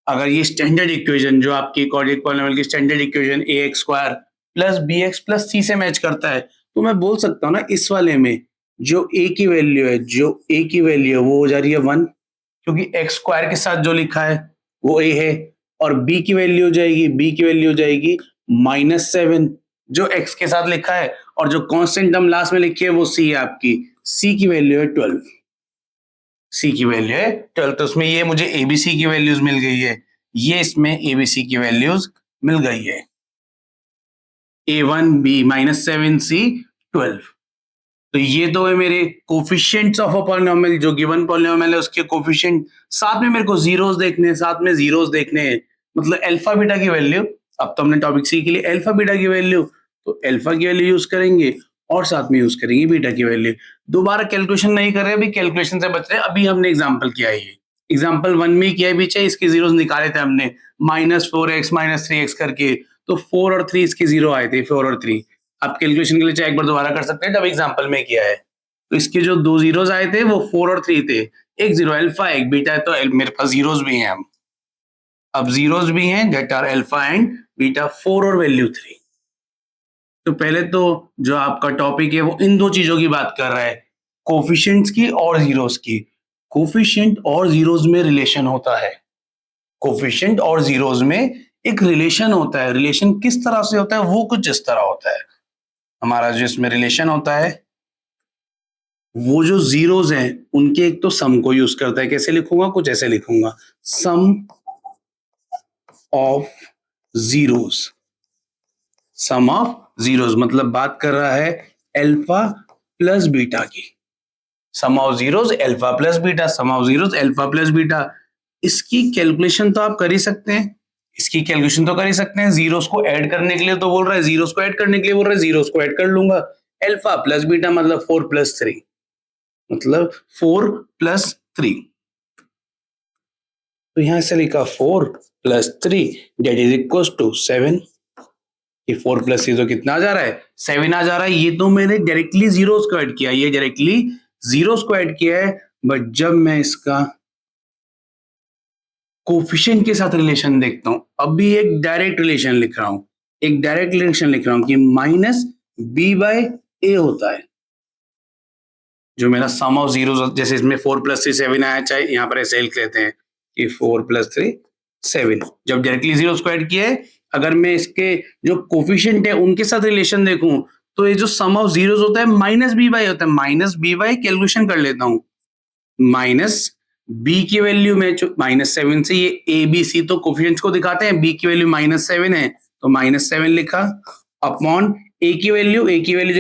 अगर ये स्टैंडर्ड इक्वेशन जो आपकी क्वाड्रेटिक पॉलिनोमियल की standard equation ax² + bx + c से मैच करता है, तो मैं बोल सकता हूँ ना इस वाले में जो a की वैल्यू है, जो a की वैल्यू है वो हो जा रही है 1, क्योंकि x² के साथ जो लिखा है वो a है, और b की वैल्यू हो जाएगी, b की वैल्यू हो जाएगी -7 जो x के साथ लिखा है, और जो कांस्टेंट टर्म लास्ट में लिखी है वो c है आपकी, c की वैल्यू है 12, c की वैल्यू है 12। तो उसमें ये मुझे abc की वैल्यूज मिल गई है, ये इसमें abc की वैल्यूज मिल गई है, a1 b -7 c 12। तो ये तो है मेरे कोफिशिएंट्स ऑफ अ पॉलिनोमियल, जो गिवन पॉलिनोमियल है उसके कोफिशिएंट। साथ में मेरे को जीरोस देखने हैं, साथ में जीरोस देखने हैं, मतलब अल्फा बीटा की वैल्यू। अब तो हमने टॉपिक सीख लिया अल्फा बीटा की वैल्यू, तो अल्फा की वैल्यू यूज करेंगे और साथ में यूज करेंगे बीटा की वैल्यू। दोबारा कैलकुलेशन नहीं कर रहे, अभी कैलकुलेशन से बच रहे हैं, अभी हमने एग्जाम्पल किया है, ये एग्जाम्पल 1 में किया है पीछे, इसके जीरोस निकाले थे हमने, -4x -3x करके, तो 4 और 3 इसके जीरो आए थे, 4 और 3। आप कैलकुलेशन के लिए चाहे एक बार दोबारा कर सकते हैं, जब एग्जांपल में किया है। तो इसके जो दो जीरोस आए थे वो 4 और 3 थे, एक जीरो अल्फा एक बीटा है, तो मेरे पास जीरोस भी हैं, अब जीरोस भी हैं that are alpha and beta, 4 और वैल्यू 3। तो पहले तो जो आपका टॉपिक है वो इन दो चीजों की बात कर रहा है, कोफिशिएंट्स की और जीरोस की। कोफिशिएंट और जीरोस में रिलेशन होता है, कोफिशिएंट और जीरोस में एक रिलेशन होता है। रिलेशन किस तरह से होता है, वो कुछ इस तरह होता है। हमारा जो इसमें रिलेशन होता है वो जो जीरोस हैं उनके एक तो सम को यूज करता है, कैसे लिखूंगा, कुछ ऐसे लिखूंगा, sum of zeros, sum of zeros मतलब बात कर रहा है अल्फा प्लस बीटा की, sum of zeros alpha plus beta, sum of zeros alpha plus beta. इसकी कैलकुलेशन तो आप कर ही सकते हैं, इसकी कैलकुलेशन तो कर ही सकते हैं, जीरोस को ऐड करने के लिए तो बोल रहा है, जीरोस को ऐड करने के लिए बोल रहा है, जीरोस को ऐड कर लूंगा, अल्फा प्लस बीटा मतलब 4 प्लस 3, मतलब 4 प्लस 3, तो यहां से लिखा 4 plus 3 that is equal to 7। ये 4 प्लस 3 तो कितना आ जा रहा है, 7 आ जा रहा है। ये तो मैंने डायरेक्टली जीरोस को ऐड किया, ये डायरेक्टली जीरोस को ऐड किया है, बट जब मैं इसका कोफिशिएंट के साथ रिलेशन देखता हूं, अभी एक डायरेक्ट रिलेशन लिख रहा हूं, एक डायरेक्ट रिलेशन लिख रहा हूं कि माइनस बी बाय ए होता है, जो मेरा सम ऑफ जीरो, जैसे इसमें 4 प्लस 3 7 आया, चाहे यहां पर ऐसे लिख लेते हैं कि 4 प्लस 3 7, जब डायरेक्टली जीरो को ऐड किया है, अगर मैं इसके जो कोफिशिएंट है उनके साथ रिलेशन देखूं, तो ये जो सम ऑफ जीरोस होता है माइनस बी बाय होता है, माइनस बी बाय कैलकुलेशन कर लेता हूं, माइनस बी की वैल्यू में -7 से ये ए बी सी तो कोफिशिएंट्स को दिखाते हैं, बी की वैल्यू -7 है तो -7 लिखा, अपॉन ए की वैल्यू जो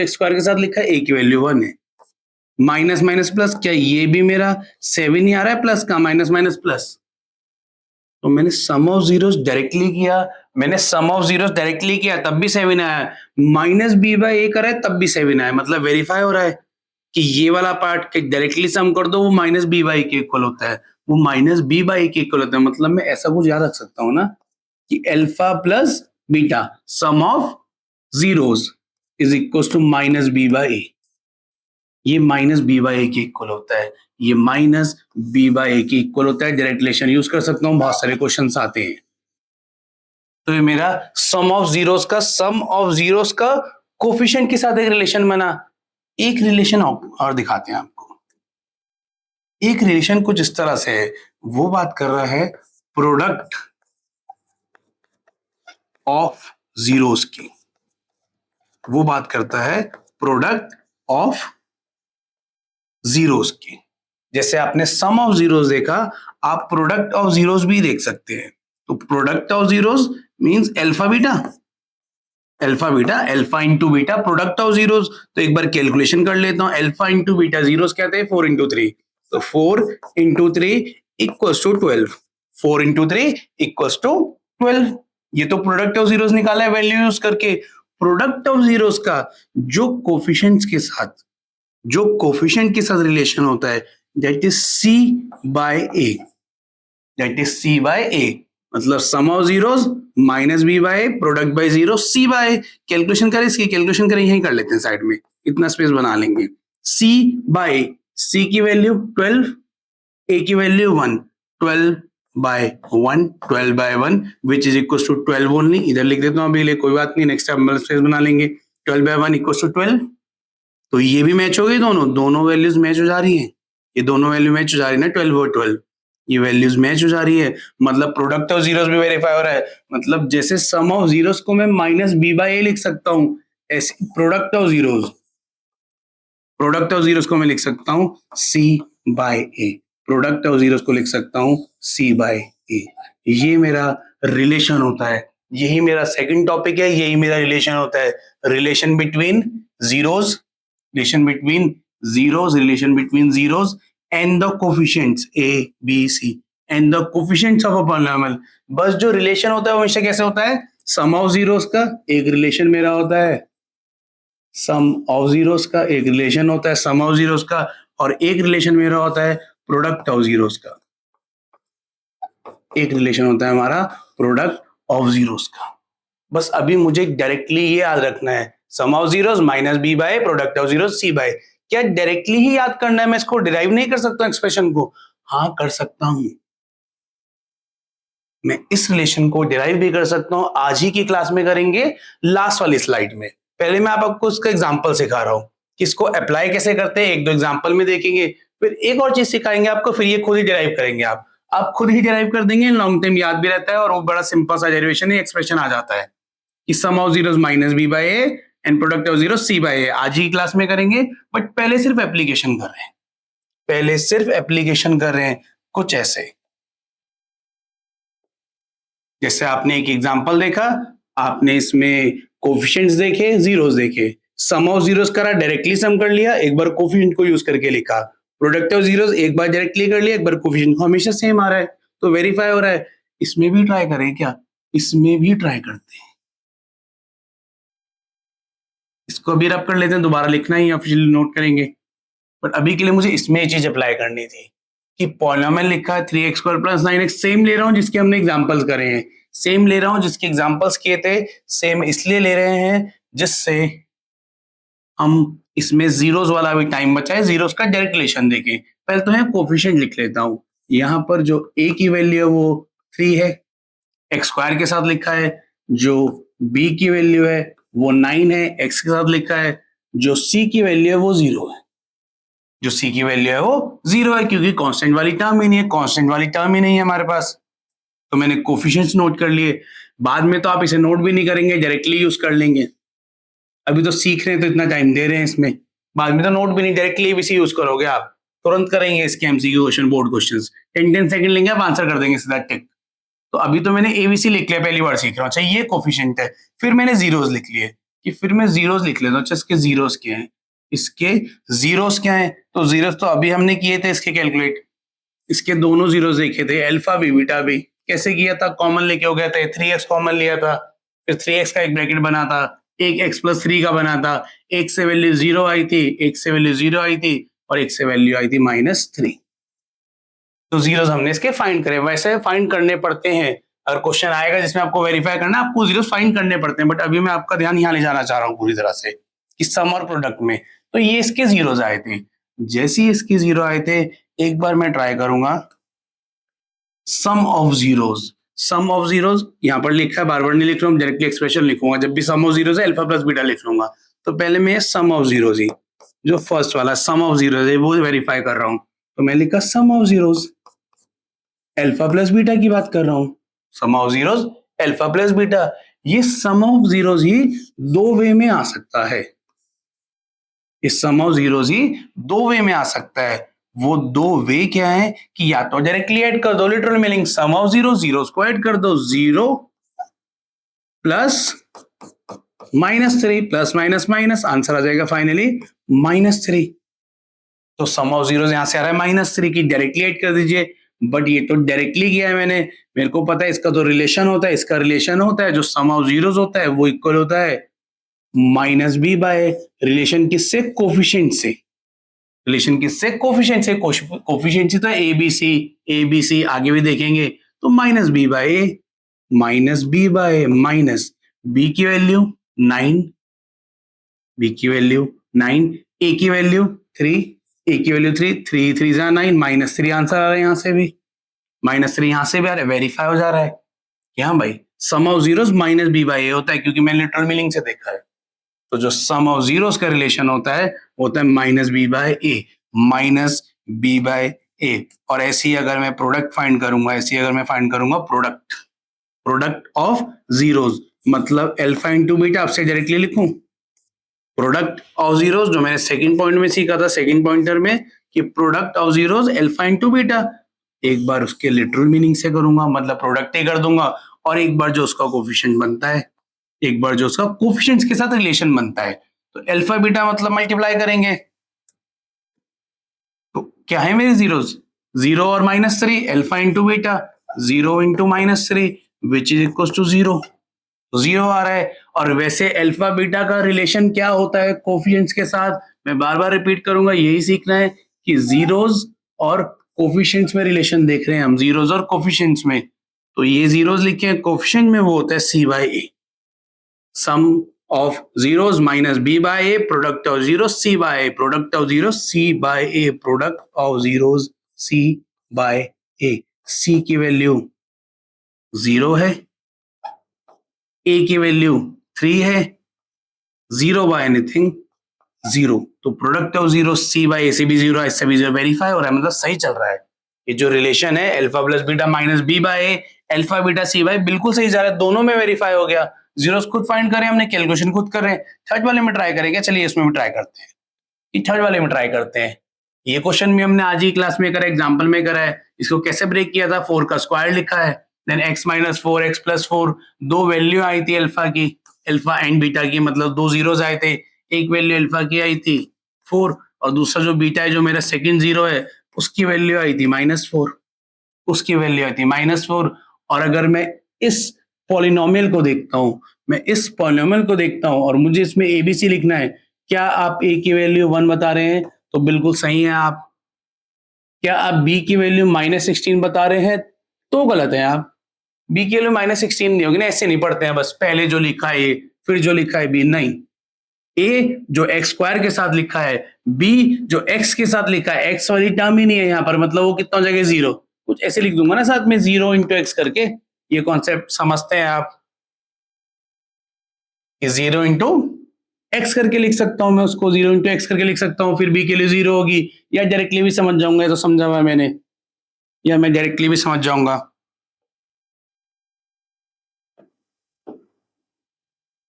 एक्स स्क्वायर के साथ लिखा है, ए की वैल्यू 1 है, माइनस माइनस प्लस, क्या ये भी मेरा 7 ही आ रहा है प्लस का, माइनस माइनस प्लस, तो मैंने सम ऑफ जीरोस डायरेक्टली किया, मैंने सम ऑफ जीरोस डायरेक्टली किया तब भी 7 आया, माइनस बी बाय ए करा है तब भी 7 आया, मतलब वेरीफाई हो रहा है कि ये वाला पार्ट डायरेक्टली सम कर दो वो माइनस बी बाई के इक्वल होता है, वो माइनस बी बाई के इक्वल होता है, मतलब मैं ऐसा कुछ याद रख सकता हूं ना कि alpha plus beta sum of zeros is equal to minus b by, ये माइनस बी बाई ए के इक्वल होता है, ये माइनस बी बाई ए के इक्वल होता है, डायरेक्ट रिलेशन यूज कर सकता हूं, बहुत सारे क्वेश्चन आते हैं। तो ये मेरा सम ऑफ जीरोस का कोफिशिएंट के साथ एक रिलेशन बना। एक रिलेशन और दिखाते हैं आपको, एक रिलेशन कुछ इस तरह से है, वो बात कर रहा है प्रोडक्ट ऑफ जीरोस की, वो बात करता है प्रोडक्ट ऑफ जीरोस की। जैसे आपने सम ऑफ जीरोस देखा, आप प्रोडक्ट ऑफ जीरोस भी देख सकते हैं, तो product of zeros means alpha beta, alpha into beta product of zeros, तो एक बार कैलकुलेशन कर लेता हूं, अल्फा इंटू बीटा जीरोस क्या थे 4 इंटू 3, तो 4 into 3 equals to 12, 4 into 3 equals to 12, ये तो प्रोडक्ट ऑफ जीरोस निकाला है वैल्यू यूज करके। प्रोडक्ट ऑफ जीरोस का जो कोफिशिएंट्स के साथ रिलेशन होता है that is c by a, मतलब sum of zeros minus b by product by zero c by, calculation करें, इसकी कैलकुलेशन करें, यहीं कर लेते हैं साइड में, इतना स्पेस बना लेंगे, सी बाय सी की वैल्यू 12, ए की value 1, 12 by 1 which is equal to 12 only, इधर लिख देता हूं अभी, कोई बात नहीं, नेक्स्ट टाइम स्पेस बना लेंगे, 12 बाय 1 इक्वल टू 12, तो ये भी मैच हो गई, दोनों वैल्यूज मैच हो जा रही है, ये दोनों वैल्यू मैच हो जा रही है ना, 12 और 12, ये वैल्यूज मैच हो जा रही है, मतलब प्रोडक्ट ऑफ जीरोस भी वेरीफाई हो रहा है, मतलब जैसे सम ऑफ जीरोस को मैं माइनस बी बाय ए लिख सकता हूं, ऐसे प्रोडक्ट ऑफ जीरोस को मैं लिख सकता हूं c by a, product of zeros को लिख सकता हूं सी बाय ए, ये मेरा रिलेशन होता है, यही मेरा सेकंड टॉपिक है, यही मेरा रिलेशन होता है, relation between zeros and the coefficients a b c and the coefficients of a polynomial, बस जो रिलेशन होता है वो हमेशा कैसे होता है, सम ऑफ जीरोस का एक रिलेशन मेरा होता है, सम ऑफ जीरोस का एक रिलेशन होता है सम ऑफ जीरोस का, और एक रिलेशन मेरा होता है प्रोडक्ट ऑफ जीरोस का, एक रिलेशन होता है हमारा प्रोडक्ट ऑफ जीरोस का। बस अभी मुझे डायरेक्टली ये याद रखना है, sum of zeros minus b by product of zeros c by, क्या डायरेक्टली ही याद करना है, मैं इसको डिराइव नहीं कर सकता एक्सप्रेशन को, हाँ कर सकता हूं, मैं इस रिलेशन को डिराइव भी कर सकता हूं, आज ही की क्लास में करेंगे लास्ट वाली स्लाइड में, पहले मैं आपको इसका एग्जांपल सिखा रहा हूं कि इसको अप्लाई कैसे करते हैं, एक दो एग्जांपल में देखेंगे, फिर एक और चीज सिखाएंगे आपको, फिर ये खुद ही डिराइव करेंगे, आप खुद ही डिराइव कर देंगे, लॉन्ग टाइम याद भी रहता है, और वो बड़ा सिंपल सा डेरिवेशन है, एक्सप्रेशन आ जाता है कि sum of zeros minus b by a and product of zero c by a आज ही क्लास में करेंगे, बट पहले सिर्फ एप्लीकेशन कर रहे हैं, पहले सिर्फ एप्लीकेशन कर रहे हैं कुछ ऐसे। जैसे आपने एक एग्जांपल देखा, आपने इसमें कोफिशिएंट्स देखे, जीरोस देखे, सम ऑफ जीरोस करा, डायरेक्टली सम कर लिया, एक बार कोफिशिएंट को यूज करके लिखा, प्रोडक्ट ऑफ जीरोस एक बार डायरेक्टली कर लिया, एक बार कोफिशिएंट हमेशा सेम आ रहा है तो वेरीफाई हो रहा है। इसमें भी ट्राई करें क्या? इसमें भी ट्राई करते हैं, इसको अभी रब कर लेते हैं, दोबारा लिखना ही ऑफिशियली नोट करेंगे, बट अभी के लिए मुझे इसमें ये चीज अप्लाई करनी थी कि पॉलिनोमियल लिखा है 3x square plus 9x, same ले रहा हूं जिसके हमने एग्जांपल्स करे हैं, सेम ले रहा हूं जिसके एग्जांपल्स किए थे, सेम इसलिए ले रहे हैं जिससे हम इसमें जीरोस वाला भी टाइम बचाए, जीरोस का डायरेक्ट रिलेशन देखें। पहले तो है कोफिशिएंट लिख लेता हूं, यहां पर जो a की वैल्यू है वो 3 है, एक्स स्क्वायर के साथ लिखा है, जो b की वैल्यू है वो 9 है, x के साथ लिखा है, जो c की वैल्यू है वो 0 है, जो c की वैल्यू है वो 0 है क्योंकि कांस्टेंट वाली टर्म ही नहीं है, कांस्टेंट वाली टर्म ही नहीं है हमारे पास, तो मैंने कोफिशिएंट्स नोट कर लिए। बाद में तो आप इसे नोट भी नहीं करेंगे, डायरेक्टली यूज कर लेंगे, अभी तो सीख रहे हैं तो इतना टाइम दे रहे हैं इसमें, बाद में तो नोट भी नहीं, डायरेक्टली एबीसी यूज करोगे आप, तुरंत करेंगे इसके MCQ question, board questions 10 second लेंगे, आप आंसर कर देंगे सीधा टिक। तो अभी तो मैंने एबीसी लिख लिया, पहली बार सीख रहा हूँ, अच्छा ये कोफिशिएंट है, फिर मैंने जीरोस लिख लिए कि फिर मैं जीरोस लिख लेता हूँ, अच्छा इसके जीरोस क्या है, इसके जीरोस क्या है, तो जीरोस तो अभी हमने किए थे इसके कैलकुलेट, इसके दोनों जीरोस देखे थे, अल्फा भी बीटा भी, कैसे किया था, कॉमन लेके हो गए थे, 3x कॉमन लिया था, फिर 3x का एक ब्रैकेट बना था, एक x प्लस 3 का बना था, एक से वैल्यू 0 आई थी, एक से वैल्यू 0 आई थी, और एक से वैल्यू आई थी -3, तो जीरोस हमने इसके फाइंड करे। वैसे फाइंड करने पड़ते हैं, अगर क्वेश्चन आएगा जिसमें आपको वेरीफाई करना है, आपको जीरोस फाइंड करने पड़ते हैं, बट अभी मैं आपका ध्यान यहाँ ले जाना चाह रहा हूँ पूरी तरह से कि सम और प्रोडक्ट में, तो ये इसके जीरोस आए थे, जैसे ही इसके जीरो आए थे एक बार मैं ट्राई करूंगा sum of zeros, sum of zeros यहाँ पर लिखा है, बार बार नहीं लिख रहा हूँ, डायरेक्टली एक्सप्रेशन लिखूंगा, जब भी सम ऑफ जीरोस है अल्फा प्लस बीटा लिख लूंगा, तो पहले मैं सम ऑफ जीरोस ही, जो फर्स्ट वाला सम ऑफ जीरोस है वो वेरीफाई कर रहा हूँ, तो मैं लिखा sum of zeros, alpha plus beta की बात कर रहा हूँ, sum of zeros alpha plus beta, ये सम ऑफ जीरोस ही दो वे में आ सकता है, इस सम ऑफ जीरोस ही दो वे में आ सकता है, वो दो वे क्या है कि या तो डायरेक्टली ऐड कर दो, literal meaning sum of zero, zeros को ऐड कर दो, 0 plus -3 plus minus minus, answer आ जाएगा फाइनली -3, तो सम ऑफ जीरोस यहां से आ रहा है -3 की, डायरेक्टली ऐड कर दीजिए, बट ये तो डायरेक्टली किया है मैंने, मेरे को पता है इसका तो रिलेशन होता है, इसका रिलेशन होता है, जो सम ऑफ जीरोस होता है वो इक्वल होता है -b बाय रिलेशन किससे, कोफिशिएंट से, रिलेशन किससे, कोफिशिएंट से, कोफिशिएंट से तो एबीसी आगे भी देखेंगे, तो -b बाय ए, -b बाय -b की वैल्यू 9, b की वैल्यू 9, a की वैल्यू 3, a की वैल्यू 3, 3 3 जा 9, -3 आंसर आ रहा है, यहां से भी -3 यहां से भी आ रहा है, वेरीफाई हो जा रहा है कि हाँ भाई sum of zeros -b by a होता है, क्योंकि मैंने लिटरल मीनिंग से देखा है, तो जो सम ऑफ जीरोस का रिलेशन होता है -b by a, -b by a, और ऐसे ही अगर मैं प्रोडक्ट फाइंड करूंगा, ऐसे ही अगर मैं फाइंड करूंगा प्रोडक्ट ऑफ जीरोस, मतलब अल्फा इंटू बीटा, आपसे डायरेक्टली लिखूं प्रोडक्ट ऑफ जीरोस, जो मैंने सेकंड पॉइंट में सीखा था, सेकंड पॉइंटर में, कि product of zeros alpha into beta, एक बार उसके लिटरल मीनिंग से करूंगा, मतलब प्रोडक्ट ही कर दूंगा, और एक बार जो उसका कोफिशिएंट बनता है, एक बार जो उसका कोफिशिएंट्स के साथ रिलेशन बनता है, तो अल्फा बीटा मतलब मल्टीप्लाई करेंगे, तो क्या है मेरे जीरोस, 0 और -3, alpha into beta, 0 into -3 which is equal to 0, 0 आ रहा है। और वैसे अल्फा बीटा का रिलेशन क्या होता है कोफिशिएंट्स के साथ, मैं बार बार रिपीट करूंगा, यही सीखना है कि जीरोस और कोफिशिएंट्स में रिलेशन देख रहे हैं हम, जीरोस और कोफिशिएंट्स में, तो ये जीरोस लिखे हैं, कोफिशिएंट में वो होता है c by a, sum of zeros -b by a, product of zeros c by a, product of zeros c by a, product of zeros c by a, c की वैल्यू 0 है, a की वैल्यू 3 है, 0 बाय एनीथिंग 0, तो product of zero c by a से भी 0 है, इससे भी 0, वेरीफाई हो रहा है, मतलब सही चल रहा है, ये जो रिलेशन है alpha plus beta -b by a, alpha beta c by, बिल्कुल सही जा रहा है, दोनों में वेरीफाई हो गया, जीरोस खुद फाइंड करें, हमने कैलकुलेशन खुद कर रहे हैं। थर्ड वाले में ट्राई करेंगे, चलिए इसमें भी ट्राई करते हैं, कि थर्ड वाले में ट्राई करते हैं। ये क्वेश्चन भी हमने आज ही क्लास में करा, एग्जाम्पल में करा है। इसको कैसे ब्रेक किया था, 4 का स्क्वायर लिखा है, then x minus 4 x plus 4, दो वैल्यू आई थी अल्फा की, अल्फा एंड बीटा की, मतलब दो जीरोस आए थे। एक वैल्यू अल्फा की आई थी 4 और दूसरा जो बीटा है, जो मेरा सेकंड जीरो है, उसकी वैल्यू आई थी -4, उसकी वैल्यू आई थी -4। और अगर मैं इस पॉलिनोमियल को देखता हूं, मैं इस पॉलिनोमियल को देखता हूं और मुझे इसमें एबीसी लिखना है, क्या आप a की वैल्यू 1 बता रहे हैं? तो बिल्कुल सही है आप। क्या आप b की वैल्यू -16 बता रहे हैं? तो गलत है आप। b की वैल्यू -16 नहीं होगी ना, ऐसे नहीं पढ़ते हैं बस पहले जो लिखा है a फिर जो लिखा है b, नहीं। a जो x स्क्वायर के साथ लिखा है, b जो x के साथ लिखा है, x वाली टर्म ही नहीं है यहाँ पर, मतलब वो कितना हो जाएगा 0। कुछ ऐसे लिख दूंगा ना साथ में 0 इंटू एक्स करके, ये कॉन्सेप्ट समझते हैं आप, 0 इंटू एक्स करके लिख सकता हूं मैं उसको, 0 इंटू एक्स करके लिख सकता हूं, फिर b के लिए 0 होगी, या डायरेक्टली भी समझ जाऊंगा, तो समझा हुआ मैंने, या मैं डायरेक्टली भी समझ जाऊंगा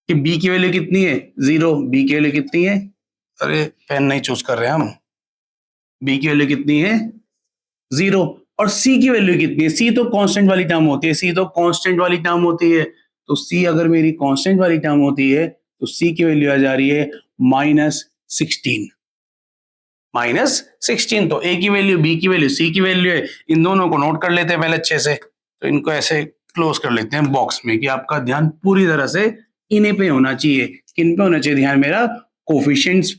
कि b की वैल्यू कितनी है 0, b की वैल्यू कितनी है, अरे पेन नहीं चूज कर रहे हम, b की वैल्यू कितनी है 0, और c की वैल्यू कितनी है, c तो कांस्टेंट वाली टर्म होती है, c तो कांस्टेंट वाली टर्म होती है, तो c अगर मेरी कांस्टेंट वाली टर्म होती है तो c की वैल्यू आ जा रही है -16, -16। तो a की वैल्यू, b की वैल्यू, c की वैल्यू है, इन दोनों को नोट कर लेते हैं पहले अच्छे से, तो इनको ऐसे क्लोज कर लेते हैं बॉक्स में, कि आपका ध्यान पूरी तरह से इन्हीं पे होना चाहिए। किन पे होना चाहिए ध्यान मेरा? कोफिशिएंट्स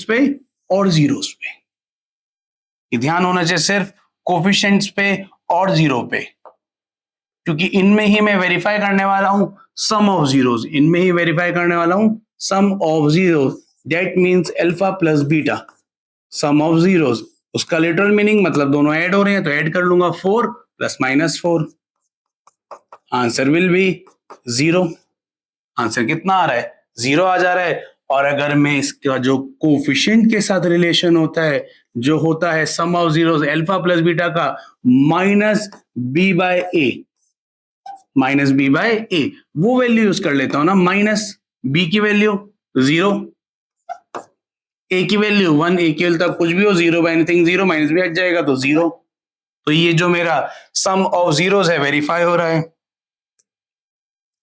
पे और जीरोस पे। ध्यान होना चाहिए सिर्फ कोफिशिएंट्स पे और जीरो पे, क्योंकि इनमें ही मैं वेरीफाई करने वाला हूं सम ऑफ जीरोस, इनमें ही वेरीफाई करने वाला हूं sum of zeros, that means alpha plus beta, sum of zeros, उसका लिटरल मीनिंग मतलब दोनों ऐड हो रहे हैं, तो ऐड कर लूंगा 4 plus -4, answer will be 0। Answer कितना आ रहा है? 0 आ जा रहा है। और अगर मैं इसका जो कोफिशिएंट के साथ रिलेशन होता है, जो होता है sum of zeros alpha plus beta का, -b/a, वो वैल्यू यूज कर लेता हूं ना, -b की वैल्यू 0, a की वैल्यू 1, a की वैल्यू तक कुछ भी हो, 0 बाय एनीथिंग 0, -b हट जाएगा तो 0। तो ये जो मेरा सम ऑफ जीरोस है वेरीफाई हो रहा है,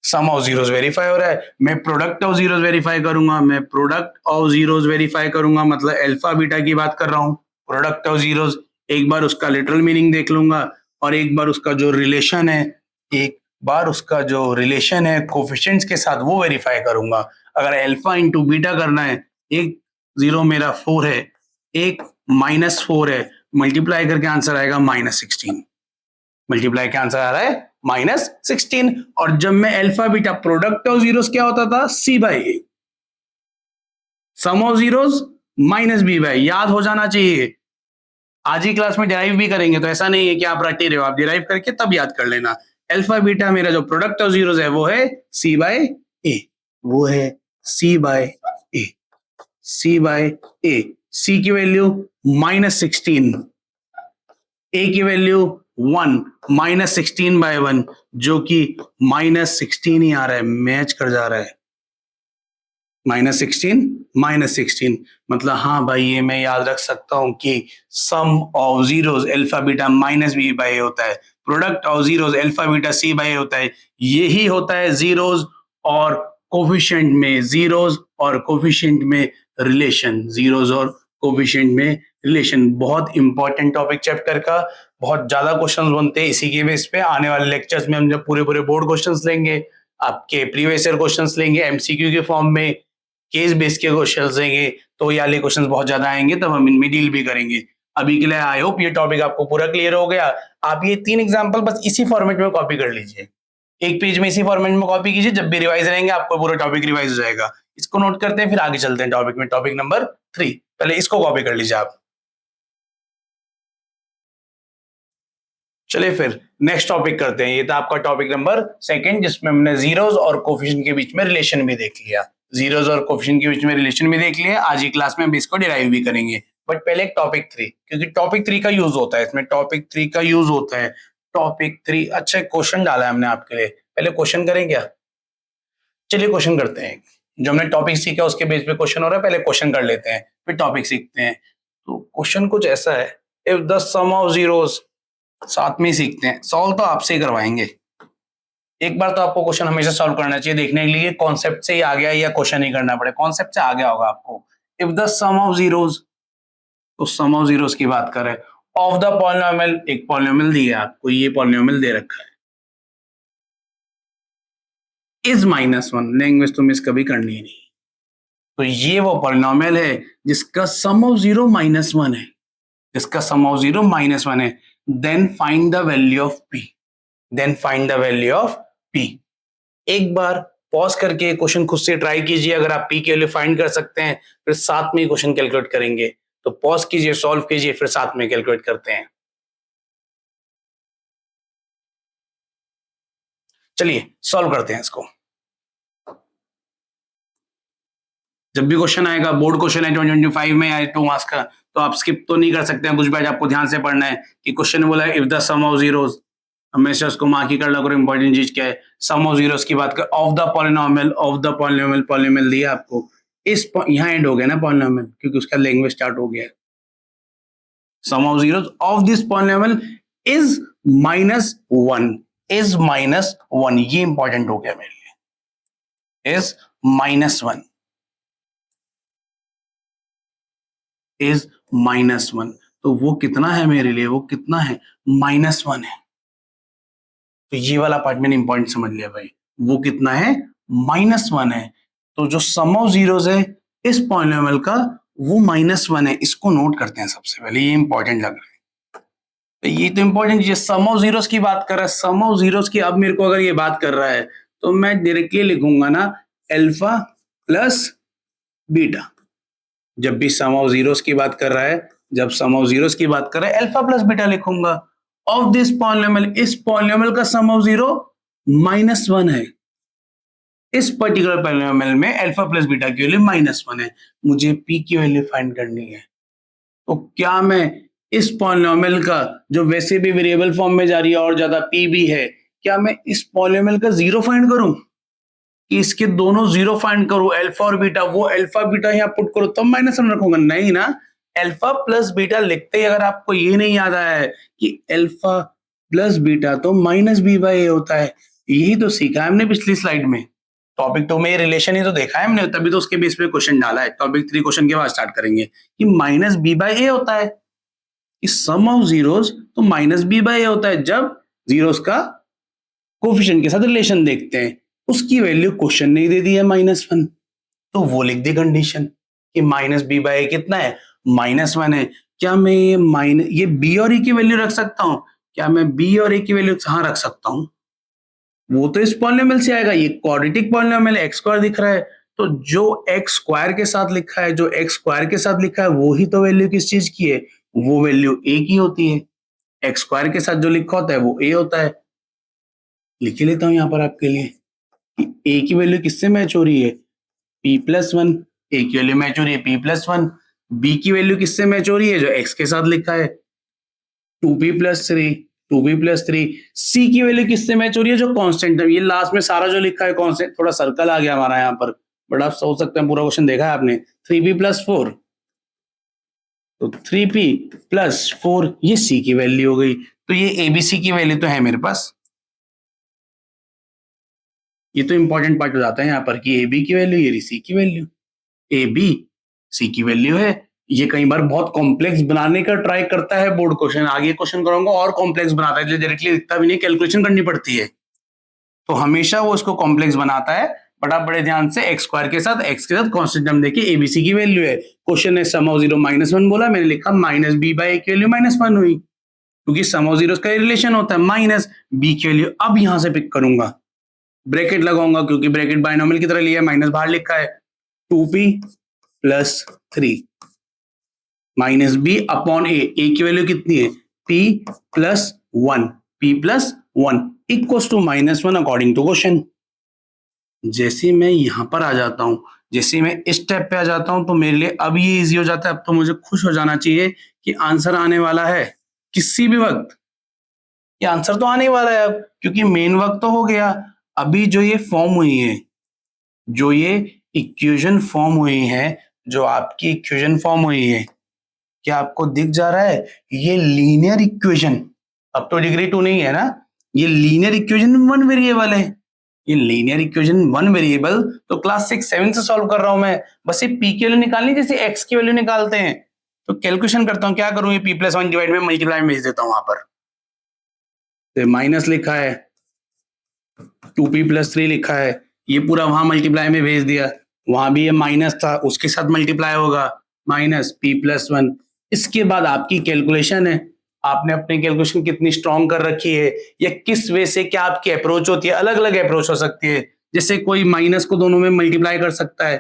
सम ऑफ जीरोस वेरीफाई हो रहा है। मैं प्रोडक्ट ऑफ जीरोस वेरीफाई करूंगा, मैं प्रोडक्ट ऑफ जीरोस वेरीफाई करूंगा, मतलब अल्फा बीटा की बात कर रहा हूं। प्रोडक्ट ऑफ जीरोस, एक बार उसका लिटरल मीनिंग देख लूंगा, और एक बार उसका जो रिलेशन है, एक बार उसका जो रिलेशन है कोफिशिएंट्स के साथ, वो वेरीफाई करूंगा। अगर अल्फा इंटू बीटा करना है, एक जीरो मेरा 4 है, एक -4 है, मल्टीप्लाई करके आंसर आएगा -16, मल्टीप्लाई के आंसर आ रहा है -16। और जब मैं alpha beta, product of zeros क्या होता था? c/a, some of zeros -b/a, याद हो जाना चाहिए। आज ही क्लास में डिराइव भी करेंगे, तो ऐसा नहीं है कि आप रटे रहे हो, आप डिराइव करके तब याद कर लेना। अल्फा बीटा मेरा जो प्रोडक्ट ऑफ जीरोस है वो है c/a, वो है c/a, c/a। c की वैल्यू -16, a की वैल्यू 1, -16/1, जो कि -16 ही आ रहा है, मैच कर जा रहा है, -16, मतलब हाँ भाई, ये मैं याद रख सकता हूं कि sum of zeros alpha beta -b/a होता है, product of zeros alpha beta c/a होता है। यही होता है जीरोस और कोफिशिएंट में, जीरोस और कोफिशिएंट में रिलेशन, जीरोस और कोफिशिएंट में रिलेशन। बहुत इंपॉर्टेंट टॉपिक चैप्टर का, बहुत ज्यादा क्वेश्चंस बनते हैं इसी के बेस पे। आने वाले लेक्चर्स में हम जब पूरे पूरे बोर्ड क्वेश्चंस लेंगे, आपके प्रीवियस ईयर क्वेश्चंस लेंगे एमसीक्यू के फॉर्म में, केस बेस के क्वेश्चंस लेंगे, तो ये वाले क्वेश्चंस बहुत ज्यादा आएंगे, तब हम इनमें डील भी करेंगे। अभी के लिए आई होप ये टॉपिक आपको पूरा क्लियर हो गया। आप ये 3 एग्जांपल बस इसी फॉर्मेट में कॉपी कर लीजिए, एक पेज में इसी फॉर्मेट में कॉपी कीजिए, जब भी रिवाइज रहेंगे आपको पूरा टॉपिक रिवाइज हो जाएगा। इसको नोट करते हैं, फिर आगे चलते हैं टॉपिक में, टॉपिक नंबर 3। पहले इसको कॉपी कर लीजिए आप। चलिए फिर नेक्स्ट टॉपिक करते हैं। ये था आपका टॉपिक नंबर 2, जिसमें हमने जीरोस और कोफिशिएंट के बीच में रिलेशन भी देख लिया, जीरोस और कोफिशिएंट के बीच में रिलेशन भी देख लिया। आज की क्लास में हम इसको डिराइव भी करेंगे, बट पहले एक टॉपिक 3, क्योंकि टॉपिक 3 का यूज होता है इसमें, टॉपिक 3 का यूज होता है। टॉपिक 3, अच्छा क्वेश्चन डाला है हमने आपके लिए, पहले क्वेश्चन करें क्या? चलिए क्वेश्चन करते हैं। जो हमने टॉपिक सीखा उसके बेस पे क्वेश्चन हो रहा है, पहले क्वेश्चन कर लेते हैं फिर टॉपिक सीखते हैं। तो क्वेश्चन कुछ ऐसा है, if the sum of zeros, साथ में ही सीखते हैं, सॉल्व तो आपसे ही करवाएंगे। एक बार तो आपको क्वेश्चन हमेशा सॉल्व करना चाहिए, देखने के लिए कॉन्सेप्ट से ही आ गया या क्वेश्चन ही करना पड़े, कॉन्सेप्ट से आ गया होगा आपको। If the sum of zeros, तो सम ऑफ जीरोस की बात करें, ऑफ द पॉलिनोमियल, एक पॉलिनोमियल दिया है आपको, ये पॉलिनोमियल दे रखा है, इज -1, लैंग्वेज तो मिस कभी करनी ही नहीं। तो ये वो पॉलिनोमियल है जिसका सम ऑफ जीरो -1 है, जिसका सम ऑफ जीरो -1 है। Then find the value of p, then find the value of p. एक बार पॉज करके क्वेश्चन खुद से ट्राई कीजिए, अगर आप पी के वैल्यू फाइंड कर सकते हैं फिर साथ में क्वेश्चन कैलकुलेट करेंगे। तो पॉज कीजिए, सॉल्व कीजिए, फिर साथ में कैलकुलेट करते हैं। चलिए सॉल्व करते हैं इसको। जब भी क्वेश्चन आएगा, बोर्ड क्वेश्चन है 2025 में या 2 मार्क्स का, तो आप स्किप तो नहीं कर सकते हैं कुछ भी, आज आपको ध्यान से पढ़ना है कि क्वेश्चन बोला है if the sum of zeros, हमेशा उसको मार्क ही कर लो करो। इंपॉर्टेंट चीज क्या है, सम ऑफ जीरोस की बात कर, of the polynomial, of the polynomial, polynomial दिया आपको, इस यहाँ एंड हो गया ना पॉलिनोमियल, क्योंकि उसका लैंग्वेज स्टार्ट हो गया है। Sum of zeros of this polynomial is -1, is -1, ये इंपॉर्टेंट हो गया मेरे लिए, इज -1, इज -1। तो वो कितना है मेरे लिए, वो कितना है, -1 है। तो ये वाला पार्ट मैंने इंपॉर्टेंट समझ लिया भाई, वो कितना है, -1 है। तो जो सम ऑफ जीरोस है इस पॉलिनोमियल का, वो -1 है। इसको नोट करते हैं सबसे पहले, ये इंपॉर्टेंट लग रहा है। तो ये तो इंपॉर्टेंट चीज, सम ऑफ जीरोस की बात कर रहा है, सम ऑफ जीरोस की। अब मेरे को अगर ये बात कर रहा है तो मैं डायरेक्टली लिखूंगा ना अल्फा प्लस बीटा। जब भी सम ऑफ जीरोस की बात कर रहा है, जब सम ऑफ जीरोस की बात कर रहा है, अल्फा प्लस बीटा लिखूंगा। ऑफ दिस पॉलिनोमियल, इस पॉलिनोमियल का सम ऑफ जीरो -1 है। इस पर्टिकुलर पॉलिनोमियल में अल्फा प्लस बीटा की वैल्यू -1 है। मुझे पी की वैल्यू फाइंड करनी है। तो क्या मैं इस पॉलिनोमियल का, जो वैसे भी वेरिएबल फॉर्म में जा रही है और ज्यादा पी भी है, क्या मैं इस पॉलिनोमियल का जीरो फाइंड करूं, कि इसके दोनों जीरो फाइंड करो, अल्फा और बीटा, वो अल्फा बीटा यहाँ पुट करो तब -1 रखूंगा? नहीं ना, अल्फा प्लस बीटा लिखते ही अगर आपको ये नहीं याद आया है कि अल्फा प्लस बीटा तो -b/a होता है, यही तो सीखा है हमने पिछली स्लाइड में। टॉपिक 2 में रिलेशन ही तो देखा है हमने, तभी तो उसके बेस पे क्वेश्चन डाला है। टॉपिक 3 क्वेश्चन के बाद स्टार्ट करेंगे कि -b/a होता है, इस सम ऑफ जीरोस तो -b/a होता है जब जीरोस का कोफिशिएंट के साथ रिलेशन देखते हैं। उसकी वैल्यू क्वेश्चन नहीं दे दी है -1, तो वो लिख दी कंडीशन कि -b/a कितना है, -1 है। क्या मैं ये b और a की वैल्यू रख सकता हूं? क्या मैं b और a की वैल्यू हाँ रख सकता हूं? वो तो इस पॉलिनोमियल से आएगा, ये क्वाड्रेटिक पॉलिनोमियल है, x² दिख रहा है, तो जो x² के साथ लिखा है, जो x² के साथ लिखा है, वो ही तो वैल्यू किस चीज की है, वो वैल्यू a की होती है। x² के साथ जो लिखा होता है वो a होता है। लिख लेता हूं यहां पर आपके लिए कि a की वैल्यू किससे मैच हो रही है, p+1, a की वैल्यू मैच हो रही है p+1। b की वैल्यू किससे मैच हो रही है, जो x के साथ लिखा है 2p+3, 2p+3। c की वैल्यू किससे मैच हो रही है, जो कांस्टेंट है, ये लास्ट में सारा जो लिखा है कांस्टेंट, थोड़ा सर्कल आ गया हमारा यहाँ पर, बट आप सोच सकते हैं पूरा क्वेश्चन देखा है आपने, 3p+4, तो 3p+4 ये c की वैल्यू हो गई। तो ये abc की वैल्यू तो है मेरे पास। ये तो इंपॉर्टेंट पार्ट हो जाता है यहाँ पर कि ए बी की वैल्यू, ये सी की वैल्यू, ए बी सी की वैल्यू है। ये कई बार बहुत कॉम्प्लेक्स बनाने का ट्राई करता है बोर्ड क्वेश्चन, आगे क्वेश्चन करूंगा और कॉम्प्लेक्स बनाता है, डायरेक्टली दिखता भी नहीं, कैलकुलेशन करनी पड़ती है, तो हमेशा वो इसको कॉम्प्लेक्स बनाता है। बट आप बड़े ध्यान से x² के साथ कांस्टेंट टर्म देखिए, एबीसी की वैल्यू है, क्वेश्चन ने सम ऑफ जीरो -1 बोला, मैंने लिखा -b/a की वैल्यू -1 हुई, क्योंकि सम ऑफ जीरोस का रिलेशन होता है, माइनस b की वैल्यू अब यहां से पिक करूंगा, ब्रैकेट लगाऊंगा क्योंकि ब्रैकेट बाइनोमियल की तरह लिया है, माइनस बाहर लिखा है, 2p+3 -b अपॉन a की वैल्यू कितनी है, p+1, p+1 equals to -1 according to question. जैसे मैं यहां पर आ जाता हूं, जैसे मैं इस स्टेप पे आ जाता हूं, तो मेरे लिए अब ये इजी हो जाता है। अब तो मुझे खुश हो जाना चाहिए कि आंसर आने वाला है किसी भी वक्त, ये आंसर तो आने वाला है अब, क्योंकि मेन वक्त तो हो गया। अभी जो ये फॉर्म हुई है, जो ये इक्वेशन फॉर्म हुई है, जो आपकी इक्वेशन फॉर्म हुई है, क्या आपको दिख जा रहा है? ये लीनियर इक्वेशन, अब तो डिग्री 2 नहीं है ना, ये लीनियर इक्वेशन वन वेरिएबल है। ये लीनियर इक्वेशन वन वेरिएबल तो क्लास 6-7 से सॉल्व कर रहा हूं मैं, बस ये पी की वैल्यू निकालनी जैसे एक्स की वैल्यू निकालते हैं। तो कैलकुलेशन करता हूं, क्या करूं, ये p + 1 डिवाइड में मल्टीप्लाई में भेज देता हूं। वहां पर तो माइनस लिखा है, 2p + 3 लिखा है, ये पूरा वहां मल्टीप्लाई में भेज दिया। वहां भी ये माइनस था, उसके साथ मल्टीप्लाई होगा, माइनस p + 1। इसके बाद आपकी कैलकुलेशन है, आपने अपनी कैलकुलेशन कितनी स्ट्रॉन्ग कर रखी है, या किस वे से क्या आपकी अप्रोच होती है। अलग अलग अप्रोच हो सकती है, जैसे कोई माइनस को दोनों में मल्टीप्लाई कर सकता है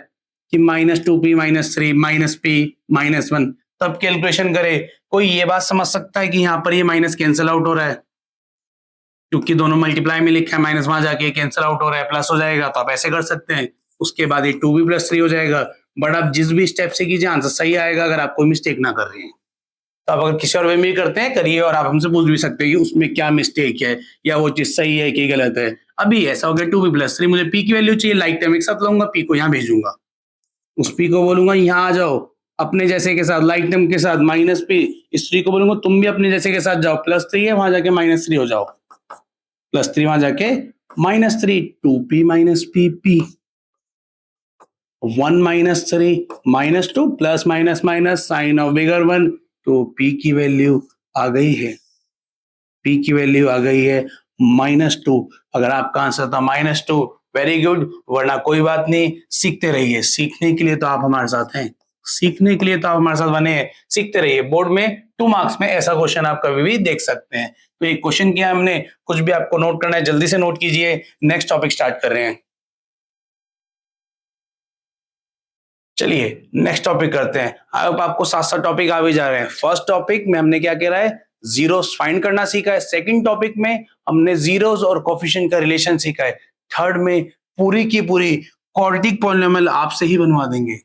कि -2p - 3 -p - 1, तब कैलकुलेशन करे। कोई ये बात समझ सकता है कि यहाँ पर ये माइनस कैंसिल आउट हो रहा है, क्योंकि दोनों मल्टीप्लाई में लिखा है, माइनस वहां जाके कैंसिल आउट हो रहा है, प्लस हो जाएगा, तो आप ऐसे कर सकते हैं। उसके बाद ये 2p + 3 हो जाएगा। बट आप जिस भी स्टेप से कीजिए आंसर सही आएगा, अगर आप कोई मिस्टेक ना कर रहे हैं। तो आप अगर किसी और वे में करते हैं करिए, और आप हमसे पूछ भी सकते हैं कि उसमें क्या मिस्टेक है, या वो चीज सही है कि गलत है। अभी ऐसा हो गया 2p + 3, मुझे p की वैल्यू चाहिए, लाइक टाइम एक साथ लाऊंगा, p को यहाँ भेजूंगा, उस p को बोलूंगा यहाँ आ जाओ अपने जैसे के साथ, लाइक टाइम के साथ -p, इस 3 को बोलूंगा तुम भी अपने जैसे के साथ जाओ, +3 है वहां जाके -3 हो जाओ, +3 वहां जाके -3, 2p - pp, 1 - 3 -2, plus minus minus sign of bigger 1, तो p की वैल्यू आ गई है, p की वैल्यू आ गई है -2। अगर आपका आंसर था -2, वेरी गुड, वरना कोई बात नहीं, सीखते रहिए। सीखने के लिए तो आप हमारे साथ हैं, सीखने के लिए तो आप हमारे साथ बने हैं, सीखते रहिए। बोर्ड में 2 मार्क्स में ऐसा क्वेश्चन आप कभी भी देख सकते हैं। तो एक क्वेश्चन किया हमने, कुछ भी आपको नोट करना है जल्दी से नोट कीजिए। नेक्स्ट टॉपिक स्टार्ट कर रहे हैं, चलिए नेक्स्ट टॉपिक करते हैं। अब आपको 7 टॉपिक आ भी जा रहे हैं। फर्स्ट टॉपिक में हमने क्या करा है, जीरोस फाइंड करना सीखा है। सेकंड टॉपिक में हमने जीरोस और कोफिशिएंट का रिलेशन सीखा है। थर्ड में पूरी की पूरी क्वाड्रेटिक पॉलिनोमियल आपसे ही बनवा देंगे।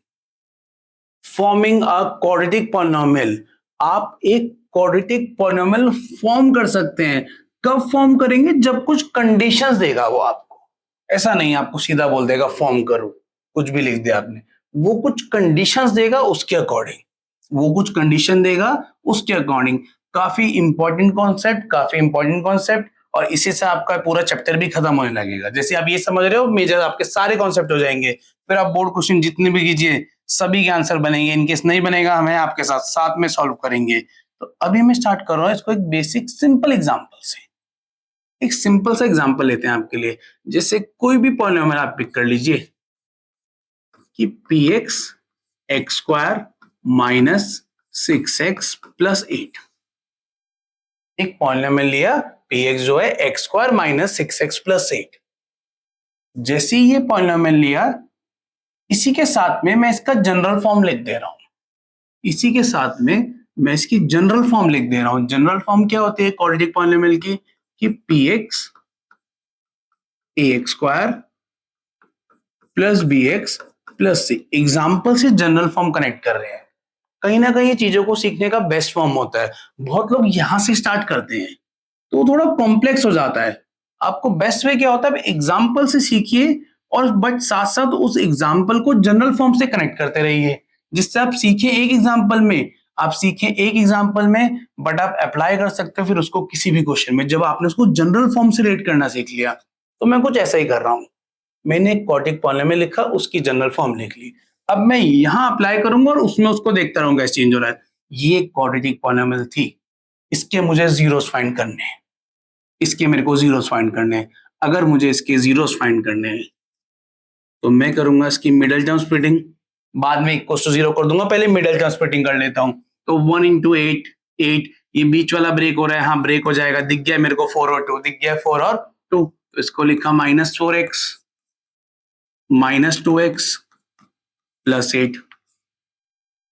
फॉर्मिंग अ क्वाड्रेटिक पॉलिनोमियल, आप एक क्वाड्रेटिक पॉलिनोमियल फॉर्म कर सकते हैं। कब फॉर्म करेंगे, जब कुछ कंडीशंस देगा वो आपको। ऐसा नहीं आपको सीधा बोल देगा फॉर्म करो, कुछ भी लिख दिया आपने, वो कुछ कंडीशंस देगा उसके अकॉर्डिंग, वो कुछ कंडीशन देगा उसके अकॉर्डिंग। काफी इंपॉर्टेंट कॉन्सेप्ट, काफी इंपॉर्टेंट कॉन्सेप्ट, और इसी से आपका पूरा चैप्टर भी खत्म होने लगेगा। जैसे आप ये समझ रहे हो, मेजर आपके सारे कॉन्सेप्ट हो जाएंगे। फिर आप बोर्ड क्वेश्चन जितने भी कीजिए सभी के आंसर बनेंगे। इनकेस नहीं बनेगा, हमें आपके साथ साथ में सॉल्व करेंगे। तो अभी मैं स्टार्ट कर रहा हूं इसको एक बेसिक सिंपल एग्जांपल से। एक सिंपल सा एग्जांपल लेते हैं आपके लिए। जैसे कोई भी पॉलिनोमियल आप पिक कर लीजिए कि px x² - 6x + 8, एक पॉलिनोमियल लिया, px जो है x² - 6x + 8। जैसे ही ये पॉलिनोमियल लिया, इसी के साथ में मैं इसका जनरल फॉर्म लिख दे रहा हूं। इसी के साथ में मैं इसकी जनरल फॉर्म लिख दे रहा हूं। जनरल फॉर्म क्या होती है क्वाड्रेटिक पॉलिनोमियल की, कि px ax² + bx + c। Example से जनरल फॉर्म कनेक्ट कर रहे हैं। कहीं ना कहीं ये चीजों को सीखने का बेस्ट फॉर्म होता है। बहुत लोग यहां से स्टार्ट करते हैं तो थोड़ा कॉम्प्लेक्स हो जाता है। आपको बेस्ट वे क्या होता है, एग्जाम्पल से सीखिए, और बट साथ साथ उस एग्जाम्पल को जनरल फॉर्म से कनेक्ट करते रहिए, जिससे आप सीखें एक एग्जाम्पल में, बट आप अप्लाई कर सकते हो फिर उसको किसी भी क्वेश्चन में, जब आपने उसको जनरल फॉर्म से रिलेट करना सीख लिया। तो मैं कुछ ऐसा ही कर रहा हूं, मैंने एक क्वाड्रेटिक पॉलिनोमियल लिखा, उसकी जनरल फॉर्म लिख ली। अब मैं यहां अप्लाई करूंगा और उसमें उसको देखता रहूंगा कैसे चेंज हो रहा है। ये क्वाड्रेटिक पॉलिनोमियल थी, इसके मुझे जीरोस फाइंड करने हैं, इसके मेरे को जीरोस फाइंड करने हैं। अगर मुझे इसके जीरोस फाइंड करने हैं तो मैं करूंगा इसकी मिडिल टर्म स्प्लिटिंग, बाद में इक्वल टू 0 कर दूंगा, पहले मिडिल टर्म स्प्लिटिंग कर लेता हूं। तो 1 × 8, 8, ये बीच वाला ब्रेक हो रहा है, हाँ ब्रेक हो जाएगा, दिख गया मेरे को 4 और 2, दिख गया 4 और 2, तो इसको लिखा -4x -2x + 8।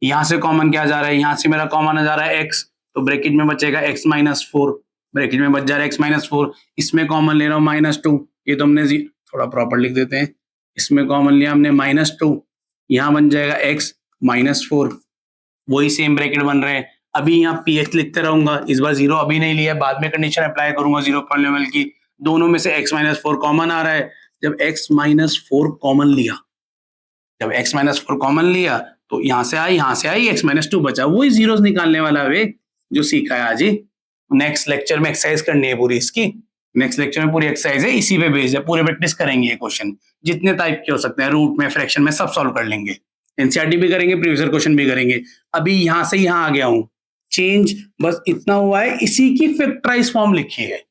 यहां से कॉमन क्या जा रहा है, यहां से मेरा कॉमन जा रहा है x, तो ब्रैकेट में बचेगा x - 4, ब्रैकेट में बच जा रहा है x - 4। इसमें कॉमन ले रहा हूं -2, ये तो हमने थोड़ा प्रॉपर लिख देते हैं, इसमें कॉमन लिया हमने -2, यहां बन जाएगा x - 4, वही सेम ब्रैकेट बन रहे हैं। अभी यहाँ px लिखते रहूंगा, इस बार 0 अभी नहीं लिया, बाद में कंडीशन अप्लाई करूंगा जीरो पॉलिनोमियल की, दोनों में से x - 4 कॉमन आ रहा है। जब x माइनस 4 कॉमन लिया, जब x माइनस 4 कॉमन लिया तो यहां से आई x माइनस 2 बचा, वही जीरोस निकालने वाला वे जो सीखा है आज ही। नेक्स्ट लेक्चर में एक्सरसाइज करनी है पूरी इसकी, नेक्स्ट लेक्चर में पूरी एक्सरसाइज है, इसी पे बेस्ड है, पूरे प्रैक्टिस करेंगे ये क्वेश्चन, जितने टाइप के हो सकते हैं, रूट में, फ्रैक्शन में, सब सॉल्व कर लेंगे। एनसीईआरटी भी करेंगे, प्रीवियस ईयर क्वेश्चन भी करेंगे। अभी यहां से यहां आ गया हूं, चेंज बस इतना हुआ है, इसी की फैक्टराइज फॉर्म लिखी है,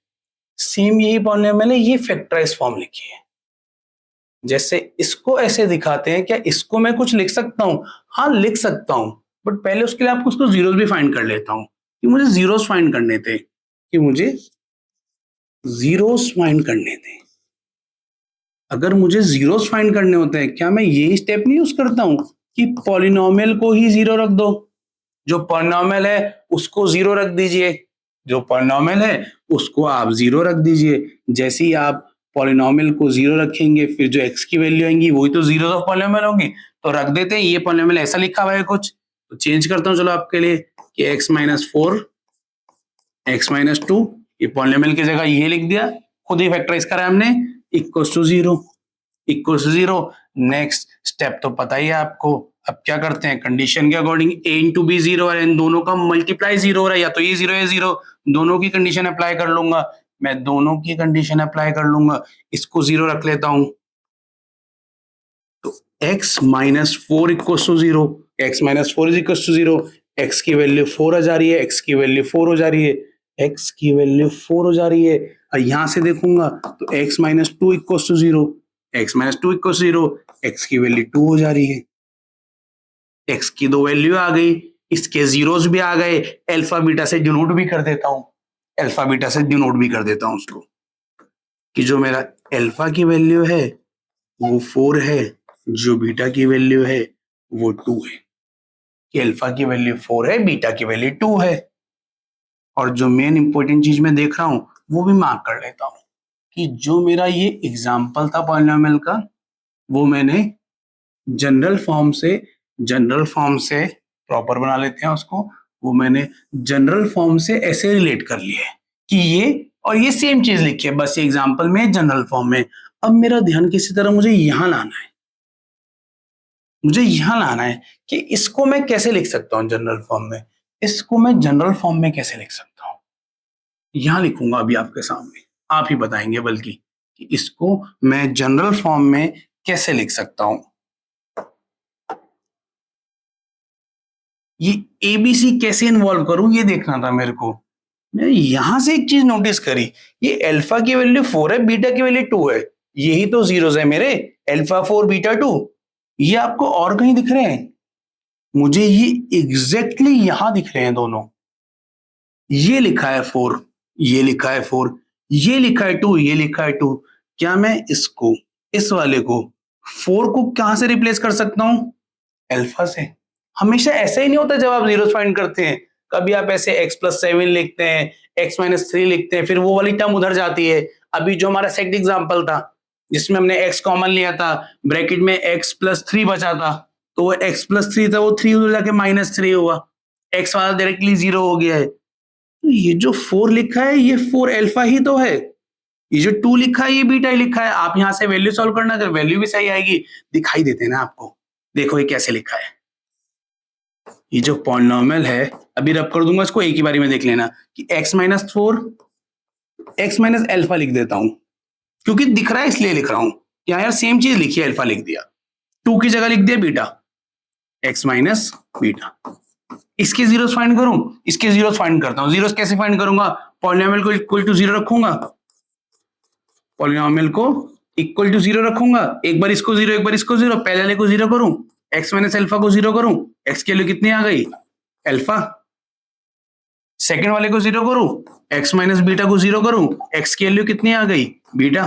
सेम यही पॉलिनोमियल है, ये फैक्टराइज फॉर्म लिखी है। जैसे इसको ऐसे दिखाते हैं, क्या इसको मैं कुछ लिख सकता हूं? हाँ लिख सकता हूं, बट पहले उसके लिए आपको उसको जीरोस भी फाइंड कर लेता हूं, कि मुझे जीरोस फाइंड करने थे, कि मुझे जीरोस फाइंड करने थे। अगर मुझे जीरोस फाइंड करने होते हैं, क्या मैं यही स्टेप नहीं यूज करता हूं कि पॉलिनोमियल को ही जीरो रख दो, जो पॉलिनोमियल है उसको जीरो रख दीजिए, जो पॉलिनोमियल है उसको आप जीरो रख दीजिए। जैसे ही आप पॉलिनोमियल को जीरो रखेंगे, फिर जो x की वैल्यू आएंगी वही तो जीरो ऑफ पॉलिनोमियल होंगी, तो रख देते हैं। ये पॉलिनोमियल ऐसा लिखा हुआ है कुछ, तो चेंज करता हूं चलो आपके लिए, कि x माइनस 4 x माइनस 2, ये पॉलिनोमियल की जगह ये लिख दिया, खुद ही फैक्टराइज करा हमने, equals to zero, equals to zero. Next step तो पता ही है आपको, अब क्या करते हैं, कंडीशन के according a into b zero है, इन दोनों का मल्टीप्लाई जीरो हो रहा है, या तो ये जीरो या जीरो, दोनों की कंडीशन अप्लाई कर लूंगा, मैं दोनों की कंडीशन अप्लाई कर लूंगा, इसको जीरो रख लेता हूं, तो x minus 4 equals to zero, x minus 4 is equals to zero, x की वैल्यू 4 हो जा रही है, x की वैल्यू 4 हो जा रही है, x की वैल्यू 4 हो जा रही है, और यहां से देखूंगा तो x minus 2 equals to zero, x minus 2 equals to zero, x की वैल्यू 2 हो जा रही है, x की दो वैल्यू आ गई, इसके जीरोस भी आ गए, अल्फा बीटा से डिनोट भी कर देता हूं, अल्फा बीटा से डिनोट भी कर देता हूं उसको, कि जो मेरा अल्फा की वैल्यू है वो 4 है, जो बीटा की वैल्यू है वो 2 है, कि अल्फा की वैल्यू 4 है, बीटा की वैल्यू 2 है। और जो मेन इंपॉर्टेंट चीज मैं देख रहा हूं वो भी मार्क कर लेता हूं, कि जो मेरा ये एग्जाम्पल था पॉलिनोमियल का, वो मैंने जनरल फॉर्म से प्रॉपर बना लेते हैं उसको, वो मैंने जनरल फॉर्म से ऐसे रिलेट कर लिया है कि ये और ये सेम चीज लिखी है, बस ये एग्जाम्पल में जनरल फॉर्म में। अब मेरा ध्यान किसी तरह मुझे यहां लाना है, मुझे यहां लाना है कि इसको मैं कैसे लिख सकता हूं जनरल फॉर्म में, इसको मैं जनरल फॉर्म में कैसे लिख सकता हूं, यहां लिखूंगा अभी आपके सामने, आप ही बताएंगे बल्कि, कि इसको मैं जनरल फॉर्म में कैसे लिख सकता हूं। ये एबीसी कैसे इन्वॉल्व करूं ये देखना था मेरे को। मैं यहां से एक चीज नोटिस करी, ये अल्फा की वैल्यू 4 है, बीटा की वैल्यू 2 है, यही तो जीरोस है मेरे, अल्फा 4 बीटा 2, ये आपको और कहीं दिख रहे हैं? मुझे ये एग्जैक्टली यहां दिख रहे हैं दोनों, ये लिखा है 4, ये लिखा है 4, ये लिखा है 2, ये लिखा है 2। क्या मैं इसको, इस वाले को 4 को कहां से रिप्लेस कर सकता हूं? अल्फा से। हमेशा ऐसा ही नहीं होता जब आप जीरोस फाइंड करते हैं, कभी आप ऐसे x प्लस 7 लिखते हैं, x माइनस 3 लिखते हैं, फिर वो वाली टर्म उधर जाती है। अभी जो हमारा सेकंड एग्जांपल था जिसमें हमने x कॉमन लिया था, ब्रैकेट में x प्लस 3 बचा था, तो वो x प्लस 3 था, वो 3 उधर जाके माइनस 3 हुआ, x वाला डायरेक्टली जीरो हो गया है। तो ये जो 4 लिखा है ये 4 अल्फा ही तो है, ये जो 2 लिखा है ये बीटा ही लिखा है। आप यहां से वैल्यू सॉल्व करना, अगर वैल्यू भी सही आएगी, दिखाई देते हैं ना आपको। देखो ये कैसे लिखा है, ये जो पॉलिनोमियल है, अभी रब कर दूंगा इसको, एक ही बारी में देख लेना, कि x minus 4 x minus alpha लिख देता हूं, क्योंकि दिख रहा है इसलिए लिख रहा हूं। यहाँ यार सेम चीज लिखी है, अल्फा लिख दिया, 2 की जगह लिख दिया बीटा, x माइनस बीटा। इसके जीरोस फाइंड करूं, इसके जीरोस फाइंड करता हूं। जीरोस कैसे फाइंड करूंगा? पॉलिनोमियल को इक्वल टू जीरो रखूंगा, पॉलिनोमियल को इक्वल टू जीरो रखूंगा, एक बार इसको जीरो एक बार इसको जीरो, पहले वाले को जीरो करूं, x माइनस अल्फा को जीरो करूं, x की वैल्यू कितनी आ गई? अल्फा। सेकंड वाले को जीरो करूं, x माइनस बीटा को जीरो करूं, x की वैल्यू कितनी आ गई? बीटा।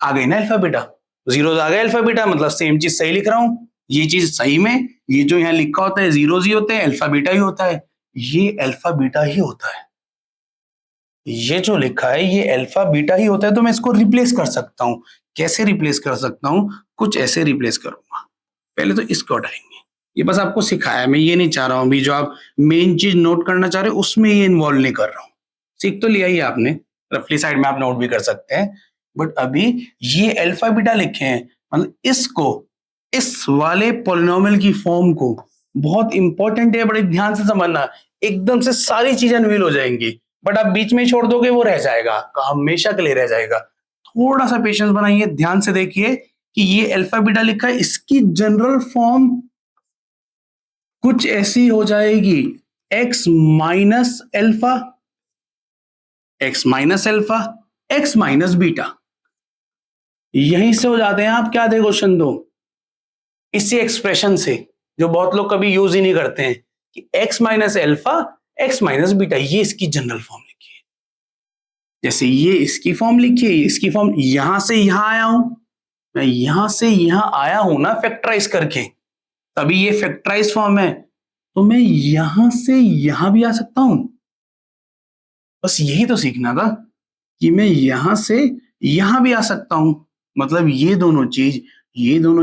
आ गई ना अल्फा बीटा, जीरोस आ गए अल्फा बीटा, मतलब सेम चीज सही लिख रहा हूं। ये चीज सही में, ये जो यहाँ लिखा होता है जीरोस ही होते हैं, अल्फा बीटा ही होता है, ये अल्फा बीटा ही होता है, ये जो लिखा है ये अल्फा बीटा ही होता है। तो मैं इसको रिप्लेस कर सकता हूं। कैसे रिप्लेस कर सकता हूं? कुछ ऐसे रिप्लेस करूंगा। पहले तो इसको हटाएंगे, ये बस आपको सिखाया, मैं ये नहीं चाह रहा हूं भी जो आप मेन चीज नोट करना चाह रहे हो उसमें ये इन्वॉल्व नहीं कर रहा हूं। सीख तो लिया ही आपने, रफली साइड में आप नोट भी कर सकते हैं। बट अभी ये अल्फा बीटा लिखे हैं, मतलब इसको, इस वाले पॉलिनोमियल की फॉर्म को, बहुत इंपॉर्टेंट है, बड़े ध्यान से समझना, एकदम से सारी चीजें अनवील हो जाएंगी, बट आप बीच में छोड़ दोगे वो रह जाएगा, हमेशा के लिए रह जाएगा। थोड़ा सा पेशेंस बनाइए, ध्यान से देखिए कि ये अल्फा बीटा लिखा है, इसकी जनरल फॉर्म कुछ ऐसी हो जाएगी, x minus alpha, x minus alpha, x minus beta. यहीं से हो जाते हैं आप, क्या थे क्वेश्चन दो, इसी एक्सप्रेशन से, जो बहुत लोग कभी यूज ही नहीं करते हैं, कि x minus alpha, x minus beta, ये इसकी जनरल फॉर्म लिखी है। जैसे ये इसकी फॉर्म लिखी है, इसकी फॉर्म, यहां से यहां आया हूं मैं, यहां से यहां आया हूं ना फैक्टराइज करके, तभी ये फैक्टराइज फॉर्म है, तो मैं यहां से यहां भी आ सकता हूं। बस यही तो सीखना था कि मैं यहां से यहां भी आ सकता हूं, मतलब ये दोनों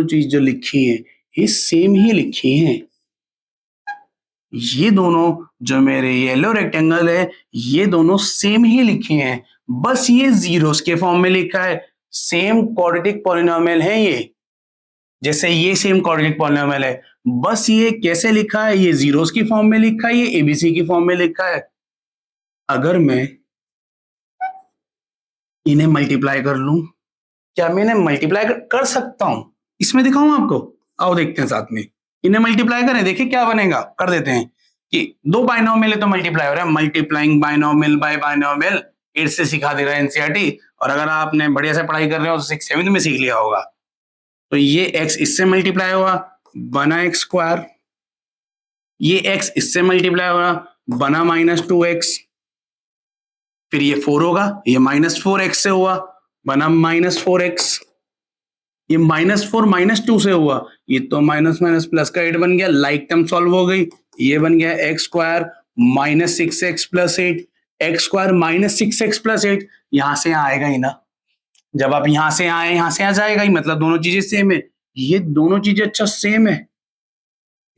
चीज जो लिखी है ये सेम ही लिखी है। ये दोनों जो मेरे येलो रेक्टेंगल है ये दोनों सेम ही लिखे हैं, बस ये जीरोस के फॉर्म में लिखा है। सेम क्वाड्रेटिक पॉलिनोमियल है ये, जैसे ये सेम क्वाड्रेटिक पॉलिनोमियल है, बस ये कैसे लिखा है, ये जीरोस की फॉर्म में लिखा है, ये एबीसी की फॉर्म में लिखा है। अगर मैं इन्हें मल्टीप्लाई कर लूं, क्या मैं इन्हें मल्टीप्लाई कर सकता हूं, इसमें दिखाऊं आपको, आओ देखते हैं साथ में। इन्हें मल्टीप्लाई करें, देखिए क्या बनेगा, कर देते हैं कि दो बाइनोमियल है तो मल्टीप्लाई हो रहा है, मल्टीप्लाइंग बाइनोमियल बाय बाइनोमियल, 8 से सिखा दे रहा है एनसीईआरटी, और अगर आपने बढ़िया से पढ़ाई कर रहे हो तो 6th 7th में सीख लिया होगा। तो ये x इससे मल्टीप्लाई हुआ, बना x स्क्वायर, ये x इससे मल्टीप्लाई हुआ, बना -2x, फिर ये 4 होगा, ये -4x से हुआ, बना -4x, ये -4 -2 से हुआ, ये तो माइनस माइनस प्लस का 8 बन गया, लाइक टर्म सॉल्व हो गई, ये बन गया x square -6x + 8, x square -6x + 8, यहां से यहां आएगा ही ना, जब आप यहां से आए यहां से आ जाएगा ही, मतलब दोनों चीजें सेम है, ये दोनों चीजें अच्छा सेम है,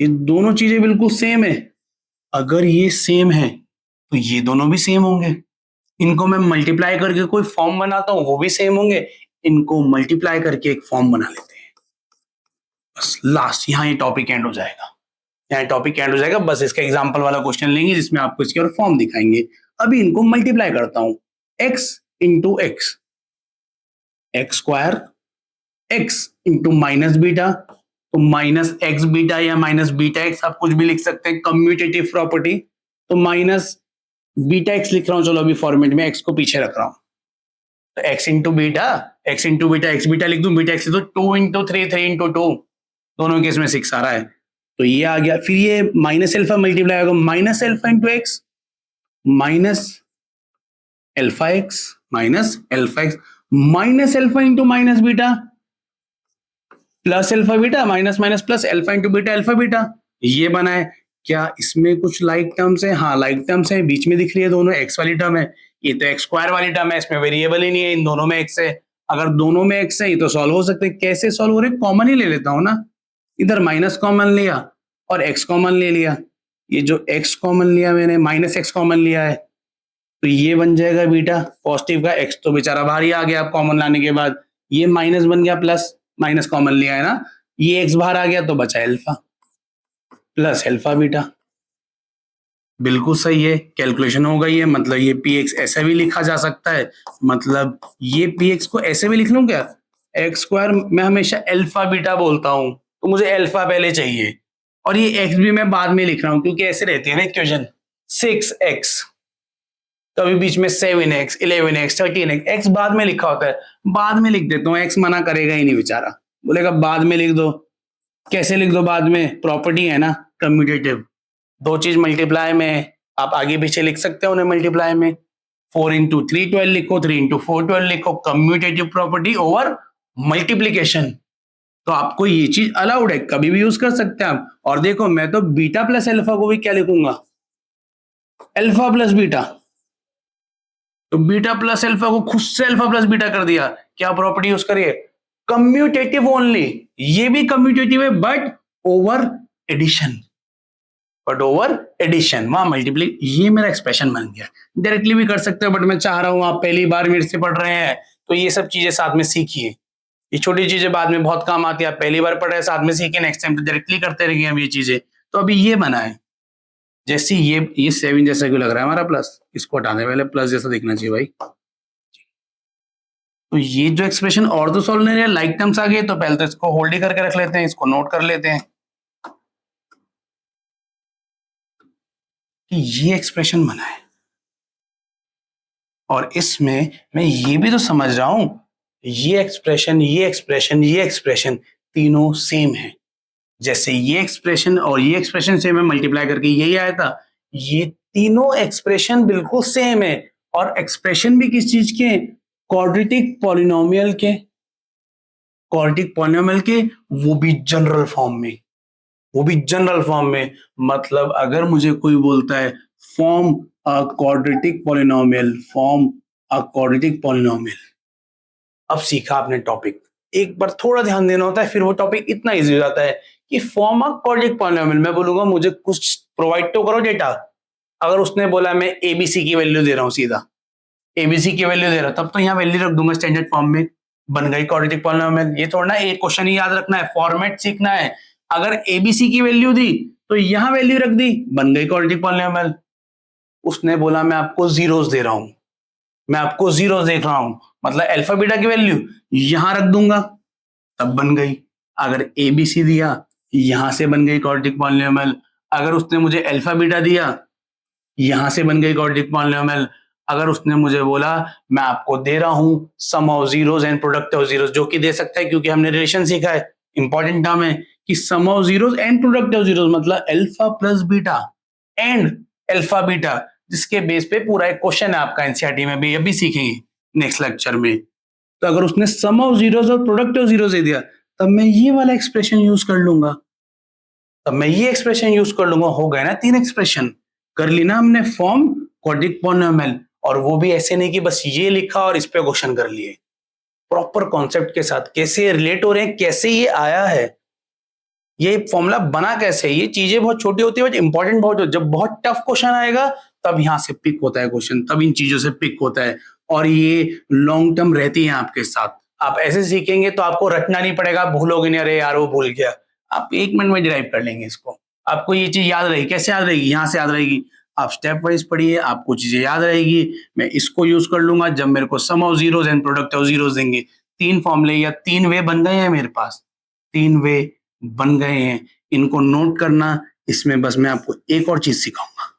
ये दोनों चीजें बिल्कुल सेम है। अगर ये सेम है तो ये दोनों भी सेम होंगे, इनको मैं मल्टीप्लाई करके कोई फॉर्म बनाता हूं वो भी सेम होंगे, इनको मल्टीप्लाई करके एक फॉर्म बना लेते हैं, बस लास्ट यहां ये टॉपिक एंड हो जाएगा, यहाँ टॉपिक एंड हो जाएगा। बस इसका एग्जांपल वाला क्वेश्चन लेंगे जिसमें आपको इसकी और फॉर्म दिखाएंगे। अभी इनको मल्टीप्लाई करता हूं, x into x, x square, x into minus beta, तो माइनस एक्स बीटा या माइनस बीटा एक्स आप कुछ भी लिख सकते हैं, कम्यूटेटिव प्रॉपर्टी, तो माइनस बीटा एक्स लिख रहा हूं, चलो अभी फॉर्मेट में x को पीछे रख रहा हूं, तो x into beta, x into beta, x beta लिख दूं, बीटा एक्स लिख दो, 2 इंटू 3, 3 इंटू 2, दोनों केस में 6 आ रहा है, तो ये आ गया। फिर ये माइनस एल्फा मल्टीप्लाई होगा, minus alpha into x, minus alpha x, minus alpha x, minus alpha into minus beta, plus alpha beta, minus minus plus, alpha into beta alpha beta, ये बना है। क्या इसमें कुछ लाइक टर्म्स है? हाँ लाइक टर्म्स है, बीच में दिख रही है दोनों, एक्स वाली टर्म है, ये तो एक्स स्क्वायर वाली टर्म है, इसमें वेरिएबल ही नहीं है, इन दोनों में एक्स है। अगर दोनों में एक्स है ये तो सॉल्व हो सकते हैं, कैसे सॉल्व हो रहे, कॉमन ही ले लेता हूं ना, इधर माइनस कॉमन लिया और एक्स कॉमन ले लिया, ये जो एक्स कॉमन लिया मैंने, माइनस एक्स कॉमन लिया है, तो ये बन जाएगा बीटा, पॉजिटिव का एक्स तो बेचारा बाहर ही आ गया कॉमन लाने के बाद, ये माइनस बन गया प्लस, माइनस कॉमन लिया है ना, ये एक्स बाहर आ गया तो बचा एल्फा, प्लस एल्फा बीटा, बिल्कुल सही है, कैलकुलेशन हो गई है। मतलब ये पी एक्स ऐसे भी लिखा जा सकता है, मतलब ये पी एक्स को ऐसे भी लिख लूं क्या, एक्स स्क्वायर मैं हमेशा एल्फा बीटा बोलता हूं, तो मुझे एल्फा पहले चाहिए, और ये एक्स भी मैं बाद में लिख रहा हूं क्योंकि ऐसे रहती है ना इक्वेशन, 6x, कभी बीच में 7x, 11x, 13x, एक्स बाद में लिखा होता है, बाद में लिख देता हूँ, एक्स मना करेगा ही नहीं बेचारा, बोलेगा बाद में लिख दो, कैसे लिख दो बाद में, प्रॉपर्टी है ना कम्यूटेटिव, दो चीज मल्टीप्लाई में आप आगे पीछे लिख सकते हो उन्हें मल्टीप्लाई में, 4 इंटू 3 12 लिखो, 3 इंटू 4 12 लिखो, कम्यूटेटिव प्रॉपर्टी ओवर मल्टीप्लीकेशन, तो आपको ये चीज अलाउड है, कभी भी यूज कर सकते हैं आप। और देखो मैं तो बीटा प्लस एल्फा को भी क्या लिखूंगा, एल्फा प्लस बीटा, तो बीटा प्लस एल्फा को खुद से एल्फा प्लस बीटा कर दिया, क्या प्रॉपर्टी यूज करिए, कम्यूटेटिव ओनली, ये भी कम्यूटेटिव है but over addition, but over addition, वहां मल्टीप्ली, ये मेरा एक्सप्रेशन बन गया। डायरेक्टली भी कर सकते हो बट मैं चाह रहा हूं आप पहली बार मेरे से पढ़ रहे हैं तो ये सब चीजें साथ में सीखिए, ये छोटी चीजें बाद में बहुत काम आती है। आप पहली बार पढ़ रहे हैं, साथ में सीखिए, नेक्स्ट टाइम तो डायरेक्टली करते रहेंगे हम ये चीजें। तो अभी ये बना है, जैसे ये 7 जैसा क्यों लग रहा है हमारा प्लस, इसको हटा दें, पहले प्लस जैसा दिखना चाहिए भाई। तो ये जो एक्सप्रेशन और तो सॉल्व नहीं है, लाइक टर्म्स आ गए, तो पहले तो इसको होल्ड ही करके रख लेते हैं, इसको नोट कर लेते हैं कि ये एक्सप्रेशन बना है। और इसमें मैं ये भी तो समझ रहा हूं, ये एक्सप्रेशन, ये एक्सप्रेशन, ये एक्सप्रेशन तीनों सेम है। जैसे ये एक्सप्रेशन और ये एक्सप्रेशन सेम है, मल्टीप्लाई करके यही आया था, ये तीनों एक्सप्रेशन बिल्कुल सेम है। और एक्सप्रेशन भी किस चीज के? क्वाड्रेटिक पॉलिनोमियल के, क्वाड्रेटिक पॉलिनोमियल के, वो भी जनरल फॉर्म में, वो भी जनरल फॉर्म में। मतलब अगर मुझे कोई बोलता है form a quadratic polynomial, form a quadratic polynomial, अब सीखा आपने टॉपिक। एक बार थोड़ा ध्यान देना होता है, फिर वो टॉपिक इतना इजी हो जाता है कि फॉर्म अ क्वाड्रेटिक पॉलिनोमियल, मैं बोलूंगा मुझे कुछ प्रोवाइड तो करो डेटा। अगर उसने बोला मैं एबीसी की वैल्यू दे रहा हूं, सीधा एबीसी की वैल्यू दे रहा हूं, तब तो यहाँ वैल्यू रख दूंगा स्टैंडर्ड फॉर्म में, बन गई क्वाड्रेटिक पॉलिनोमियल। ये थोड़ा ना एक क्वेश्चन ही याद रखना है, फॉर्मेट सीखना है। अगर एबीसी की वैल्यू दी तो यहां वैल्यू रख दी, बन गई क्वाड्रेटिक पॉलिनोमियल। उसने बोला मैं आपको जीरोस दे रहा हूं, मैं आपको जीरोस देख रहा हूं, मतलब अल्फा बीटा की वैल्यू यहां रख दूंगा, तब बन गई। अगर एबीसी दिया, यहां से बन गई क्वाड्रेटिक पॉलिनोमियल। अगर उसने मुझे अल्फा बीटा दिया, यहां से बन गई क्वाड्रेटिक पॉलिनोमियल। अगर उसने मुझे बोला मैं आपको दे रहा हूं sum of zeros and product of zeros, जो कि दे सकता है क्योंकि हमने रिलेशन सीखा है, इंपॉर्टेंट टर्म है कि sum of zeros and product of zeros, मतलब alpha plus beta and alpha beta, जिसके बेस पे पूरा एक क्वेश्चन है आपका एनसीईआरटी में भी, अभी सीखेंगे नेक्स्ट लेक्चर में। तो अगर उसने सम ऑफ जीरोस और प्रोडक्ट ऑफ जीरोस दे दिया, तब मैं ये वाला एक्सप्रेशन यूज कर लूंगा, तब मैं ये एक्सप्रेशन यूज कर लूंगा। हो गए ना 3 एक्सप्रेशन, कर ली ना हमने फॉर्म क्वाड्रेटिक पॉलिनोमियल। और वो भी ऐसे नहीं कि बस ये लिखा और इस पे क्वेश्चन कर लिए, प्रॉपर कॉन्सेप्ट के साथ कैसे रिलेट हो रहे हैं, कैसे ये आया है, ये फॉर्मूला बना कैसे। ये चीजें बहुत छोटी होती है बट इंपॉर्टेंट बहुत होती है। जब बहुत टफ क्वेश्चन आएगा तब यहां से पिक होता है क्वेश्चन, तब इन चीजों से पिक होता है। और ये लॉन्ग टर्म रहती है आपके साथ। आप ऐसे सीखेंगे तो आपको रटना नहीं पड़ेगा, भूलोगे नहीं, अरे यार वो भूल गया, आप 1 मिनट में डिराइव कर लेंगे इसको। आपको ये चीज याद रहेगी, कैसे याद रहेगी? यहां से याद रहेगी। आप स्टेप वाइज पढ़िए, आपको चीजें याद रहेगी। मैं इसको यूज कर लूंगा जब मेरे को sum of zeros and product of zeros देंगे। 3 फॉर्मूले या 3 वे बन गए हैं मेरे पास, 3 वे बन गए हैं, इनको नोट करना। इसमें बस मैं आपको एक और चीज सिखाऊंगा,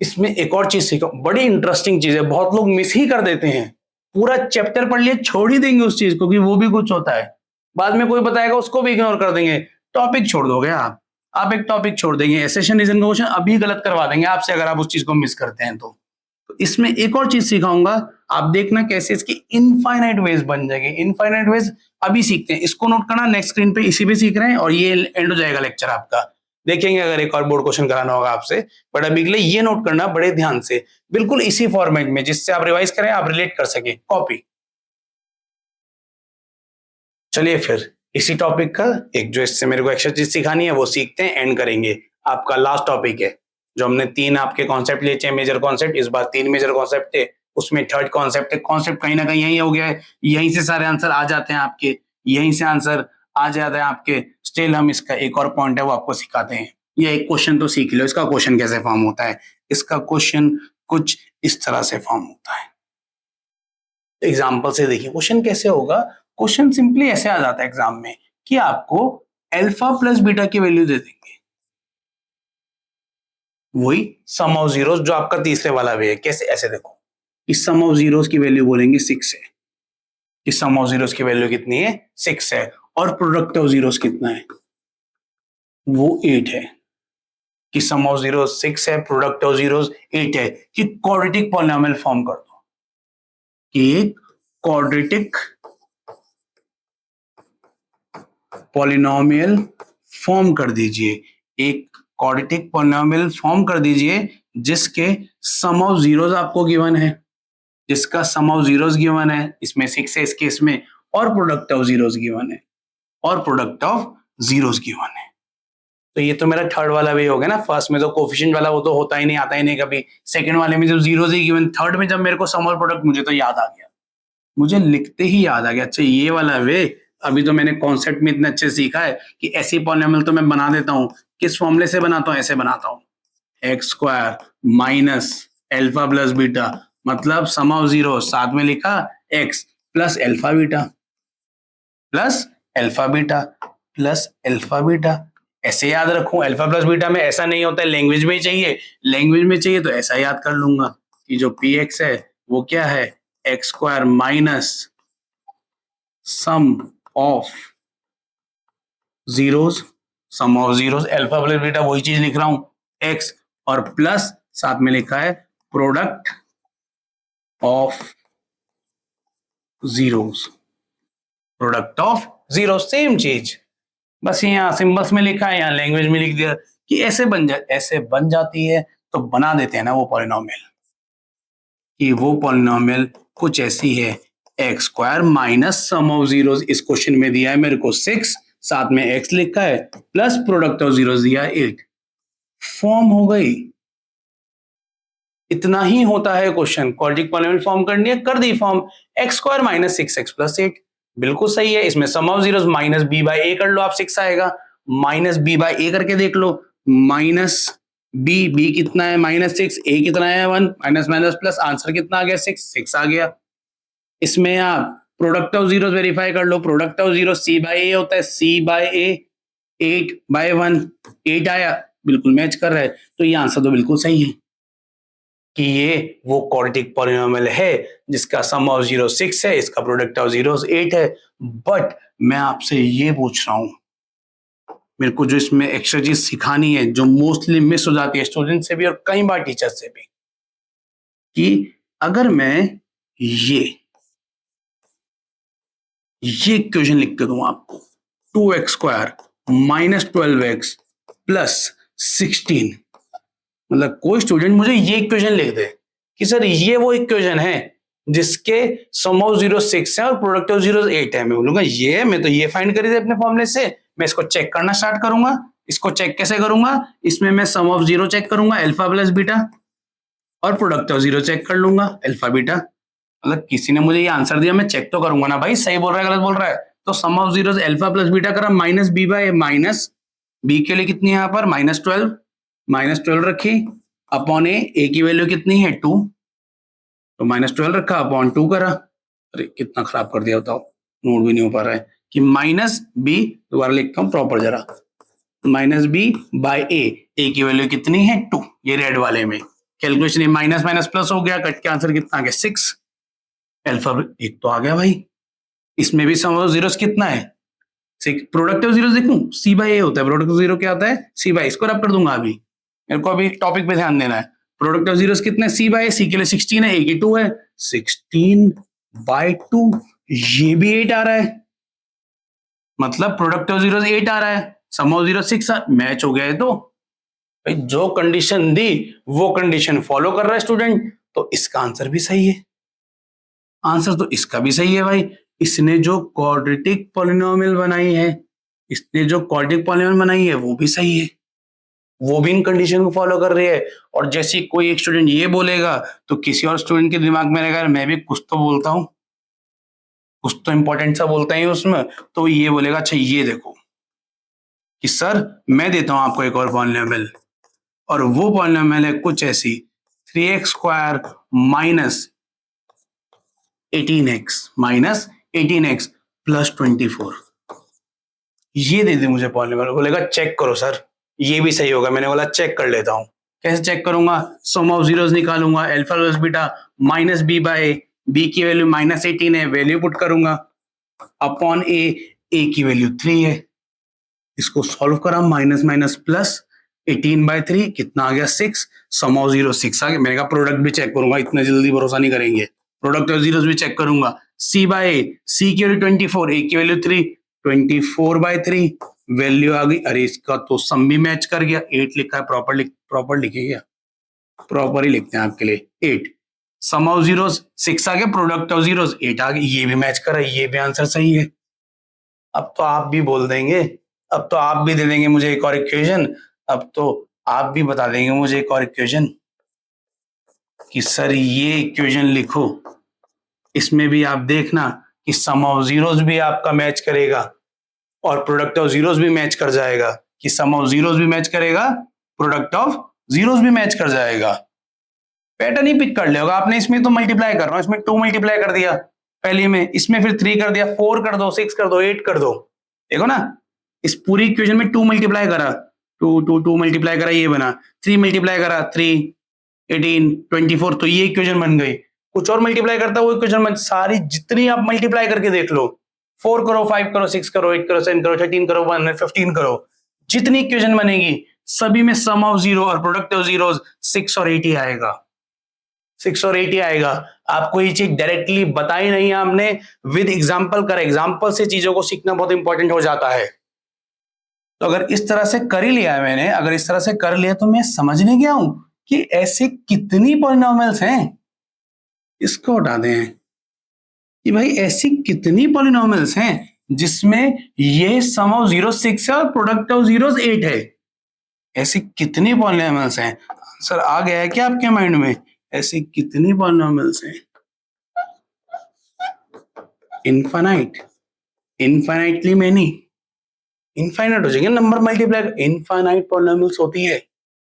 इसमें एक और चीज सिखाऊं, बड़ी इंटरेस्टिंग चीज है, बहुत लोग मिस ही कर देते हैं। पूरा चैप्टर पढ़ लिए छोड़ ही देंगे उस चीज को कि वो भी कुछ होता है, बाद में कोई बताएगा उसको भी इग्नोर कर देंगे, टॉपिक छोड़ दोगे आप एक टॉपिक छोड़ देंगे, सेशन रीजन का क्वेश्चन अभी गलत करवा देंगे आपसे अगर आप उस चीज को मिस करते हैं तो। इसमें एक और चीज सिखाऊंगा, आप देखना कैसे इसकी इनफाइनाइट वेज बन जाएगी। इनफाइनाइट वेज अभी सीखते हैं, इसको नोट करना, नेक्स्ट स्क्रीन पे इसी पे सीख रहे हैं और ये एंड हो जाएगा लेक्चर आपका। देखेंगे अगर एक और बोर्ड क्वेश्चन कराना होगा आपसे, बट अभी के लिए ये नोट करना बड़े ध्यान से, बिल्कुल इसी फॉर्मेट में जिससे आप रिवाइज करें, आप रिलेट कर सके, कॉपी। चलिए फिर इसी टॉपिक का एक जो इससे मेरे को एक्स्ट्रा चीज सिखानी है वो सीखते हैं, एंड करेंगे। आपका लास्ट टॉपिक है, जो हमने 3 आपके कॉन्सेप्ट लिए थे, मेजर कॉन्सेप्ट, इस बार 3 मेजर कॉन्सेप्ट थे, उसमें थर्ड कॉन्सेप्ट है। कॉन्सेप्ट कहीं ना कहीं यही हो गया है, यहीं से सारे आंसर आ जाते हैं आपके, यहीं से आंसर आ जाता है आपके। स्टिल हम इसका एक और पॉइंट है वो आपको सिखाते हैं। ये एक क्वेश्चन तो सीख लो, इसका क्वेश्चन कैसे फॉर्म होता है। इसका क्वेश्चन कुछ इस तरह से फॉर्म होता है, एग्जाम्पल से देखिए क्वेश्चन कैसे होगा। क्वेश्चन सिंपली ऐसे आ जाता है एग्जाम में कि आपको अल्फा प्लस बीटा की वैल्यू दे देंगे, वही सम ऑफ जीरोस जो आपका तीसरे वाला वे है। कैसे? ऐसे देखो, इस सम ऑफ जीरोस की वैल्यू बोलेंगे 6 है, कि सम ऑफ जीरोस की वैल्यू कितनी है? 6 है। और प्रोडक्ट ऑफ जीरोस कितना है? वो 8 है। कि सम ऑफ जीरोस 6 है, प्रोडक्ट ऑफ जीरोस 8 है। कि क्वाड्रेटिक पॉलिनोमियल फॉर्म कर दो, कि एक क्वाड्रेटिक पॉलिनोमियल फॉर्म कर दीजिए, एक क्वाड्रेटिक पॉलिनोमियल फॉर्म कर दीजिए जिसके सम ऑफ जीरोस आपको गिवन है, जिसका सम ऑफ जीरोस गिवन है, इसमें 6 है इस केस में, और प्रोडक्ट ऑफ जीरोस गिवन है, और प्रोडक्ट ऑफ जीरोस गिवन है। तो ये तो मेरा थर्ड वाला वे हो गया ना। फर्स्ट में तो कोफिशिएंट वाला वो तो होता ही नहीं, आता ही नहीं कभी। सेकंड वाले में जब जीरोस ही गिवन, थर्ड में जब मेरे को सम और प्रोडक्ट, मुझे तो याद आ गया, मुझे लिखते ही याद आ गया, अच्छा ये वाला वे, अभी तो मैंने कॉन्सेप्ट में इतना अच्छे सीखा है कि ऐसी पॉलिनोमियल तो मैं बना देता हूँ। किस फॉर्मूले से बनाता हूँ? ऐसे बनाता हूँ, x square minus alpha plus beta, मतलब सम ऑफ जीरो, साथ में लिखा x plus alpha beta plus alpha beta plus alpha beta. ऐसे याद रखूं, अल्फा प्लस बीटा में ऐसा नहीं होता है, लैंग्वेज में ही चाहिए, लैंग्वेज में चाहिए तो ऐसा याद कर लूंगा कि जो पी एक्स है वो क्या है, x square minus sum of zeros, sum of zeros, alpha plus beta वही चीज लिख रहा हूं, एक्स और प्लस साथ में लिखा है product of zeros, product of zero, same चीज, बस यहाँ सिंबल्स में लिखा है, यहाँ लैंग्वेज में लिख दिया कि ऐसे ऐसे बन जाती है। तो बना देते हैं ना वो पॉलिनोमियल, कि वो पॉलिनोमियल कुछ ऐसी है, x square minus sum of zeros, इस क्वेश्चन में दिया है मेरे को 6, साथ में एक्स लिखा है प्लस प्रोडक्ट ऑफ जीरोस दिया है 8, फॉर्म हो गई। इतना ही होता है क्वेश्चन, क्वाड्रेटिक पॉलिनोमियल फॉर्म करनी है, कर दी form, x square minus 6x plus 8, बिल्कुल सही है। इसमें sum of zeros minus b by a कर लो आप, 6 आएगा, माइनस बी बाई ए करके देख लो, माइनस बी कितना है -6, ए कितना है 1, माइनस माइनस प्लस, आंसर कितना आ गया 6 आ गया। इसमें आप प्रोडक्ट ऑफ जीरोस वेरीफाई कर लो, product of zero c by a होता है, सी बाई ए 8 बाई 1, 8 आया, बिल्कुल मैच कर रहा है, तो ये आंसर तो बिल्कुल सही है कि ये वो क्वाड्रेटिक पॉलिनोमियल है जिसका सम ऑफ जीरो 6 है, इसका प्रोडक्ट ऑफ जीरोस 8 है। बट मैं आपसे ये पूछ रहा हूं, मेरे को जो इसमें एक्स्ट्रा चीज सिखानी है जो मोस्टली मिस हो जाती है स्टूडेंट से भी और कई बार टीचर से भी, कि अगर मैं ये इक्वेशन लिख के दूं आपको, 2x square minus 12x plus 16, मतलब कोई स्टूडेंट मुझे ये इक्वेशन लिख दे कि सर ये वो इक्वेशन है जिसके सम ऑफ जीरो 6 है और प्रोडक्ट ऑफ जीरो 8 है, मैं बोलूंगा ये मैं तो ये फाइंड करी थी अपने फॉर्मूले से, मैं इसको चेक करना स्टार्ट करूंगा। इसको चेक कैसे करूंगा, इसमें मैं सम ऑफ जीरो चेक करूंगा अल्फा प्लस बीटा और प्रोडक्ट ऑफ जीरो चेक कर लूंगा अल्फा बीटा, मतलब किसी ने मुझे ये आंसर दिया, मैं चेक तो करूंगा ना भाई सही बोल रहा है गलत बोल रहा है। तो sum of zero alpha plus beta करा, minus b by minus b के लिए कितनी है यहाँ पर -12 रखी अपॉन ए की वैल्यू कितनी है 2, तो -12 रखा अपॉन 2 करा, अरे कितना खराब कर दिया बताओ, नोट भी नहीं हो पा रहा है, कि माइनस बी, दोबारा लिखता हूं प्रॉपर जरा, माइनस बी बाय ए की वैल्यू कितनी है 2, ये रेड वाले में कैलकुलेशन माइनस माइनस प्लस हो गया, कट के आंसर कितना आ गया 6, अल्फा एक तो आ गया भाई। इसमें भी सम ऑफ जीरोस कितना है 6, प्रोडक्ट ऑफ जीरोस देखूं सी बाय ए होता है, प्रोडक्ट ऑफ जीरो क्या होता है सी बाय, इसको रब कर दूंगा अभी, मेरे को अभी टॉपिक पे ध्यान देना है। प्रोडक्ट ऑफ जीरोस कितने, सी बाय सी के लिए 16 है, ए की 2 है, 16/2, ये भी 8 आ रहा है, मतलब प्रोडक्ट ऑफ जीरोस 8 आ रहा है, सम ऑफ जीरो 6 मैच हो गया है। तो भाई जो कंडीशन दी वो कंडीशन फॉलो कर रहा है स्टूडेंट, तो इसका आंसर भी सही है, आंसर तो इसका भी सही है भाई। इसने जो क्वाड्रेटिक पॉलिनोमियल बनाई है, इसने जो क्वाड्रेटिक पॉलिनोमियल बनाई है वो भी सही है, वो भी इन कंडीशन को फॉलो कर रही है। और जैसे कोई एक स्टूडेंट ये बोलेगा तो किसी और स्टूडेंट के दिमाग में रहेगा मैं भी कुछ तो बोलता हूं, कुछ तो इंपॉर्टेंट सा बोलता ही उसमें, तो ये बोलेगा अच्छा ये देखो कि सर मैं देता हूं आपको एक और पॉलिनोमियल, और वो पॉलिनोमियल है कुछ ऐसी 3x square minus 18x plus 24, ये दे दे मुझे पॉलिनोमियल, बोलेगा चेक करो सर ये भी सही होगा, मैंने बोला चेक कर लेता हूं, कैसे चेक करूंगा, सम ऑफ जीरोस निकालूंगा, alpha plus beta minus b by b की वैल्यू -18 है, वैल्यू पुट करूंगा अपॉन ए की वैल्यू 3 है, इसको सॉल्व करा, माइनस माइनस प्लस 18/3 कितना आ गया 6, सम ऑफ जीरो 6 आ गया। मैंने कहा प्रोडक्ट भी चेक करूंगा, इतने जल्दी भरोसा नहीं करेंगे, प्रोडक्ट ऑफ जीरोस भी चेक करूंगा, सी बाय सी की वैल्यू 24, ए की वैल्यू 3, 24/3 वैल्यू आ गई, अरे इसका तो सम भी मैच कर गया, 8 लिखा है, प्रॉपर लिखिए क्या, प्रॉपर ही लिखते हैं आपके लिए 8, सम ऑफ जीरोस 6 आ गया, प्रोडक्ट ऑफ जीरोस 8 आ गई, ये भी मैच कर रहा है, ये भी आंसर सही है। अब तो आप भी बोल देंगे, अब तो आप भी दे देंगे मुझे एक और इक्वेशन, अब तो आप भी बता देंगे मुझे एक और इक्वेशन कि सर ये इक्वेशन लिखो इसमें भी आप देखना कि सम ऑफ जीरोस भी आपका मैच करेगा और प्रोडक्ट ऑफ जीरोस भी मैच कर जाएगा, कि सम ऑफ जीरोस भी मैच करेगा, प्रोडक्ट ऑफ जीरोस भी मैच कर जाएगा। पैटर्न ही पिक कर लेगा आपने। इसमें तो मल्टीप्लाई कर रहा हूं, इसमें 2 मल्टीप्लाई कर दिया पहली में, इसमें फिर 3 कर दिया, 4 कर दो, 6 कर दो, 8 कर दो। देखो ना, इस पूरी इक्वेशन में 2 मल्टीप्लाई करा, 2 मल्टीप्लाई करा, ये बना, 3 मल्टीप्लाई करा, 3, 18, 24, तो ये इक्वेशन बन गई। कुछ और मल्टीप्लाई करता वो इक्वेशन बन, सारी जितनी आप मल्टीप्लाई करके देख लो, 4 करो, 5 करो, 6 करो, 8 करो, 7 करो, 13 करो, 1, 15 करो, जितनी इक्वेशन बनेगी सभी में सम ऑफ जीरो और प्रोडक्ट ऑफ जीरोस 6 और 8 ही आएगा। 6 और 8 ही आएगा। आपको ये चीज डायरेक्टली बताई नहीं आपने, विद एग्जाम्पल कर, एग्जाम्पल से चीजों को सीखना बहुत इंपॉर्टेंट हो जाता है। तो अगर इस तरह से कर ही लिया है मैंने, अगर इस तरह से कर लिया तो मैं समझने गया हूं कि ऐसे कितनी पॉलिनोमियल्स हैं। इसको हटा दें कि भाई ऐसी कितनी पॉलिनोमियल्स हैं जिसमें ये सम ऑफ जीरो 6 है और प्रोडक्ट ऑफ जीरो 8 है। ऐसी कितनी पॉलिनोमियल्स हैं? आंसर आ गया है क्या आपके माइंड में? ऐसी कितनी पॉलिनोमियल्स हैं? इनफाइनाइट, इनफाइनाइटली मेनी, इनफाइनाइट हो जाएंगे नंबर मल्टीप्लाई, इनफाइनाइट पॉलिनोमियल्स होती है।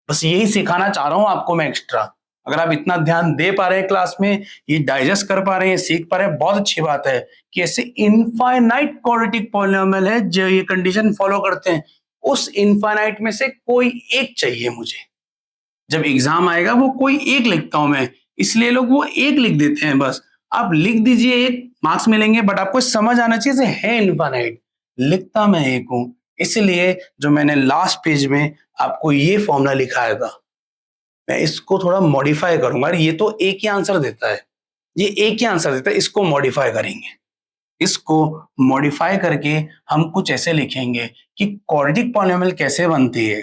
बस यही सिखाना चाह रहा हूं आपको मैं एक्स्ट्रा। अगर आप इतना ध्यान दे पा रहे हैं क्लास में, ये डाइजेस्ट कर पा रहे हैं, सीख पा रहे हैं, बहुत अच्छी बात है कि ऐसे इनफाइनाइट क्वाड्रेटिक पॉलिनोमियल है जो ये कंडीशन फॉलो करते हैं। उस इनफाइनाइट में से कोई एक चाहिए मुझे। जब एग्जाम आएगा वो कोई एक लिखता हूं मैं, इसलिए लोग वो एक लिख देते हैं। बस आप लिख दीजिए, एक मार्क्स मिलेंगे, बट आपको समझ आना चाहिए है इनफाइनाइट, लिखता मैं एक हूं। इसलिए जो मैंने लास्ट पेज में आपको ये फॉर्मूला लिखाया था, मैं इसको थोड़ा मॉडिफाई करूंगा। ये तो एक ही आंसर देता है, ये एक ही आंसर देता है, इसको मॉडिफाई करेंगे। इसको मॉडिफाई करके हम कुछ ऐसे लिखेंगे कि क्वाड्रेटिक पॉलिनोमियल कैसे बनती है,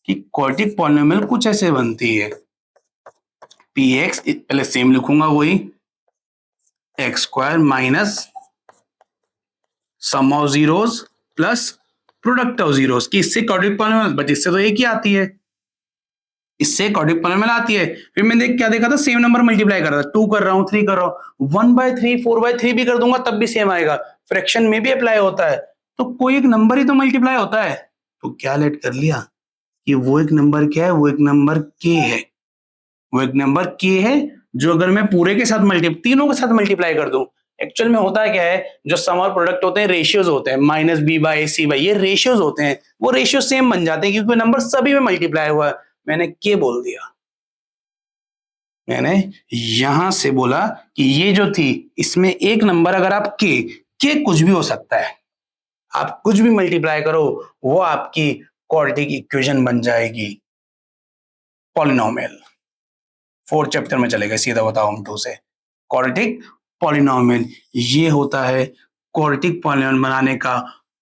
कि क्वाड्रेटिक पॉलिनोमियल कुछ ऐसे बनती है। px पहले सेम लिखूंगा वही, x square minus sum of zeros plus product of zeros, कि इससे क्वाड्रेटिक पॉलिनोमियल, बट इससे तो एक ही आती है, इससे क्वाड्रेटिक पॉलिनोमियल आती है। फिर मैंने क्या देखा था, सेम नंबर मल्टीप्लाई कर रहा था, 2 कर रहा हूं, 3 कर रहा हूं, 1/3 4/3 भी कर दूंगा तब भी सेम आएगा। फ्रैक्शन में भी अप्लाई होता है, तो कोई एक नंबर ही तो मल्टीप्लाई होता है। तो क्या लेट कर लिया कि वो एक नंबर क्या है, वो एक नंबर के है, वो एक नंबर के है जो अगर मैं पूरे के साथ तीनों के साथ मल्टीप्लाई कर दूं। एक्चुअल में होता है क्या है, जो सम और प्रोडक्ट होते हैं रेशियोज होते हैं, -b/c/, ये रेशियोज होते हैं, वो रेशियो सेम बन जाते हैं क्योंकि नंबर सभी में मल्टीप्लाई हुआ है। मैंने के बोल दिया, मैंने यहां से बोला कि ये जो थी इसमें एक नंबर, अगर आप के कुछ भी हो सकता है, आप कुछ भी मल्टीप्लाई करो वो आपकी क्वाड्रेटिक इक्वेशन बन जाएगी, पॉलिनोमियल। 4th चैप्टर में चलेगा, सीधा बताओ हम 2 से। क्वाड्रेटिक पॉलिनोमियल ये होता है क्वाड्रेटिक पॉलिनोमियल बनाने का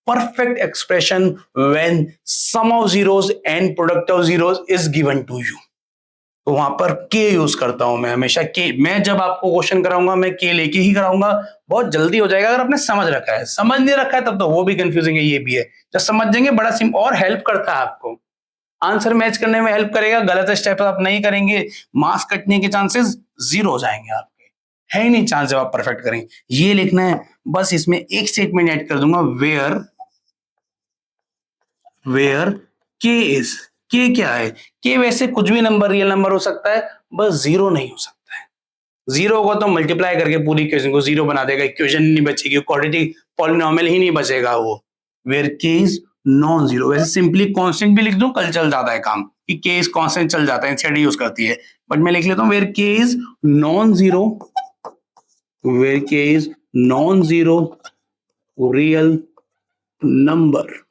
perfect expression when sum of zeros and product of zeros is given to you. तो वहां पर के यूज करता हूं मैं हमेशा। के, मैं जब आपको क्वेश्चन कराऊंगा मैं के लेके ही कराऊंगा, बहुत जल्दी हो जाएगा अगर आपने समझ रखा है। समझ नहीं रखा है तब तो वो भी कंफ्यूजिंग है, ये भी है। जब समझ जाएंगे बड़ा सिंपल, और हेल्प करता है आपको, आंसर मैच करने में हेल्प करेगा। गलत स्टेप आप नहीं करेंगे, मार्क्स कटने के चांसेस 0 हो जाएंगे आपके, है ही नहीं चांस जब आप परफेक्ट करेंगे। ये लिखना है बस, इसमें एक स्टेटमेंट ऐड कर दूंगा, वेयर के इज, के क्या है, के वैसे कुछ भी नंबर, रियल नंबर हो सकता है, बस 0 नहीं हो सकता है। 0 होगा तो मल्टीप्लाई करके पूरी इक्वेशन को 0 बना देगा, इक्वेशन नहीं बचेगी, क्वाड्रेटिक पॉलिनोमियल ही नहीं बचेगा वो। Where k is non zero, वैसे सिंपली कांस्टेंट भी लिख दूं, कल चल जाता है काम कि के इज कांस्टेंट चल जाता है, एनसीईआरटी यूज करती है, बट मैं लिख लेता हूं where k is non zero, where k is non zero real number.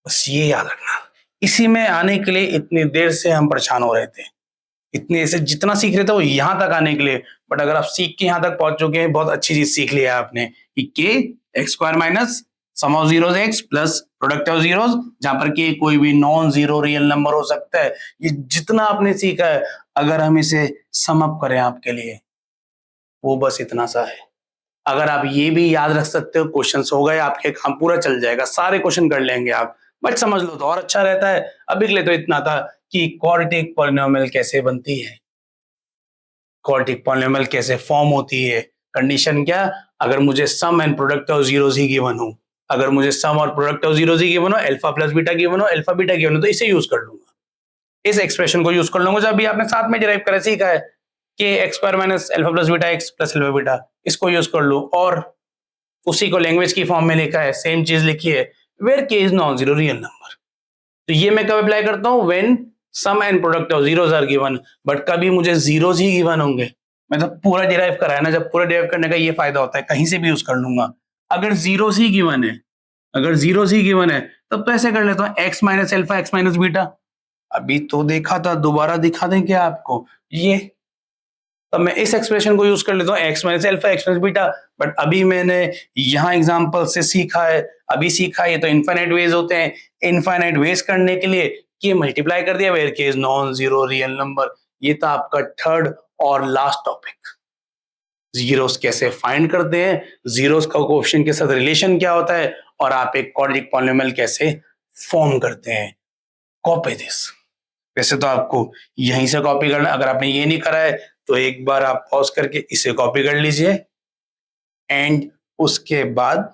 बस ये याद रखना। इसी में आने के लिए इतनी देर से हम परेशान हो रहे थे, इतने से जितना सीख रहे थे वो यहां तक आने के लिए, बट अगर आप सीख के यहां तक पहुंच चुके हैं, बहुत अच्छी चीज सीख लिया आपने कि के x square minus sum of zeros x plus product of zeros, जहां पर के कोई भी नॉन जीरो रियल नंबर हो सकता है। ये जितना आपने सीखा है, अगर हम इसे सम अप करें आपके लिए, वो बस इतना सा है। अगर आप ये भी याद रख सकते हो, क्वेश्चंस हो गए आपके, काम पूरा चल जाएगा, सारे क्वेश्चन कर लेंगे आप, बट समझ लो तो और अच्छा रहता है। अभी के लिए तो इतना था कि क्वाड्रेटिक पॉलिनोमियल कैसे बनती है। क्वाड्रेटिक पॉलिनोमियल कैसे फॉर्म होती है। कंडीशन क्या, अगर मुझे sum and product of zeros ही गिवन हो, अगर मुझे सम और प्रोडक्ट ऑफ जीरोस ही गिवन हो, अल्फा प्लस बीटा गिवन हो, अल्फा बीटा गिवन हो, तो इसे यूज कर लूंगा, इस एक्सप्रेशन को यूज कर लूंगा जो अभी आपने साथ में डिराइव करा सीखा है कि x square minus alpha plus beta x plus alpha beta, इसको यूज कर लूं और उसी को लैंग्वेज की फॉर्म में लिखा है, सेम चीज लिखी है, where k is non zero real number. तो ये मैं कब अप्लाई करता हूं, when sum and product of zeros are given, but कभी मुझे जीरोस ही गिवन होंगे, मतलब पूरा डिराइव करा है ना, जब पूरा डिराइव करने का ये फायदा होता है, कहीं से भी यूज कर लूंगा। अगर जीरोस ही गिवन है, अगर जीरोस ही गिवन है तब तो ऐसे कर लेता हूं, x minus alpha x minus beta, अभी तो देखा था, दोबारा दिखा दें क्या आपको, ये तब मैं इस एक्सप्रेशन को यूज कर लेता हूँ, x minus alpha x minus beta, but अभी मैंने यहाँ एग्जांपल से सीखा है, अभी सीखा है तो इनफाइनाइट वेज होते हैं, इनफाइनाइट वेज करने के लिए ये मल्टीप्लाई कर दिया, where k is non zero real number. ये था आपका थर्ड और लास्ट टॉपिक, जीरोस कैसे फाइंड करते हैं, जीरोस का कोएफिशिएंट के साथ रिलेशन क्या होता है, और आप एक क्वाड्रेटिक पॉलिनोमियल कैसे फॉर्म करते हैं। कॉपी दिस, वैसे तो आपको यहीं से कॉपी करना, अगर आपने ये नहीं करा है तो एक बार आप पॉज करके इसे कॉपी कर लीजिए एंड उसके बाद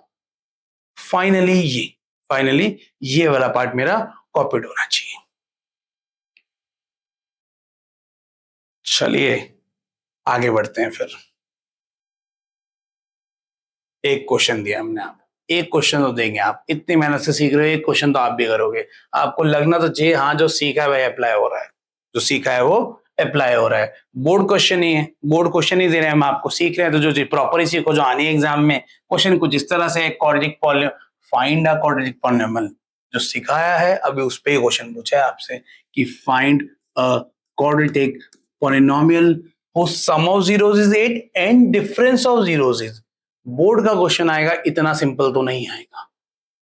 फाइनली ये वाला पार्ट मेरा कॉपीड होना चाहिए। चलिए आगे बढ़ते हैं। फिर एक क्वेश्चन दिया हमने, आप एक क्वेश्चन तो देंगे, आप इतनी मेहनत से सीख रहे हो, एक क्वेश्चन तो आप भी करोगे, आपको लगना तो चाहिए हाँ जो सीखा है वह अप्लाई हो रहा है, जो सीखा है वो अप्लाई हो रहा है। बोर्ड क्वेश्चन ही है, बोर्ड क्वेश्चन ही दे रहे हैं हम आपको, सीख रहे हैं तो जो चीज प्रॉपर ही सीखो, जो आनी है एग्जाम में। क्वेश्चन कुछ इस तरह से, quadratic polynomial, find a quadratic polynomial, जो सिखाया है अभी उस पे क्वेश्चन पूछा है आपसे कि find a quadratic polynomial whose sum of zeros is 8 and difference of zeros is। Board का क्वेश्चन आएगा, इतना सिंपल तो नहीं आएगा,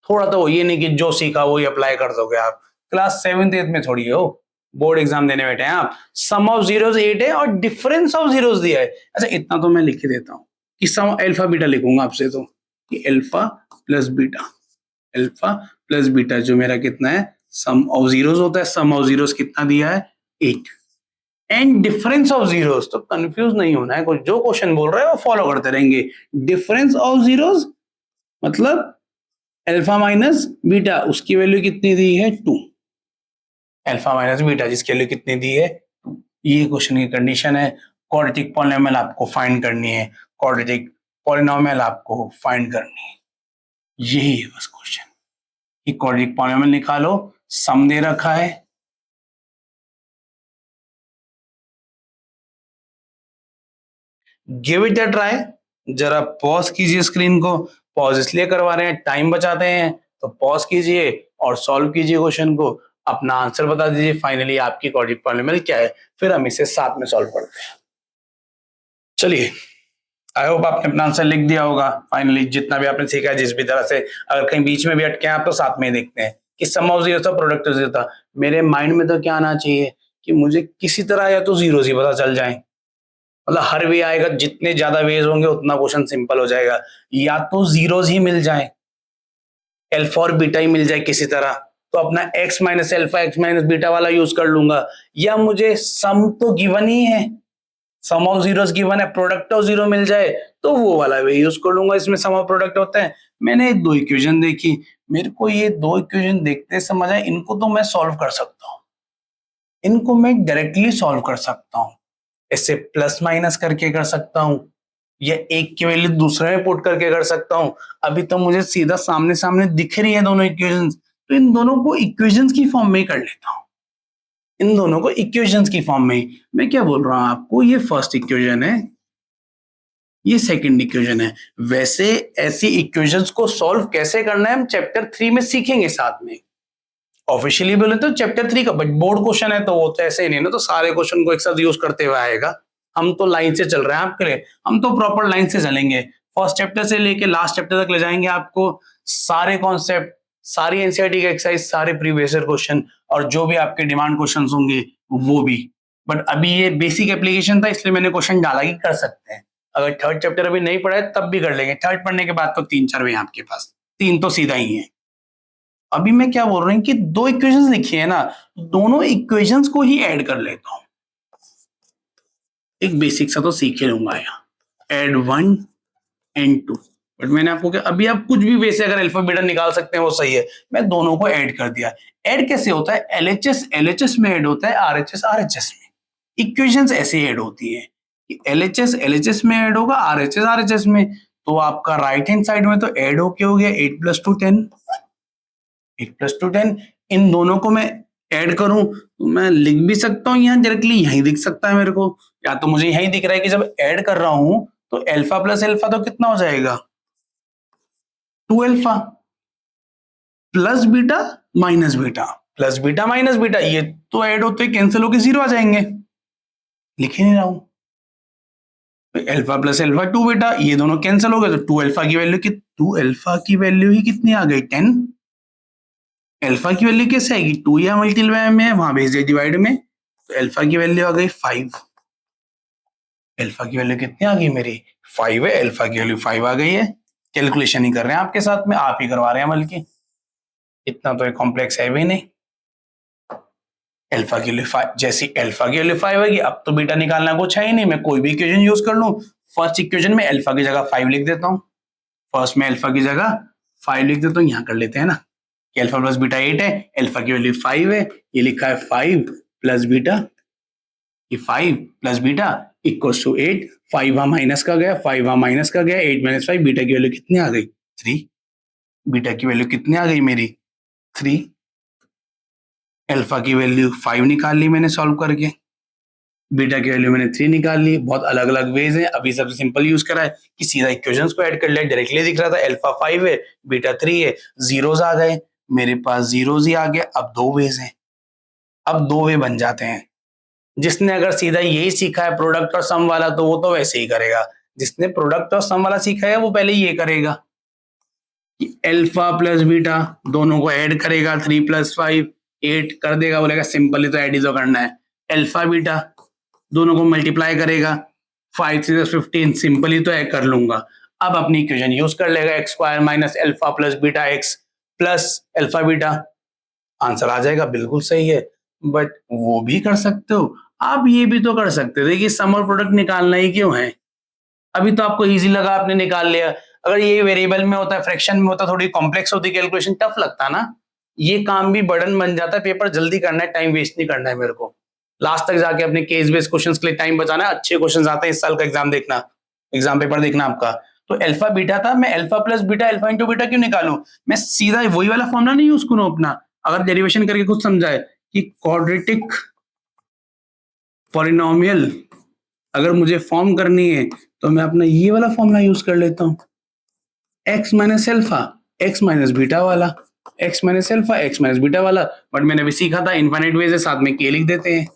थोड़ा तो ये नहीं कि जो सीखा वो ही अप्लाई कर दोगे आप, क्लास 7th 8th में थोड़ी हो, बोर्ड एग्जाम देने बैठे हैं आप। सम ऑफ जीरोस 8 है और डिफरेंस ऑफ जीरोस दिया है। अच्छा इतना तो मैं लिख ही देता हूं कि सम अल्फा बीटा लिखूंगा आपसे, तो कि अल्फा प्लस बीटा जो मेरा कितना है, सम ऑफ जीरोस होता है, सम ऑफ जीरोस कितना दिया है 8 एंड डिफरेंस ऑफ जीरोस, तो कंफ्यूज नहीं होना है, कोई जो क्वेश्चन बोल रहा है वो फॉलो करते रहेंगे। डिफरेंस ऑफ जीरोस मतलब अल्फा माइनस बीटा, उसकी वैल्यू कितनी दी है 2, अल्फा माइनस बीटा जिसकी वैल्यू कितनी दी है 2। ये क्वेश्चन की कंडीशन है। क्वाड्रेटिक पॉलिनोमियल आपको फाइंड करनी है, क्वाड्रेटिक पॉलिनोमियल आपको फाइंड करनी है, यही है बस क्वेश्चन कि क्वाड्रेटिक पॉलिनोमियल निकालो, सम दे रखा है, गिव इट अ ट्राई। जरा पॉज कीजिए स्क्रीन को, पॉज इसलिए करवा रहे हैं टाइम बचाते हैं, तो पॉज कीजिए और सॉल्व कीजिए क्वेश्चन को, अपना आंसर बता दीजिए फाइनली आपकी क्वाड्रेटिक पॉलिनोमियल क्या है, फिर हम इसे साथ में सॉल्व करते हैं। चलिए आई होप आपने अपना आंसर लिख दिया होगा फाइनली, जितना भी आपने सीखा है जिस भी तरह से। अगर कहीं बीच में भी अटके हैं आप तो साथ में देखते हैं कि सम ऑफ जीरो था, प्रोडक्ट ऑफ जीरो था। मेरे माइंड में तो क्या आना चाहिए कि मुझे किसी तरह या तो जीरो ही पता चल जाए, मतलब हर वे आएगा, जितने ज्यादा वेज होंगे उतना क्वेश्चन सिंपल हो जाएगा, या तो जीरोस ही मिल जाए, अल्फा और बीटा ही मिल जाए किसी तरह, तो अपना x minus alpha x minus beta वाला यूज कर लूंगा, या मुझे सम तो गिवन ही है, सम ऑफ जीरोस गिवन है, प्रोडक्ट ऑफ जीरो मिल जाए तो वो वाला वे यूज कर लूंगा, इसमें सम ऑफ प्रोडक्ट होता है। मैंने दो इक्वेशन देखी, मेरे को ये दो इक्वेशन देखते समझ आए, इनको तो मैं सॉल्व कर सकता हूँ, इनको मैं डायरेक्टली सॉल्व कर सकता हूँ, इससे प्लस माइनस करके कर सकता हूं, या एक की वैल्यू दूसरे में पुट करके कर सकता हूं। अभी तो मुझे सीधा सामने सामने दिख रही है दोनों इक्वेशंस, तो इन दोनों को इक्वेशंस की फॉर्म में ही कर लेता हूं, इन दोनों को इक्वेशंस की फॉर्म में ही। मैं क्या बोल रहा हूं आपको, ये फर्स्ट इक्वेशन है, ये सेकंड इक्वेशन है। वैसे ऐसी इक्वेशंस को सॉल्व कैसे करना है हम चैप्टर 3 में सीखेंगे साथ में, ऑफिशियली बोले तो चैप्टर 3 का, बट बोर्ड क्वेश्चन है तो वो तो ऐसे ही नहीं ना, तो सारे क्वेश्चन को एक साथ यूज करते हुए आएगा। हम तो लाइन से चल रहे हैं आपके लिए, हम तो प्रॉपर लाइन से चलेंगे, फर्स्ट चैप्टर से लेके लास्ट चैप्टर तक ले जाएंगे आपको, सारे कॉन्सेप्ट, सारी एनसीईआरटी के एक्सरसाइज, सारे प्रीवियस ईयर क्वेश्चन, और जो भी आपके डिमांड क्वेश्चन होंगे वो भी। बट अभी ये बेसिक एप्लीकेशन था इसलिए मैंने क्वेश्चन डाला कि कर सकते हैं, अगर थर्ड चैप्टर अभी नहीं पढ़ा है तब भी कर लेंगे, थर्ड पढ़ने के बाद तो 3-4 भी आपके पास, 3 तो सीधा ही है। अभी मैं क्या बोल रहा हूँ कि दो इक्वेशंस लिखी है ना, दोनों इक्वेशंस को ही ऐड कर लेता हूं, एक बेसिक सा तो सीख ही लूंगा यहाँ, एड 1 एंड 2। बट मैंने आपको क्या, अभी आप कुछ भी वैसे अगर अल्फा बीटा निकाल सकते हैं वो सही है, मैं दोनों को ऐड कर दिया। ऐड कैसे होता है, एलएचएस एलएचएस में ऐड होता है, आरएचएस आरएचएस में। इक्वेशंस ऐसे ऐड होती है कि एलएचएस एलएचएस में ऐड होगा, आरएचएस आरएचएस में। तो आपका राइट हैंड साइड में तो ऐड होके हो गया 8 + 2 10, 8 + 2 10। इन दोनों को मैं ऐड करूं तो मैं लिख भी सकता हूं, यहाँ डायरेक्टली यहीं दिख सकता है मेरे को, या तो मुझे यहीं दिख रहा है कि जब ऐड कर रहा हूं तो अल्फा प्लस अल्फा तो कितना हो जाएगा, 2 alpha plus beta minus beta, plus beta minus beta, ये तो ऐड होते कैंसिल होके 0 आ जाएंगे, लिख ही नहीं रहा हूं। अल्फा प्लस अल्फा 2 बीटा, ये दोनों कैंसिल हो गए तो 2 अल्फा की वैल्यू, 2 अल्फा की वैल्यू ही कितनी आ गई, 10। अल्फा की वैल्यू कैसे आएगी, 2 या मल्टीप्लाई में है, वहां भेज दिया डिवाइड में, तो अल्फा की वैल्यू आ गई 5। अल्फा की वैल्यू कितनी आ गई मेरी, 5 है, अल्फा की वैल्यू 5 आ गई है। कैलकुलेशन ही कर रहे हैं आपके साथ में, आप ही करवा रहे हैं, बल्कि इतना तो कॉम्प्लेक्स है भी नहीं। अल्फा की वैल्यू 5, जैसी अल्फा की वैल्यू 5 आएगी, अब तो बीटा निकालना कुछ है ही नहीं, मैं कोई भी इक्वेशन यूज कर लूं। फर्स्ट इक्वेशन में अल्फा की जगह 5 लिख देता हूं, फर्स्ट में अल्फा की जगह 5 लिख देता हूं, यहां कर लेते हैं ना कि अल्फा प्लस बीटा 8 है, अल्फा की वैल्यू 5 है, ये लिखा है 5 प्लस बीटा, ये 5 प्लस बीटा इक्वल्स टू 8। 5 वहां माइनस का गया, 5 वहां माइनस का गया, 8 - 5, बीटा की वैल्यू कितनी आ गई, 3। बीटा की वैल्यू कितनी आ गई मेरी, 3। अल्फा की वैल्यू 5 निकाल ली मैंने सॉल्व करके, बीटा की वैल्यू मैंने 3 निकाल ली। बहुत अलग अलग वेज हैं, अभी सबसे सिंपल यूज करा है कि सीधा इक्वेशंस को ऐड कर लिया, डायरेक्टली दिख रहा था अल्फा 5 है, बीटा 3 है, जीरोस आ गए मेरे पास, जीरोस ही आ गए। अब दो वेज हैं, अब दो वे बन जाते हैं। जिसने अगर सीधा यही सीखा है प्रोडक्ट और सम वाला, तो वो तो वैसे ही करेगा। जिसने प्रोडक्ट और सम वाला सीखा है वो पहले ये करेगा कि अल्फा प्लस बीटा दोनों को ऐड करेगा, 3 + 5 8 कर देगा, बोलेगा सिंपल ही तो ऐड ही तो करना है। अल्फा बीटा दोनों को मल्टीप्लाई करेगा, 5 3 15, सिंपल ही तो ऐड कर लूंगा। अब अपनी इक्वेशन यूज कर लेगा, x² minus alpha plus beta x plus alpha beta, answer आ जाएगा, बिल्कुल सही है। बट वो भी कर सकते हो, आप ये भी तो कर सकते थे कि सम और प्रोडक्ट निकालना ही क्यों है। अभी तो आपको इजी लगा, आपने निकाल लिया। अगर ये वेरिएबल में होता, फ्रैक्शन में होता, थोड़ी कॉम्प्लेक्स होती कैलकुलेशन, टफ लगता ना। ये काम भी बर्डन बन जाता है, पेपर जल्दी करना है, टाइम वेस्ट नहीं करना है मेरे को। लास्ट तक जाके अपने केस बेस्ड क्वेश्चंस के लिए टाइम बचाना है। अच्छे क्वेश्चंस आते हैं इस साल का एग्जाम देखना, एग्जाम पेपर देखना आपका। तो अल्फा बीटा था, मैं alpha plus beta alpha into beta क्यों निकालूं, मैं सीधा वही वाला फॉर्मूला नहीं यूज करूं अपना। अगर डेरिवेशन करके कुछ समझाए कि क्वाड्रेटिक पॉलिनोमियल अगर मुझे फॉर्म करनी है, तो मैं अपना ये वाला फॉर्मूला यूज कर लेता हूं, x minus alpha x minus beta वाला, x minus alpha x minus beta वाला। बट मैंने अभी सीखा था इनफाइनाइट वेज है, साथ में k लिख देते हैं,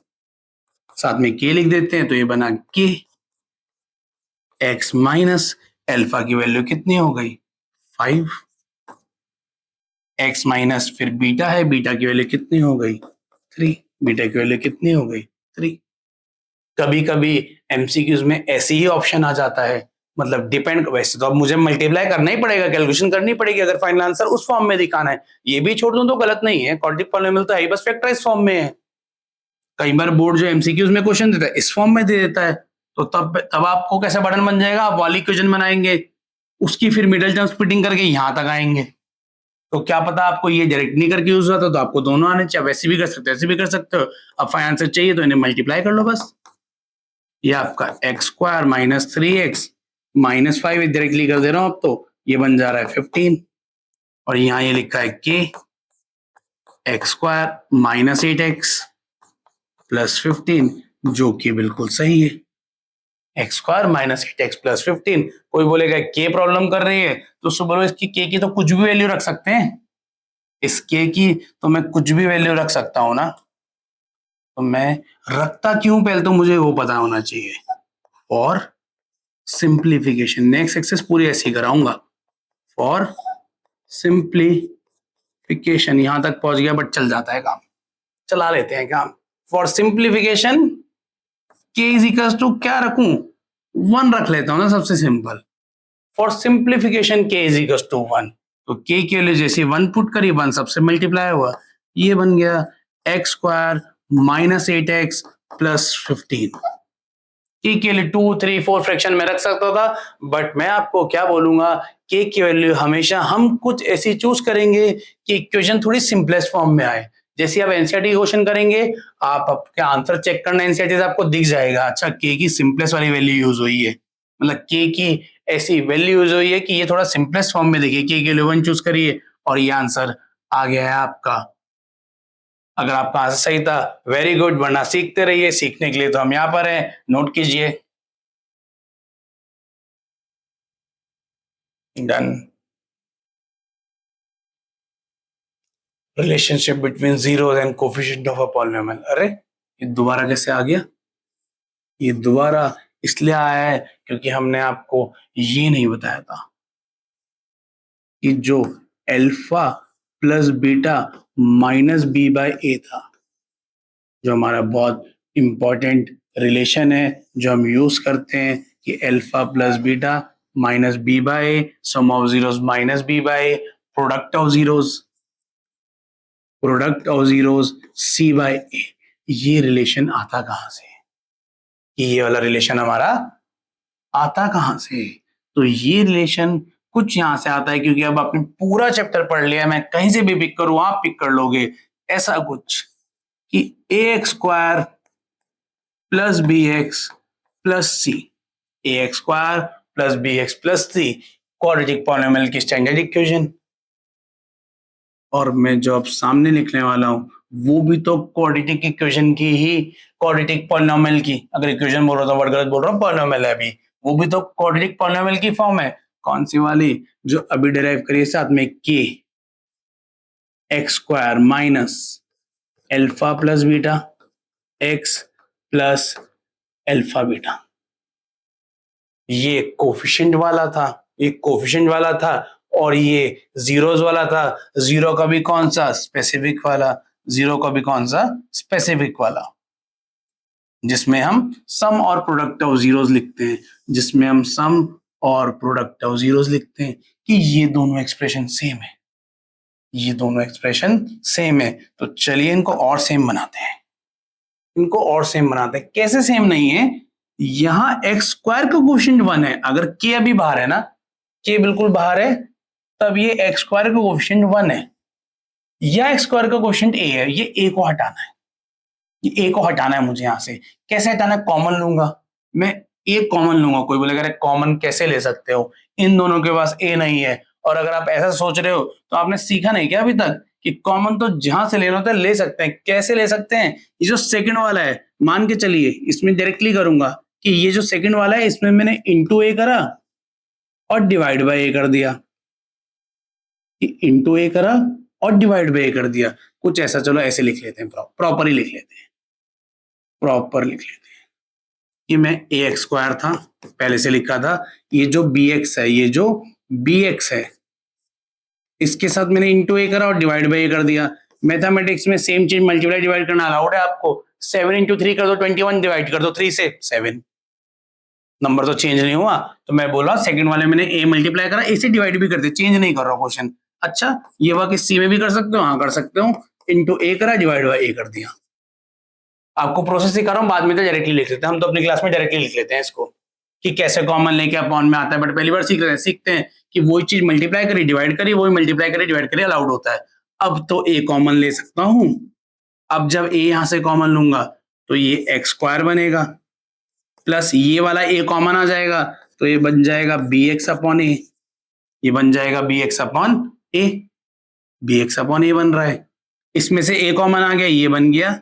साथ में k लिख देते हैं, तो ये बना k। x माइनस अल्फा की वैल्यू कितनी हो गई, 5। x माइनस फिर बीटा है, बीटा की वैल्यू कितनी हो गई, 3। बीटा की वैल्यू कितनी हो गई, 3। कभी कभी एमसीक्यूज में ऐसे ही ऑप्शन आ जाता है, मतलब डिपेंड, वैसे तो अब मुझे मल्टीप्लाई करना ही पड़ेगा, कैलकुलेशन करनी पड़ेगी अगर फाइनल आंसर उस फॉर्म में दिखाना है। ये भी छोड़ दूं तो गलत नहीं है, क्वाड्रेटिक पॉलिनोमियल तो है ही, बस फैक्टराइज फॉर्म में है। कई बार बोर्ड जो एमसीक्यूज में क्वेश्चन देता है इस फॉर्म में दे देता है, तो तब आपको कैसा बटन बन जाएगा, आप वाली इक्वेशन बनाएंगे, उसकी फिर मिडिल टर्म स्प्लिटिंग करके यहां तक आएंगे। तो क्या पता आपको ये डायरेक्ट नहीं करके यूज होता, तो आपको दोनों आने चाहिए, वैसे भी कर सकते हो ऐसे भी कर सकते हो। अब फाइनल आंसर चाहिए तो इन्हें मल्टीप्लाई कर लो बस। ये आपका x² minus 3x minus 5 directly कर दे रहा हूं, अब तो ये बन जा रहा है 15, और यहां ये लिखा है k x² minus 8x plus 15, जो कि बिल्कुल सही है। x² minus 8x plus 15। कोई बोलेगा k प्रॉब्लम कर रही है, तो उसको बोलो इसकी k की तो कुछ भी वैल्यू रख सकते हैं, इस k की तो मैं कुछ भी वैल्यू रख सकता हूं ना। तो मैं रखता क्यों, पहले तो मुझे वो पता होना चाहिए। और सिंप्लीफिकेशन, नेक्स्ट एक्सेस पूरी ऐसी कराऊंगा। फॉर सिंप्लीफिकेशन यहां तक पहुंच गया, बट चल जाता है काम, चला लेते हैं काम। For simplification k is equals to क्या रखूं, 1 रख लेता हूं ना, सबसे simple. For simplification k is equals to 1, तो k के लिए जैसे 1 पुट करी, 1 सबसे मल्टीप्लाई हुआ, ये बन गया x² माइनस 8x प्लस 15। के के लिए 2, 3, 4 फ्रैक्शन में रख सकता था, बट मैं आपको क्या बोलूंगा, के की वैल्यू हमेशा हम कुछ ऐसी चूज करेंगे कि इक्वेशन थोड़ी सिंपलेस्ट फॉर्म में आए। जैसे आप एनसीईआरटी क्वेश्चन करेंगे, आप आपके आंसर चेक करना एनसीईआरटी से आपको दिख जाएगा, अच्छा के की सिंपलेस्ट वाली वैल्यू यूज हुई है, मतलब के की ऐसी वैल्यू यूज हुई है कि ये थोड़ा सिंपलेस्ट फॉर्म में देखिए, के लिए 1 चूज करिए और ये आंसर आ गया है आपका। अगर आपका आंसर सही था वेरी गुड, वरना सीखते रहिए, सीखने के लिए तो हम यहाँ पर हैं, नोट कीजिए। Done. Relationship between zeros and coefficient of a polynomial. अरे ये दोबारा कैसे आ गया? ये दोबारा इसलिए आया है क्योंकि हमने आपको ये नहीं बताया था कि जो alpha plus beta minus b by a था, जो हमारा बहुत इंपॉर्टेंट रिलेशन है, जो हम यूज करते हैं कि alpha plus beta minus b by a, sum of zeros minus b by a, product of zeros c by a. ये रिलेशन आता कहां से? ये वाला रिलेशन हमारा आता कहां से? तो ये रिलेशन कुछ यहां से आता है, क्योंकि अब आपने पूरा चैप्टर पढ़ लिया, मैं कहीं से भी पिक करूं आप पिक कर लोगे, ऐसा कुछ कि a x square plus b x plus c, a x square plus b x plus c quadratic polynomial की स्टैंडर्ड इक्वेशन। और मैं जो अब सामने लिखने वाला हूं वो भी तो क्वाड्रेटिक इक्वेशन की ही, क्वाड्रेटिक पॉलिनोमियल की, अगर इक्वेशन बोल रहा था वर्ड गलत बोल रहा हूं, पॉलिनोमियल है अभी, वो भी तो क्वाड्रेटिक पॉलिनोमियल की फॉर्म है। कौन सी वाली? जो अभी डिराइव करिए साथ में, के x square minus alpha plus beta x plus alpha beta. ये कोफिशिएंट वाला था, ये कोफिशिएंट वाला था, और ये जीरोस वाला था। जीरो का भी कौन सा? स्पेसिफिक वाला। जीरो का भी कौन सा? स्पेसिफिक वाला, जिसमें हम सम और प्रोडक्ट ऑफ जीरोस लिखते हैं, जिसमें हम सम और प्रोडक्ट ऑफ जीरोस लिखते हैं कि ये दोनों एक्सप्रेशन सेम है, ये दोनों एक्सप्रेशन सेम है। तो चलिए इनको और सेम बनाते हैं, इनको और सेम बनाते हैं। कैसे सेम नहीं है? यहां एक्स स्क्वायर का कोफिशिएंट 1 है, अगर के अभी बाहर है ना, के बिल्कुल बाहर है, तब ये एक्स स्क्वायर का कोफिशिएंट 1 है, या एक्स स्क्वायर का कोफिशिएंट ए है, ये ए को हटाना है, ये ए को हटाना है मुझे यहां से। कैसे हटाना है? कॉमन लूंगा मैं, ए कॉमन लूंगा। कोई बोलेगा कॉमन कैसे ले सकते हो, इन दोनों के पास ए नहीं है। और अगर आप ऐसा सोच रहे हो तो आपने सीखा नहीं क्या अभी तक कि कॉमन तो जहां से लेना होता है ले सकते हैं। कैसे ले सकते हैं? ये जो सेकंड वाला है, मान के चलिए इसमें डायरेक्टली करूंगा कि ये जो सेकंड वाला है इसमें मैंने इंटू ए करा और डिवाइड बाय ए कर दिया, इंटू ए करा और डिवाइड बाय ए कर दिया, कुछ ऐसा। चलो ऐसे लिख लेते हैं, प्रॉपर ही लिख लेते हैं, प्रॉपर लिख लेते हैं। ये मैं ए एक्स स्क्वायर था पहले से लिखा था, ये जो बी एक्स है, ये जो बी एक्स है, इसके साथ मैंने इंटू ए करा और डिवाइड बाय ए कर दिया। मैथमेटिक्स में सेम चीज मल्टीप्लाई डिवाइड करना अलाउड है आपको। 7 इंटू 3 कर दो 21, डिवाइड कर दो 3 से 7, नंबर तो चेंज नहीं हुआ। तो मैं बोला सेकंड वाले मैंने ए मल्टीप्लाई करा, ए से डिवाइड भी कर दे, चेंज नहीं कर रहा क्वेश्चन। अच्छा ये वाकई सी में भी कर सकते हो? हाँ कर सकते हो, इंटू ए करा डिवाइड बाय ए कर दिया। आपको प्रोसेस सिखा रहा हूँ, बाद में तो डायरेक्टली लिख लेते हैं, हम तो अपनी क्लास में डायरेक्टली लिख लेते हैं इसको कि कैसे कॉमन लेके अपॉन में आता है, बट पहली बार सीख रहे हैं, सीखते हैं कि वही चीज मल्टीप्लाई करी डिवाइड करी, वही मल्टीप्लाई करी डिवाइड करी अलाउड होता है। अब तो ए कॉमन ले सकता हूं, अब जब ए यहां से कॉमन लूंगा तो ये एक्स स्क्वायर बनेगा, प्लस ये वाला ए कॉमन आ जाएगा तो ये बन जाएगा बी एक्स अपॉन ए, ये बन जाएगा बी एक्स अपॉन ए, बी एक्स अपॉन ए बन रहा है। इसमें से ए कॉमन आ गया, ये बन गया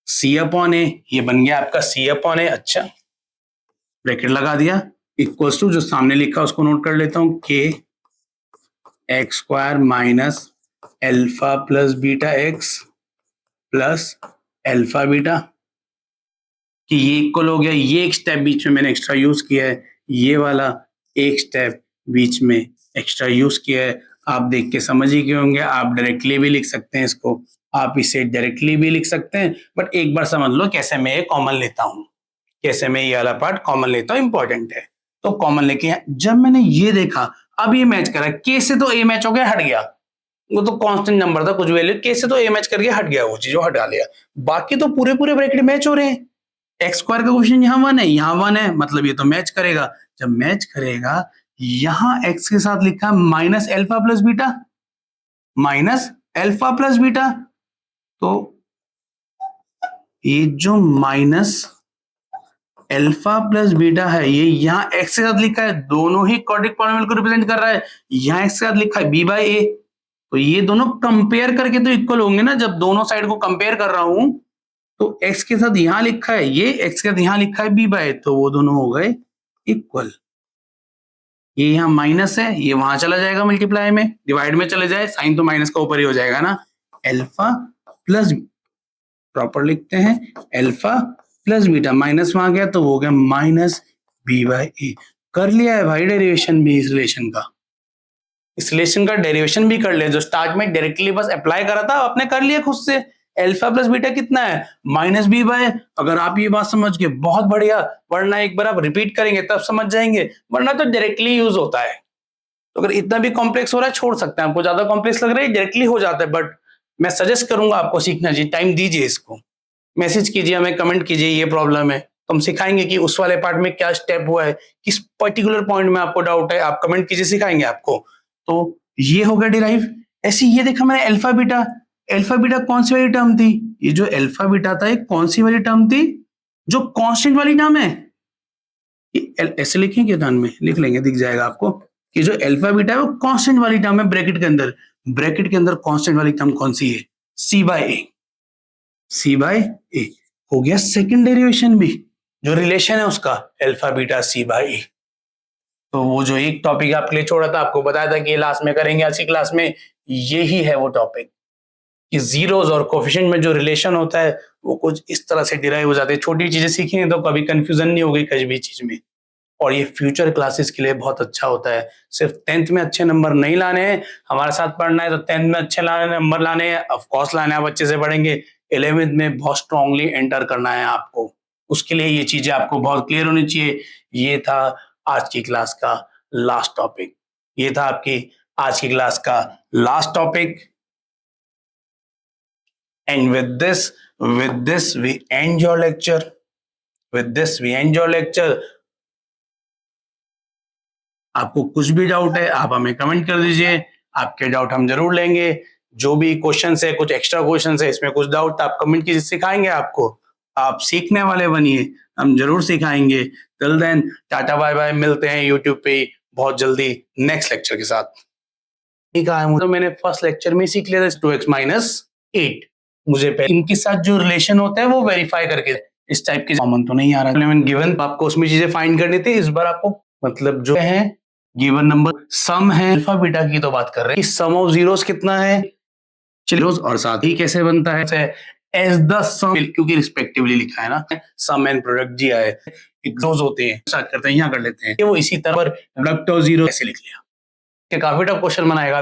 सी अपॉन ए, ये बन गया आपका सी अपॉन ए। अच्छा ब्रैकेट लगा दिया, इक्वल्स टू जो सामने लिखा उसको नोट कर लेता हूं, के x square minus alpha plus beta x plus alpha beta, कि ये इक्वल हो गया। ये एक स्टेप बीच में मैंने एक्स्ट्रा यूज किया है, ये वाला एक स्टेप बीच में एक्स्ट्रा यूज किया है। आप देख के समझ ही गए होंगे, आप डायरेक्टली भी लिख सकते हैं इसको, आप इसे डायरेक्टली भी लिख सकते हैं, बट एक बार समझ लो कैसे मैं ये कॉमन लेता हूं, कैसे मैं ये वाला पार्ट कॉमन लेता हूं, इंपॉर्टेंट है। तो कॉमन लेके जब मैंने ये देखा, अब ये मैच करा, के से तो ए मैच हो गया, हट गया, वो तो कांस्टेंट नंबर था कुछ वैल्यू, के से तो ए मैच कर गया, हट गया, वो चीज हटा लिया, बाकी तो पूरे पूरे ब्रैकेट मैच हो रहे हैं। एक्स स्क्वायर का क्वेश्चन यहाँ 1 है, यहाँ 1 है, मतलब ये तो मैच करेगा। जब मैच करेगा, यहाँ एक्स के साथ लिखा है minus alpha plus beta, minus alpha plus beta, तो ये जो माइनस एल्फा प्लस बीटा है ये यहाँ एक्स के साथ लिखा है, दोनों ही क्वाड्रेटिक पॉलिनोमियल को रिप्रेजेंट कर रहा है। यहाँ एक्स के साथ लिखा है बी बाई ए, तो ये दोनों कंपेयर करके तो इक्वल होंगे ना। जब दोनों साइड को कंपेयर कर रहा हूं तो एक्स के साथ यहां लिखा है ये, एक्स के साथ यहां लिखा है बी बाई, तो वो दोनों हो गए इक्वल। ये यहाँ माइनस है, ये वहां चला जाएगा मल्टीप्लाई में, डिवाइड में चले जाए, साइन तो माइनस का ऊपर ही हो जाएगा ना। एल्फा प्लस, प्रॉपर लिखते हैं, एल्फा प्लस बीटा, माइनस वहां गया तो वो हो गया माइनस बी बाई ए। कर लिया है भाई डेरिवेशन भी इस रिलेशन का, इस रिलेशन का डेरिवेशन भी कर लिया। जो स्टार्ट में डायरेक्टली बस अप्लाई करा था आपने कर लिया खुद से। एल्फा प्लस बीटा कितना है, माइनस बी बाई। अगर आप ये बात समझ गए बहुत बढ़िया, वरना एक बार आप रिपीट करेंगे तब समझ जाएंगे, वरना तो डायरेक्टली यूज होता है। तो अगर इतना भी कॉम्प्लेक्स हो रहा है छोड़ सकते हैं, आपको ज्यादा कॉम्प्लेक्स लग रहा है डायरेक्टली हो जाता है, बट मैं सजेस्ट करूंगा आपको सीखना चाहिए, टाइम दीजिए इसको, मैसेज कीजिए हमें, कमेंट कीजिए ये प्रॉब्लम है, तो हम सिखाएंगे कि उस वाले पार्ट में क्या स्टेप हुआ है, किस पर्टिकुलर पॉइंट में आपको डाउट है, आप कमेंट कीजिए, सिखाएंगे आपको। तो ये हो गया डिराइव। ऐसे ये देखा मैंने अल्फा बीटा, अल्फा बीटा कौन सी वाली टर्म थी, ये जो अल्फा बीटा था ये कौन सी वाली टर्म थी, जो कांस्टेंट वाली टर्म है। ऐसे लिखेंगे, ध्यान में लिख लेंगे, दिख जाएगा आपको कि जो अल्फा बीटा है वो कांस्टेंट वाली टर्म है ब्रैकेट के अंदर। ब्रैकेट के अंदर कांस्टेंट वाली टर्म कौन सी है, सी बाय ए, सी बाय ए। हो गया सेकंड डेरिवेशन भी, जो रिलेशन है उसका अल्फा बीटा सी बाय ए। तो वो जो एक टॉपिक आपके लिए छोड़ा था, आपको बताया था कि ये लास्ट में करेंगे आज की क्लास में, यही है वो टॉपिक कि जीरोस और कोफिशिएंट में जो रिलेशन होता है वो कुछ इस तरह से डिराइव हो जाते हैं। छोटी चीजें सीखेंगे तो कभी कंफ्यूजन नहीं होगी किसी भी चीज में, और ये फ्यूचर क्लासेस के लिए बहुत अच्छा होता है। सिर्फ 10th में अच्छे नंबर नहीं लाने हैं, हमारे साथ पढ़ना है तो 10th में अच्छे नंबर लाने हैं, ऑफ कोर्स लाने हैं, आप अच्छे से पढ़ेंगे, 11th में बहुत स्ट्रांगली एंटर करना है आपको, उसके लिए ये चीजें आपको बहुत क्लियर होनी चाहिए। ये था आज की क्लास का लास्ट टॉपिक, ये था आपकी आज की क्लास का last topic. And with this we end your lecture. With this we end your lecture. आपको कुछ भी डाउट है आप हमें कमेंट कर दीजिए, आपके डाउट हम जरूर लेंगे। जो भी क्वेश्चंस है, कुछ एक्स्ट्रा क्वेश्चंस है, इसमें कुछ डाउट आप कमेंट कीजिए, सिखाएंगे आपको। आप सीखने वाले बनिए, हम जरूर सिखाएंगे। Till then tata bye bye, मिलते हैं यूट्यूब पे बहुत जल्दी नेक्स्ट लेक्चर के साथ। ठीक है, तो मैंने फर्स्ट लेक्चर में सीख लिया था 2x - 8। मुझे इनके साथ जो रिलेशन होता है वो वेरीफाई करके, इस टाइप के कॉमन तो नहीं आ रहा। गिवन आपको उसमें चीजें फाइंड करनी थी, इस बार आपको मतलब जो है गिवन नंबर सम है, अल्फा बीटा की तो बात कर रहे हैं, सम ऑफ जीरोस कितना है, जीरोस, और साथ ही कैसे बनता है एज द सम, क्योंकि रिस्पेक्टिवली लिखा है ना, सम एंड प्रोडक्ट जी आए एक्सोस होते हैं, स्टार्ट करते हैं यहाँ कर लेते हैं, वो इसी तरह प्रोडक्ट और जीरो ऐसे लिख लिया, काफी टफ क्वेश्चन बनाएगा।